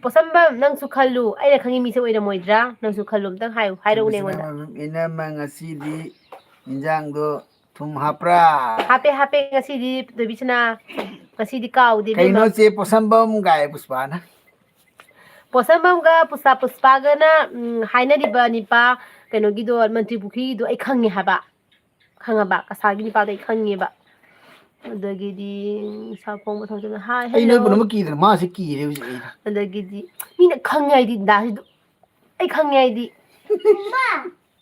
ꯄꯣꯠꯁꯝꯕꯝ ꯅꯪꯁꯨ ꯈꯜꯂꯨ ꯑꯩꯅ ꯈꯪꯉꯤ ꯃꯤꯁꯦ ꯑꯣꯏꯔꯝꯃꯣꯏꯗ꯭ꯔꯥ ꯅꯪꯁꯨ ꯈꯜꯂꯨ ꯑꯝꯇꯪ ꯍꯥꯏꯔꯛꯎꯅꯦ ꯑꯩꯉꯣꯟꯗ Inama ngasidi injangdo thum hapra. ꯍꯥꯞꯄꯦ ꯉꯁꯤꯗꯤ ꯊꯣꯏꯕꯤꯁꯅꯥ ꯉꯁꯤꯗꯤ ꯀꯥꯎꯗꯦ ꯏꯕꯦꯝꯃ Kaino che Pusambam gai Puspana. ꯄꯣꯠꯁꯝꯕꯝꯒ ꯄꯨꯁꯄꯥꯒꯅ ꯍꯥꯏꯅꯔꯤꯕ ꯅꯤꯄꯥ ꯀꯩꯅꯣꯒꯤꯗꯣ ꯃꯟꯇ꯭ꯔꯤ ꯄꯨꯈ꯭ꯔꯤꯒꯤꯗꯣ ꯑꯩ ꯈꯪꯉꯦ ꯍꯥꯏꯕ ꯈꯪꯉꯕ ꯀꯁꯥꯔꯒꯤ ꯅꯤꯄꯥꯗꯣ ꯑꯩ ꯈꯪꯉꯦꯕ ꯑꯗꯒꯤꯗꯤ ꯁꯥꯈꯣꯡꯕ ꯊꯣꯛꯇꯅ ꯍꯥꯏ Ai hello noi bunama kidra ma se kire uje ai. ꯑꯗꯒꯤꯗꯤ ꯃꯤꯅ ꯈꯪꯉꯦ ꯍꯥꯏꯗꯤ ꯗꯥꯁꯤꯗ ꯑꯩ ꯈꯪꯉꯦ ꯍꯥꯏꯗꯤ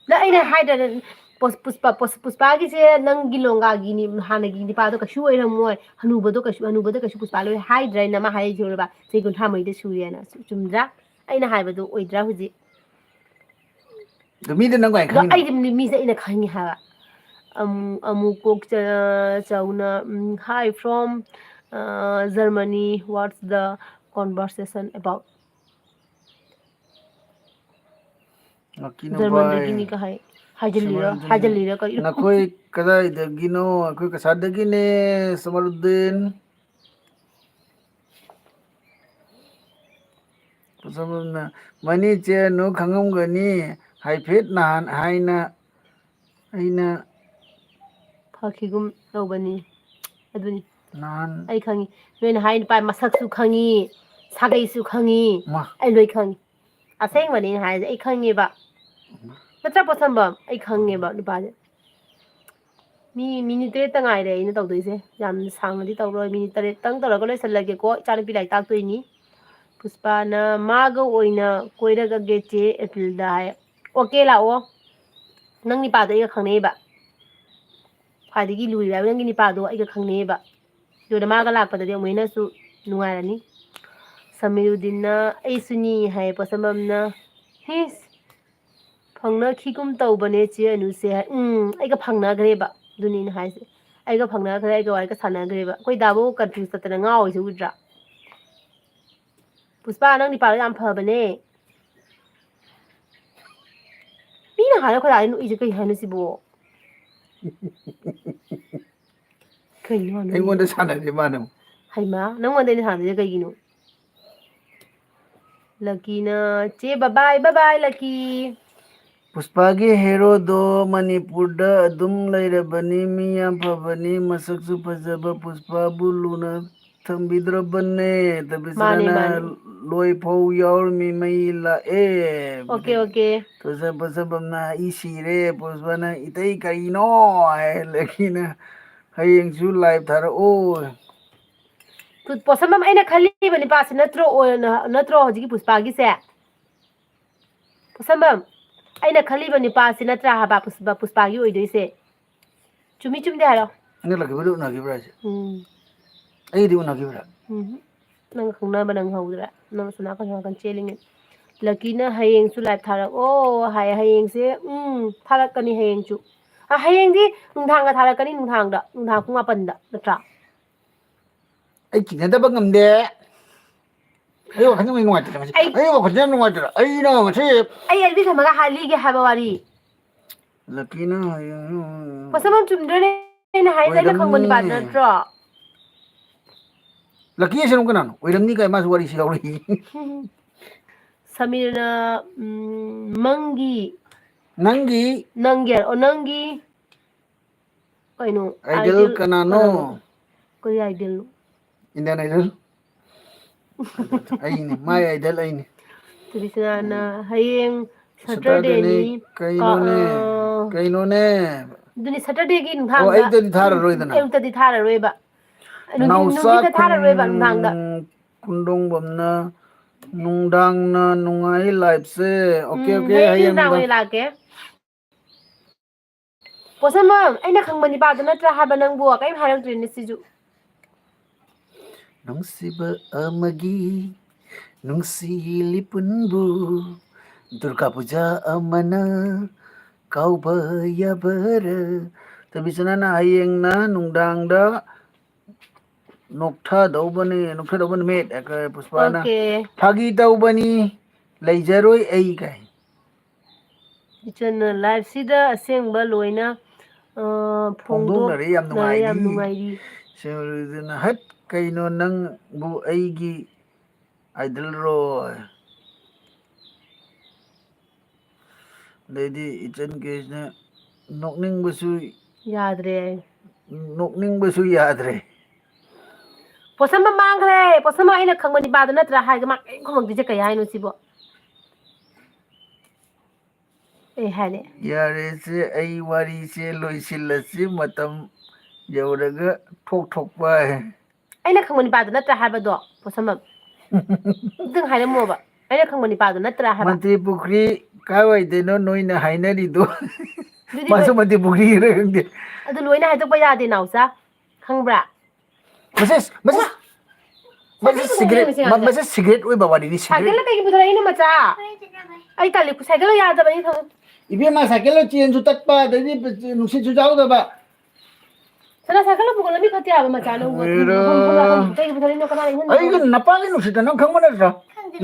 ꯅꯪ ꯑꯩꯅ ꯍꯥꯏꯗ꯭ꯔ ꯄꯨꯁꯄꯥꯒꯤꯁꯦ ꯅꯪꯒꯤ ꯂꯣꯡꯒꯥꯒꯤꯅꯤ ꯍꯥꯟꯅꯒꯤ ꯅꯤꯄꯥꯗꯣ ꯀꯩꯁꯨ ꯑꯣꯏꯔꯝꯃꯣꯏ ꯍꯅꯨꯕꯗ ꯀꯩꯁꯨ ꯄꯨꯁꯄꯥ ꯂꯣꯏ ꯍꯥꯏꯗ꯭ꯔꯥ ꯍꯥꯏꯅ ꯃꯥ ꯍꯥꯏꯔꯤꯁꯦ ꯆꯍꯤ 53 ꯁꯨꯔꯦꯅ ꯆꯨꯝꯗ꯭ꯔꯥ ꯑꯩꯅ ꯍꯥꯏꯕꯗꯣ ꯑꯣꯏꯗ꯭ꯔꯥ ꯍꯧꯖꯤꯛ Dumi da nangwai ꯑꯗꯣ khangino. ꯑꯩꯗꯤ ꯃꯤꯁꯦ ꯑꯩꯅ ꯈꯪꯉꯤ ꯍꯥꯏꯕ ꯑꯃꯨꯛ ꯆꯧꯅ ꯍꯥꯏ from Germany what's the conversation about Lakino bai. ꯖꯔꯃꯟꯗꯒꯤꯅꯤ ꯀ ꯍꯥꯏꯖꯤꯜꯂꯤꯔ ꯀꯔꯤꯅꯣ Nakoi kadai akoi kasadagine Samaruddin. Pusabamna mani che no khangamgani haifet nahan haina aina ꯐꯈꯤꯒꯨꯝ ꯇꯧꯕꯅꯤ ꯑꯗꯨꯅꯤ nahan ꯑꯩ ꯈꯪꯉꯤ ꯅꯣꯏꯅ ꯍꯥꯏ ꯅꯨꯄꯥ ꯃꯁꯛꯁꯨ ꯈꯪꯉꯤ ꯁꯥꯒꯩꯁꯨ ꯈꯪꯉꯤ ma ꯑꯩ ꯂꯣꯏ ꯈꯪꯉꯤ ꯑꯁꯦꯡꯕꯅꯤ ꯍꯥꯏꯔꯤꯁꯦ ꯑꯩ ꯈꯪꯉꯦꯕ ꯅꯠꯇ꯭ꯔꯥ ꯄꯣꯠꯁꯝꯕꯝ ꯑꯩ ꯈꯪꯉꯦꯕ ꯅꯨꯄꯥꯁꯦ ꯃꯤꯅꯤꯠ 3ꯇ ꯉꯥꯏꯔꯦ ꯑꯩꯅ ꯇꯧꯗꯣꯏꯁꯦ ꯌꯥꯝ ꯁꯥꯡꯅꯗꯤ ꯇꯧꯔꯣꯏ ꯃꯤꯅꯤꯠ 8ꯇꯪ ꯇꯧꯔꯒ ꯂꯣꯏꯁꯤꯜꯂꯒꯦꯀꯣ ꯏꯆꯥꯅꯨꯄꯤ ꯂꯥꯏꯔꯤꯛ ꯇꯥꯛꯇꯣꯏꯅꯤ ꯄꯨꯁꯄꯥꯅ ꯃꯥꯒ ꯑꯣꯏꯅ ꯀꯣꯏꯔꯒꯒꯦ ꯆꯦ ꯑꯦꯄ꯭ꯔꯤꯜꯗ ꯍꯥꯏ ꯑꯣꯀꯦ ꯂꯥꯛꯑꯣ ꯅꯪ ꯅꯤꯄꯥꯗꯣ ꯑꯩꯒ ꯈꯪꯅꯩꯕ ꯈ꯭ꯋꯥꯏꯗꯒꯤ ꯂꯨꯔꯤꯕ ꯍꯥꯏꯕ ꯅꯪꯒꯤ ꯅꯤꯄꯥꯗꯣ ꯑꯩꯒ ꯈꯪꯅꯩꯕ ꯑꯗꯨꯗ ꯃꯥꯒ ꯂꯥꯛꯄꯗꯗꯤ ꯑꯃꯨꯛ ꯍꯦꯟꯅꯁꯨ ꯅꯨꯡꯉꯥꯏꯔꯅꯤ ꯁꯃꯤꯔꯨꯗꯤꯟꯅ ꯑꯩꯁꯨꯅꯤ ꯍꯥꯏꯌꯦ ꯄꯣꯠꯁꯝꯕꯝꯅ ꯍꯤꯁ ꯐꯪꯅꯈꯤꯒꯨꯝ ꯇꯧꯕꯅꯦ ꯆꯦ ꯑꯅꯨꯁꯦ ꯑꯩꯒ ꯐꯪꯅꯈ꯭ꯔꯦꯕ ꯑꯗꯨꯅꯤ ꯑꯩꯅ ꯍꯥꯏꯁꯦ ꯑꯩꯒ ꯐꯪꯅꯈ꯭ꯔꯦ ꯑꯩꯒ ꯋꯥꯔꯤꯒ ꯁꯥꯟꯅꯈ꯭ꯔꯦꯕ ꯑꯩꯈꯣꯏ ꯗꯥꯕꯨ ꯀꯟꯐ꯭ꯌꯨꯁ ꯆꯠꯇꯅ ꯉꯥꯎꯔꯤꯁꯦ ꯎꯗ꯭ꯔꯥ ꯄꯨꯁꯄꯥ ꯅꯪ ꯅꯤꯄꯥꯗꯣ ꯌꯥꯝ ꯐꯕꯅꯦ ꯃꯤꯅ ꯍꯥꯏꯔ ꯑꯩꯈꯣꯏ ꯗꯥꯗꯤ ꯅꯣꯛꯏꯁꯦ ꯀꯩ ꯍꯥꯏꯅꯣ ꯁꯤꯕꯣ ꯀꯩꯅꯣ aingwanda ꯅꯣꯛꯏꯁꯦ sanade manam. ꯍꯩꯃꯥ ꯅꯪꯉꯣꯟꯗ ꯑꯩꯅ ꯁꯥꯟꯅꯗꯣꯏꯁꯦ ꯀꯩꯒꯤꯅꯣ ꯂꯛꯀꯤꯅ ꯆꯦ ꯕꯕꯥꯏ ꯂꯛꯀꯤ Puspagi hero do Manipurda adum lairabani mi yam phabani masaksu phajaba Puspa bu luna ꯊꯝꯕꯤꯗ꯭ꯔꯕꯅꯦ Mane ꯇꯕꯤꯁꯅꯥꯅ mane. ꯂꯣꯏꯐꯧ ꯌꯥꯎꯔꯃꯤ ꯃꯩ ꯂꯥꯛꯑꯦ Okay okay. ꯐꯖꯕꯝꯅ ꯑꯩ ꯁꯤꯔꯦ ꯄꯨꯁꯄꯥꯅ 이ꯇꯩ ꯀꯔꯤꯅꯣ ꯍꯥꯏ ꯂꯛꯀꯤꯅ ꯍꯌꯦꯡꯁꯨ ꯂꯥꯏꯚ ꯊꯥꯔꯛꯑꯣ Posamam aina khaliba ni pasi natro hojiki Puspagise. Posamam aina khaliba ni pasi natra haba Puspagi oidoise. Chumi chumde haro. ꯅꯪ ꯂꯛꯈꯤꯕꯗꯨ ꯎꯅꯈꯤꯕ꯭ꯔꯥ ꯍꯥꯏꯁꯦ Hmm. ꯑꯩꯗꯤ ꯎꯅꯈꯤꯕ꯭ꯔꯥ Nang khungnaba nang hawdra. Nang suna kan cheling. Lakina hayengsu live tharak hayengse tharakani hayengsu. Hayengdi nungthanga tharakani nungthangda nungthang pung 8da natra. ꯑꯩ ꯀꯤꯅꯗꯕ ꯉꯝꯗꯦ ꯑꯩ ꯋꯥꯈꯜ ꯅꯨꯡꯉꯥꯏꯇ꯭ꯔꯦ ꯉꯁꯤ ꯑꯩ ꯋꯥꯈꯜꯁꯦ ꯌꯥꯝ ꯅꯨꯡꯉꯥꯏꯇ꯭ꯔꯦ ꯑꯩꯅ ꯉꯁꯤ Ay albi thamaga halige haba wari. ꯂꯛꯀꯤꯅ Posamam chumdre na haisa ina khangmani bad natro. ꯂꯛꯀꯤ ꯍꯥꯏꯁꯦ ꯀꯅꯥꯅꯣ ꯑꯣꯏꯔꯝꯅꯤ ꯀꯥꯏ ꯃꯥꯁꯨ ꯋꯥꯔꯤꯁꯤ ꯌꯥꯎꯔꯛꯏ Samirna mangi ꯅꯪꯒꯤ nangi kaino ꯑꯥꯏꯗꯜ ꯀꯅꯥꯅꯣ koi ideal ꯏꯟꯗꯤꯌꯟ ꯑꯥꯏꯗꯜ ꯑꯩꯅꯦ ꯃꯥꯏ ꯑꯥꯏꯗꯜ ꯑꯩꯅꯦ tibisana hayeng ꯁꯇꯔꯗꯦꯅꯤ Saturday ni ꯀꯩꯅꯣꯅꯦ duni Saturday gi ꯑꯣ nthangda ꯑꯌꯨꯛꯇꯗꯤ ꯊꯥꯔꯔꯣꯏꯗꯅ ayuktadi thararoiba ꯅꯥꯎꯆꯥ nungita thararoiba nthangda ꯈꯨꯟꯗꯣꯡꯕꯝꯅ ꯅꯨꯡꯗꯥꯡꯅ ꯅꯨꯡꯉꯥꯏ ꯂꯥꯏꯐꯁꯦ ꯑꯣꯀꯦ ꯑꯣꯀꯦ hayeng ꯍꯌꯦꯡ nungdang ꯅꯨꯡꯗꯥꯡ oi lake Posamam aina khangmani bad natra haba nangbu kaim haraktrine siju ꯅꯨꯡꯁꯤꯕ ꯑꯃꯒꯤ ꯅꯨꯡꯁꯤꯂꯤꯄꯨꯟꯕꯨ ꯗꯨꯔꯒꯥ ꯄꯨꯖꯥ ꯑꯃꯅ ꯀꯥꯎꯕ ꯌꯥꯕꯔ ꯇꯕꯤꯁꯅꯥꯅ ꯍꯌꯦꯡꯅ ꯅꯨꯡꯗꯥꯡꯗ ꯅꯣꯛꯊꯗꯧꯕꯅꯤ ꯅꯨꯃꯤꯠ ꯄꯨꯁꯄꯥꯅ okay ꯐꯥꯒꯤ ꯇꯧꯕꯅꯤ ꯂꯩꯖꯔꯣꯏ ꯑꯩ ꯀꯥꯏ ꯏꯆꯟꯅ ꯂꯥꯏꯐ ꯁꯤꯗ ꯑꯁꯦꯡꯕ ꯂꯣꯏꯅ ꯐꯣꯡꯗꯣꯛꯅꯔꯦ ꯌꯥꯝ ꯐꯣꯡꯗꯣꯛꯅꯔꯦ ꯌꯥꯝ ꯅꯨꯡꯉꯥꯏꯔꯤ ꯅꯨꯡꯉꯥꯏꯔꯤ ꯁꯦꯗꯨꯅ ꯍꯠ ꯀꯩꯅꯣ ꯅꯪꯕꯨ ꯑꯩꯒꯤ ꯑꯥꯏꯗꯜ ꯔꯣꯏ ꯑꯗꯩꯗꯤ ꯏꯆꯟ ꯀꯦꯁꯅ ꯅꯣꯛꯅꯤꯡꯕꯁꯨ ꯌꯥꯗ꯭ꯔꯦ ꯅꯣꯛꯅꯤꯡꯕꯁꯨ ꯌꯥꯗ꯭ꯔꯦ ꯄꯣꯠꯁꯝꯕ ꯃꯥꯡꯈ꯭ꯔꯦ ꯄꯣꯠꯁꯝꯕ ꯑꯩꯅ ꯈꯪꯕ ꯅꯤꯄꯥꯗꯣ ꯅꯠꯇ꯭ꯔꯥ ꯍꯥꯏꯔꯒ ꯃꯥ ꯀꯔꯤꯝ ꯈꯨꯝꯃꯛꯇ꯭ꯔꯤꯁꯦ ꯀꯩ ꯍꯥꯏꯅꯣ ꯁꯤꯕꯣ ꯑꯩ ꯍꯥꯏꯔꯦ ꯌꯥꯔꯦꯁꯦ ꯑꯩ ꯋꯥꯔꯤꯁꯦ ꯂꯣꯏꯁꯤꯜꯂꯁꯤ ꯃꯇꯝ ꯌꯧꯔꯒ ꯊꯣꯛꯄ ꯑꯩꯅ ꯈꯪꯕ ꯅꯤꯄꯥꯗꯣ ꯅꯠꯇ꯭ꯔꯥ ꯍꯥꯏꯕꯗꯣ ꯄꯣꯠꯁꯝꯕꯝ ꯑꯝꯇꯪ ꯍꯥꯏꯔꯝꯃꯣꯕ ꯑꯩꯅ ꯈꯪꯕ ꯅꯤꯄꯥꯗꯣ ꯅꯠꯇ꯭ꯔꯥ ꯍꯥꯏꯕ ꯃꯟꯇ꯭ꯔꯤ ꯄꯨꯈ꯭ꯔꯤ ꯀꯥꯏꯋꯥꯏꯗꯅꯣ ꯅꯣꯏꯅ ꯍꯥꯏꯅꯔꯤꯗꯣ ꯑꯗꯨꯗꯤ ꯃꯥꯁꯨ ꯃꯟꯇ꯭ꯔꯤ ꯄꯨꯈ꯭ꯔꯤꯔ ꯈꯪꯗꯦ ꯑꯗꯨ ꯂꯣꯏꯅ ꯍꯥꯏꯗꯣꯛꯄ ꯌꯥꯗꯦ ꯅꯥꯎꯆꯥ ꯈꯪꯕ꯭ꯔꯥ ꯃꯁꯤ ꯁꯤꯒ꯭ꯔꯦꯠ ꯑꯣꯏꯕ ꯋꯥꯔꯤꯅꯤ ꯁꯤꯒ꯭ꯔꯦꯠ ꯁꯥꯏꯀꯜꯅ ꯀꯩꯒꯤ ꯄꯨꯊꯣꯔꯛꯏꯅꯣ ꯃꯆꯥ ꯑꯩ ꯇꯜꯂꯤ ꯁꯥꯏꯀꯜ ꯌꯥꯗꯕꯅꯤ ꯊꯝꯃꯨ ꯏꯕꯦꯝꯃ ꯁꯥꯏꯀꯜꯗ ꯆꯦꯟꯁꯨ ꯇꯠꯄ ꯑꯗꯩꯗꯤ ꯅꯨꯡꯁꯤꯠꯁꯨ ꯌꯥꯎꯗꯕ ꯁꯅꯥ ꯁꯥꯏꯀꯜ ꯄꯨꯈꯠ ꯂꯝꯕꯤ ꯐꯠꯇꯦ ꯍꯥꯏꯕ ꯃꯆꯥ ꯅꯪꯕꯨ ꯀꯩꯒꯤ ꯄꯨꯊꯣꯔꯛꯏꯅꯣ ꯀꯅꯥꯅ ꯏꯪꯍꯟꯕꯅꯣ ꯑꯩꯒꯤ ꯅꯄꯥꯒꯤ ꯅꯨꯡꯁꯤꯠꯇ ꯅꯪ ꯈꯪꯕ ꯅꯠꯇ꯭ꯔꯣ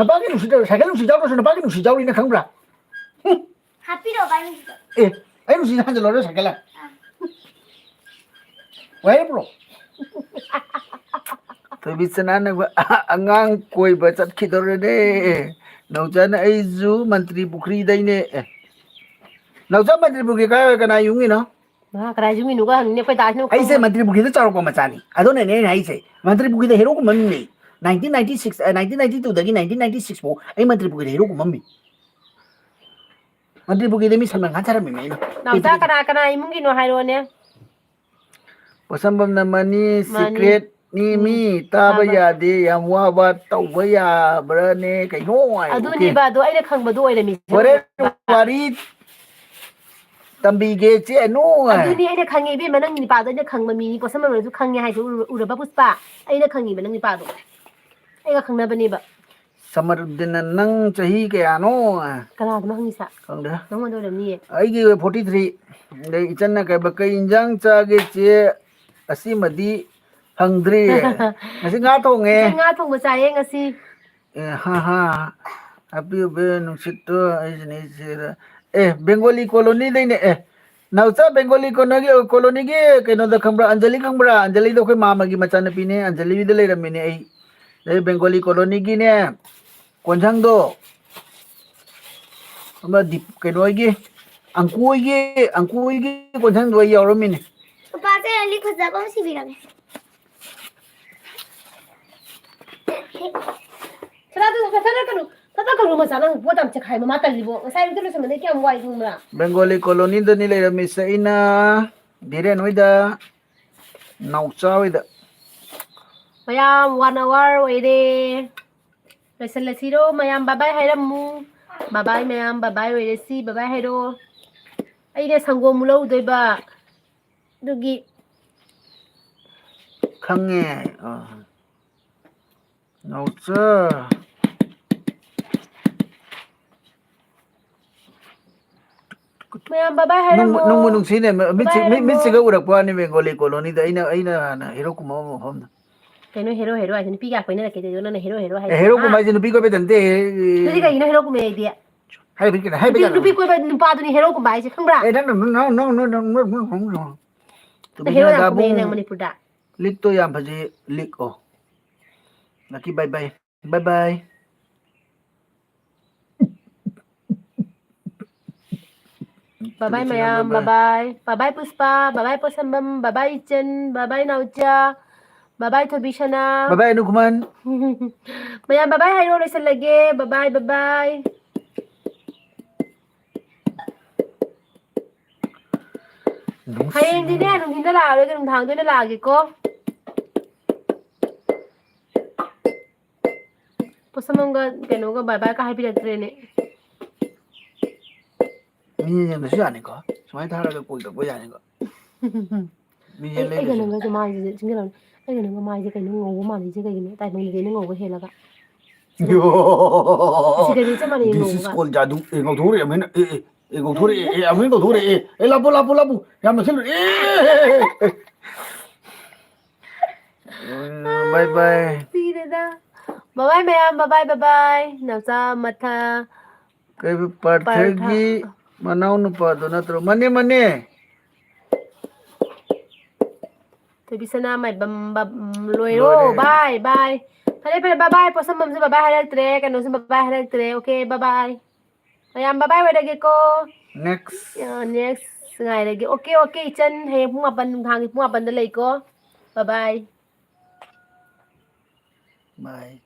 ꯅꯄꯥꯒꯤ ꯅꯨꯡꯁꯤꯠ ꯁꯥꯏꯀꯜ ꯅꯨꯡꯁꯤꯠ ꯌꯥꯎꯗ꯭ꯔꯁꯨ ꯅꯄꯥꯒꯤ ꯅꯨꯡꯁꯤꯠ ꯌꯥꯎꯔꯤꯅ ꯈꯪꯕ꯭ꯔꯥ ꯍꯥꯞꯄꯤꯔꯛꯑꯣ ꯚꯥꯏ ꯅꯨꯡꯁꯤꯠꯇꯣ ꯑꯦ ꯑꯩ ꯅꯨꯡꯁꯤꯠ ꯍꯟꯖꯤꯜꯂꯣꯔ ꯁꯥꯏꯀꯜ ꯋꯥꯏꯔꯕ꯭ꯔꯣ ꯊꯣꯏꯕꯤꯆꯅꯥꯅ ꯑꯉꯥꯡ ꯀꯣꯏꯕ ꯆꯠꯈꯤꯗꯧꯔꯦꯅꯦ ꯅꯧꯆꯥꯅ ꯑꯩꯁꯨ ꯃꯟꯇ꯭ꯔꯤ ꯄꯨꯈ꯭ꯔꯤꯗꯩꯅꯦ ꯅꯧꯆꯥ ꯃꯟꯇ꯭ꯔꯤ ꯄꯨꯈ꯭ꯔꯤ ꯀꯅꯥ ꯌꯨꯝꯒꯤꯅꯣ ꯀꯗꯥꯏ ꯌꯨꯝꯒꯤꯅꯣꯒ ꯍꯪꯉꯤꯅꯦ ꯑꯩꯈꯣꯏ ꯗꯥꯁꯤꯅ ꯑꯩꯁꯦ ꯃꯟꯇ꯭ꯔꯤ ꯄꯨꯈ꯭ꯔꯤꯗ ꯆꯥꯎꯔꯛꯄ ꯃꯆꯥꯅꯤ ꯑꯗꯨꯅꯅꯦ ꯑꯩꯅ ꯍꯥꯏꯁꯦ ꯃꯟꯇ꯭ꯔꯤ ꯄꯨꯈ꯭ꯔꯤꯗ ꯍꯦꯔꯣ ꯀꯨꯝꯃꯝꯃꯤ 1992 ꯗꯒꯤ 1996 ꯐꯥꯎ ꯑꯩ ꯃꯟꯇ꯭ꯔꯤ ꯄꯨꯈ꯭ꯔꯤꯗ ꯍꯦꯔꯣ ꯀꯨꯝꯃꯝꯃꯤ ꯃꯟꯇ꯭ꯔꯤ ꯄꯨꯈ꯭ꯔꯤꯗ ꯃꯤ ꯁꯜꯃꯥꯟ ꯈꯥꯟ ꯁꯥꯔꯝꯃꯤꯅꯦ ꯑꯩꯅ ꯅꯥꯎꯆꯥ ꯀꯅꯥ ꯏꯃꯨꯡꯒꯤꯅꯣ ꯍꯥꯏꯔꯣꯅꯦ ꯄꯣꯠꯁꯝꯕꯝꯅ ꯃꯅꯤ ꯃꯥꯅꯤ ꯁꯤꯀ꯭ꯔꯦꯠꯅꯤ ꯃꯤ ꯇꯥꯕ ꯇꯥꯕ ꯌꯥꯗꯦ ꯌꯥꯝ ꯋꯥꯕ ꯇꯧꯕ ꯌꯥꯕ꯭ꯔꯥꯅꯦ ꯀꯩꯅꯣ ꯍꯥꯏ ꯑꯣꯀꯦ ꯑꯗꯨꯅꯦꯕ ꯑꯗꯣ ꯑꯩꯅ ꯈꯪꯕꯗꯣ ꯑꯣꯏꯔꯝꯃꯤ ꯍꯣꯔꯦꯟ ꯋꯥꯔꯤ ꯇꯝꯕꯤꯒꯦ ꯆꯦꯅꯨ ꯑꯗꯨꯅꯤ ꯑꯩꯅ ꯈꯪꯉꯦ ꯏꯕꯦꯝꯃ ꯅꯪ ꯅꯤꯄꯥꯗꯣ ꯑꯩꯅ ꯈꯪꯕ ꯃꯤꯅꯤ ꯄꯣꯠꯁꯝꯕꯝꯅꯁꯨ ꯈꯪꯉꯦ ꯍꯥꯏꯁꯦ ꯎꯔꯕ ꯄꯨꯁꯄꯥ ꯑꯩꯅ ꯈꯪꯉꯤꯕ ꯅꯪ ꯅꯤꯄꯥꯗꯣ ꯑꯩꯒ ꯈꯪꯅꯕꯅꯦꯕ ꯁꯃꯔꯨദ്ꯗꯤꯟꯅ ꯅꯪ ꯆꯍꯤ ꯀꯌꯥꯅꯣ ꯀꯅꯥꯗꯅꯣ ꯍꯪꯉꯤꯁꯦ ꯈꯪꯗꯦ ꯅꯪꯉꯣꯟꯗ ꯑꯣꯏꯔꯝꯅꯤꯌꯦ ꯑꯩꯒꯤ 43 ꯑꯗꯩ ꯏꯆꯟꯅ ꯀꯩ ꯏꯟꯖꯥꯡ ꯆꯥꯒꯦ ꯆꯦ ꯑꯁꯤꯃꯗꯤ ꯍꯪꯗ꯭ꯔꯤ ꯉꯁꯤ ꯉꯥ ꯊꯣꯡꯉꯦ ꯏꯆꯟ ꯉꯥ ꯊꯣꯡꯕ ꯆꯥꯏꯌꯦ ꯉꯁꯤ ꯍꯥꯞꯄꯤꯌꯨ ꯅꯨꯡꯁꯤꯠꯇꯣ ꯑꯩꯁꯤꯅꯦ ꯕꯦꯡꯒꯣꯂꯤ ꯀꯣꯂꯣꯅꯤꯗꯩꯅꯦ ꯅꯥꯎꯆꯥ ꯕꯦꯡꯒꯣꯂꯤ ꯀꯣꯂꯣꯅꯤꯒꯤ ꯀꯩꯅꯣꯗ ꯈꯪꯕ꯭ꯔꯥ ꯑꯟꯖꯂꯤ ꯈꯪꯕ꯭ꯔꯥ ꯑꯟꯖꯂꯤꯗꯣ ꯑꯩꯈꯣꯏ ꯃꯥꯃꯒꯤ ꯃꯆꯥꯅꯨꯄꯤꯅꯦ ꯑꯟꯖꯂꯤꯗ ꯂꯩꯔꯝꯃꯤꯅꯦ ꯑꯩ ꯕꯦꯡꯒꯣꯂꯤ ꯀꯣꯂꯣꯅꯤꯒꯤꯅꯦ ꯀꯣꯟꯁꯪꯗꯣ ꯑꯃ ꯀꯩꯅꯣ ꯍꯣꯏꯒꯤ ꯑꯪꯀꯨ ꯍꯣꯏꯒꯤ ꯀꯣꯟꯁꯪꯗꯣ ꯑꯩ ꯌꯥꯎꯔꯝꯃꯤꯅꯦ ꯄꯥꯁꯦ ꯂꯤꯛ ꯐꯖꯕ ꯑꯃ ꯁꯤꯕꯤꯔꯝꯃꯦ 그거 맞잖아. 보담 책 할면 맞달리고. 사이드 들으시면 내게 안 와이 дум라. Bengali colony da ni leira misa ina dire noida nauchawi da mayam 1 hour wait. Loisallasiro mayam bye bye 하이람무. Bye bye mayam bye bye wait. Bye bye 하이로. ꯑꯩꯅ ꯁꯪꯒꯣꯝ ꯂꯧꯗꯣꯏꯕ ꯑꯗꯨꯒꯤ khangye naucha mayam bye bye 하이람무. nung nung sine mit siga urak pa ni Bengali colony da ina na hero kuma mo pham da kayno hero hasin piga koina la kete na hero hai. hero kuma jinu pi ko be dante Nadi kayno hero kuma idea. hai bi kana hai bi kana Nupi ko ba nupa duni hero kuma haisi khambra. no tu bi Hero na na ga kuma bung nang Manipur da. lik to yam phaji lik oh laki bye bye bye bye Bye bye mayam, bye bye. Bye bye Puspa, bye bye Posambam, bye bye Chen, bye bye Naucha, bye bye Tobishana. bye bye anu khuman Mayam bye bye hairo lagi. Bye bye bye bye. Hayeng din nung hinda la ro nung thang na lagi ko. Posamam ga keno ga bye bye ka happy latre ne. mi yen da sha ni ko smai thara ga koi da ko ya ni ko mi yen le Ay de ganun ga mai ji singira. Ay ganun ga mai ji kayno ngogo mali ji kayno tai nung ni ngogo hela ga. This is called jadoo e ngau thore amen e ngau thore e amen ngau thore e lapu yam na sil bye bye Sige da. Bye bye mayam, bye bye bye bye. Naucha matha. kai parthagi manau nu pa do na tro mane Tobishana may loiro. Bye bye. Pare bye bye. Posamam se bye bye halatre. Kano se bye bye halatre. Okay, bye bye. Mayam bye bye wedage ko. next Next ngai lagi. Okay Chan hey pung apan thang pung apan da lai ko. Bye bye. bye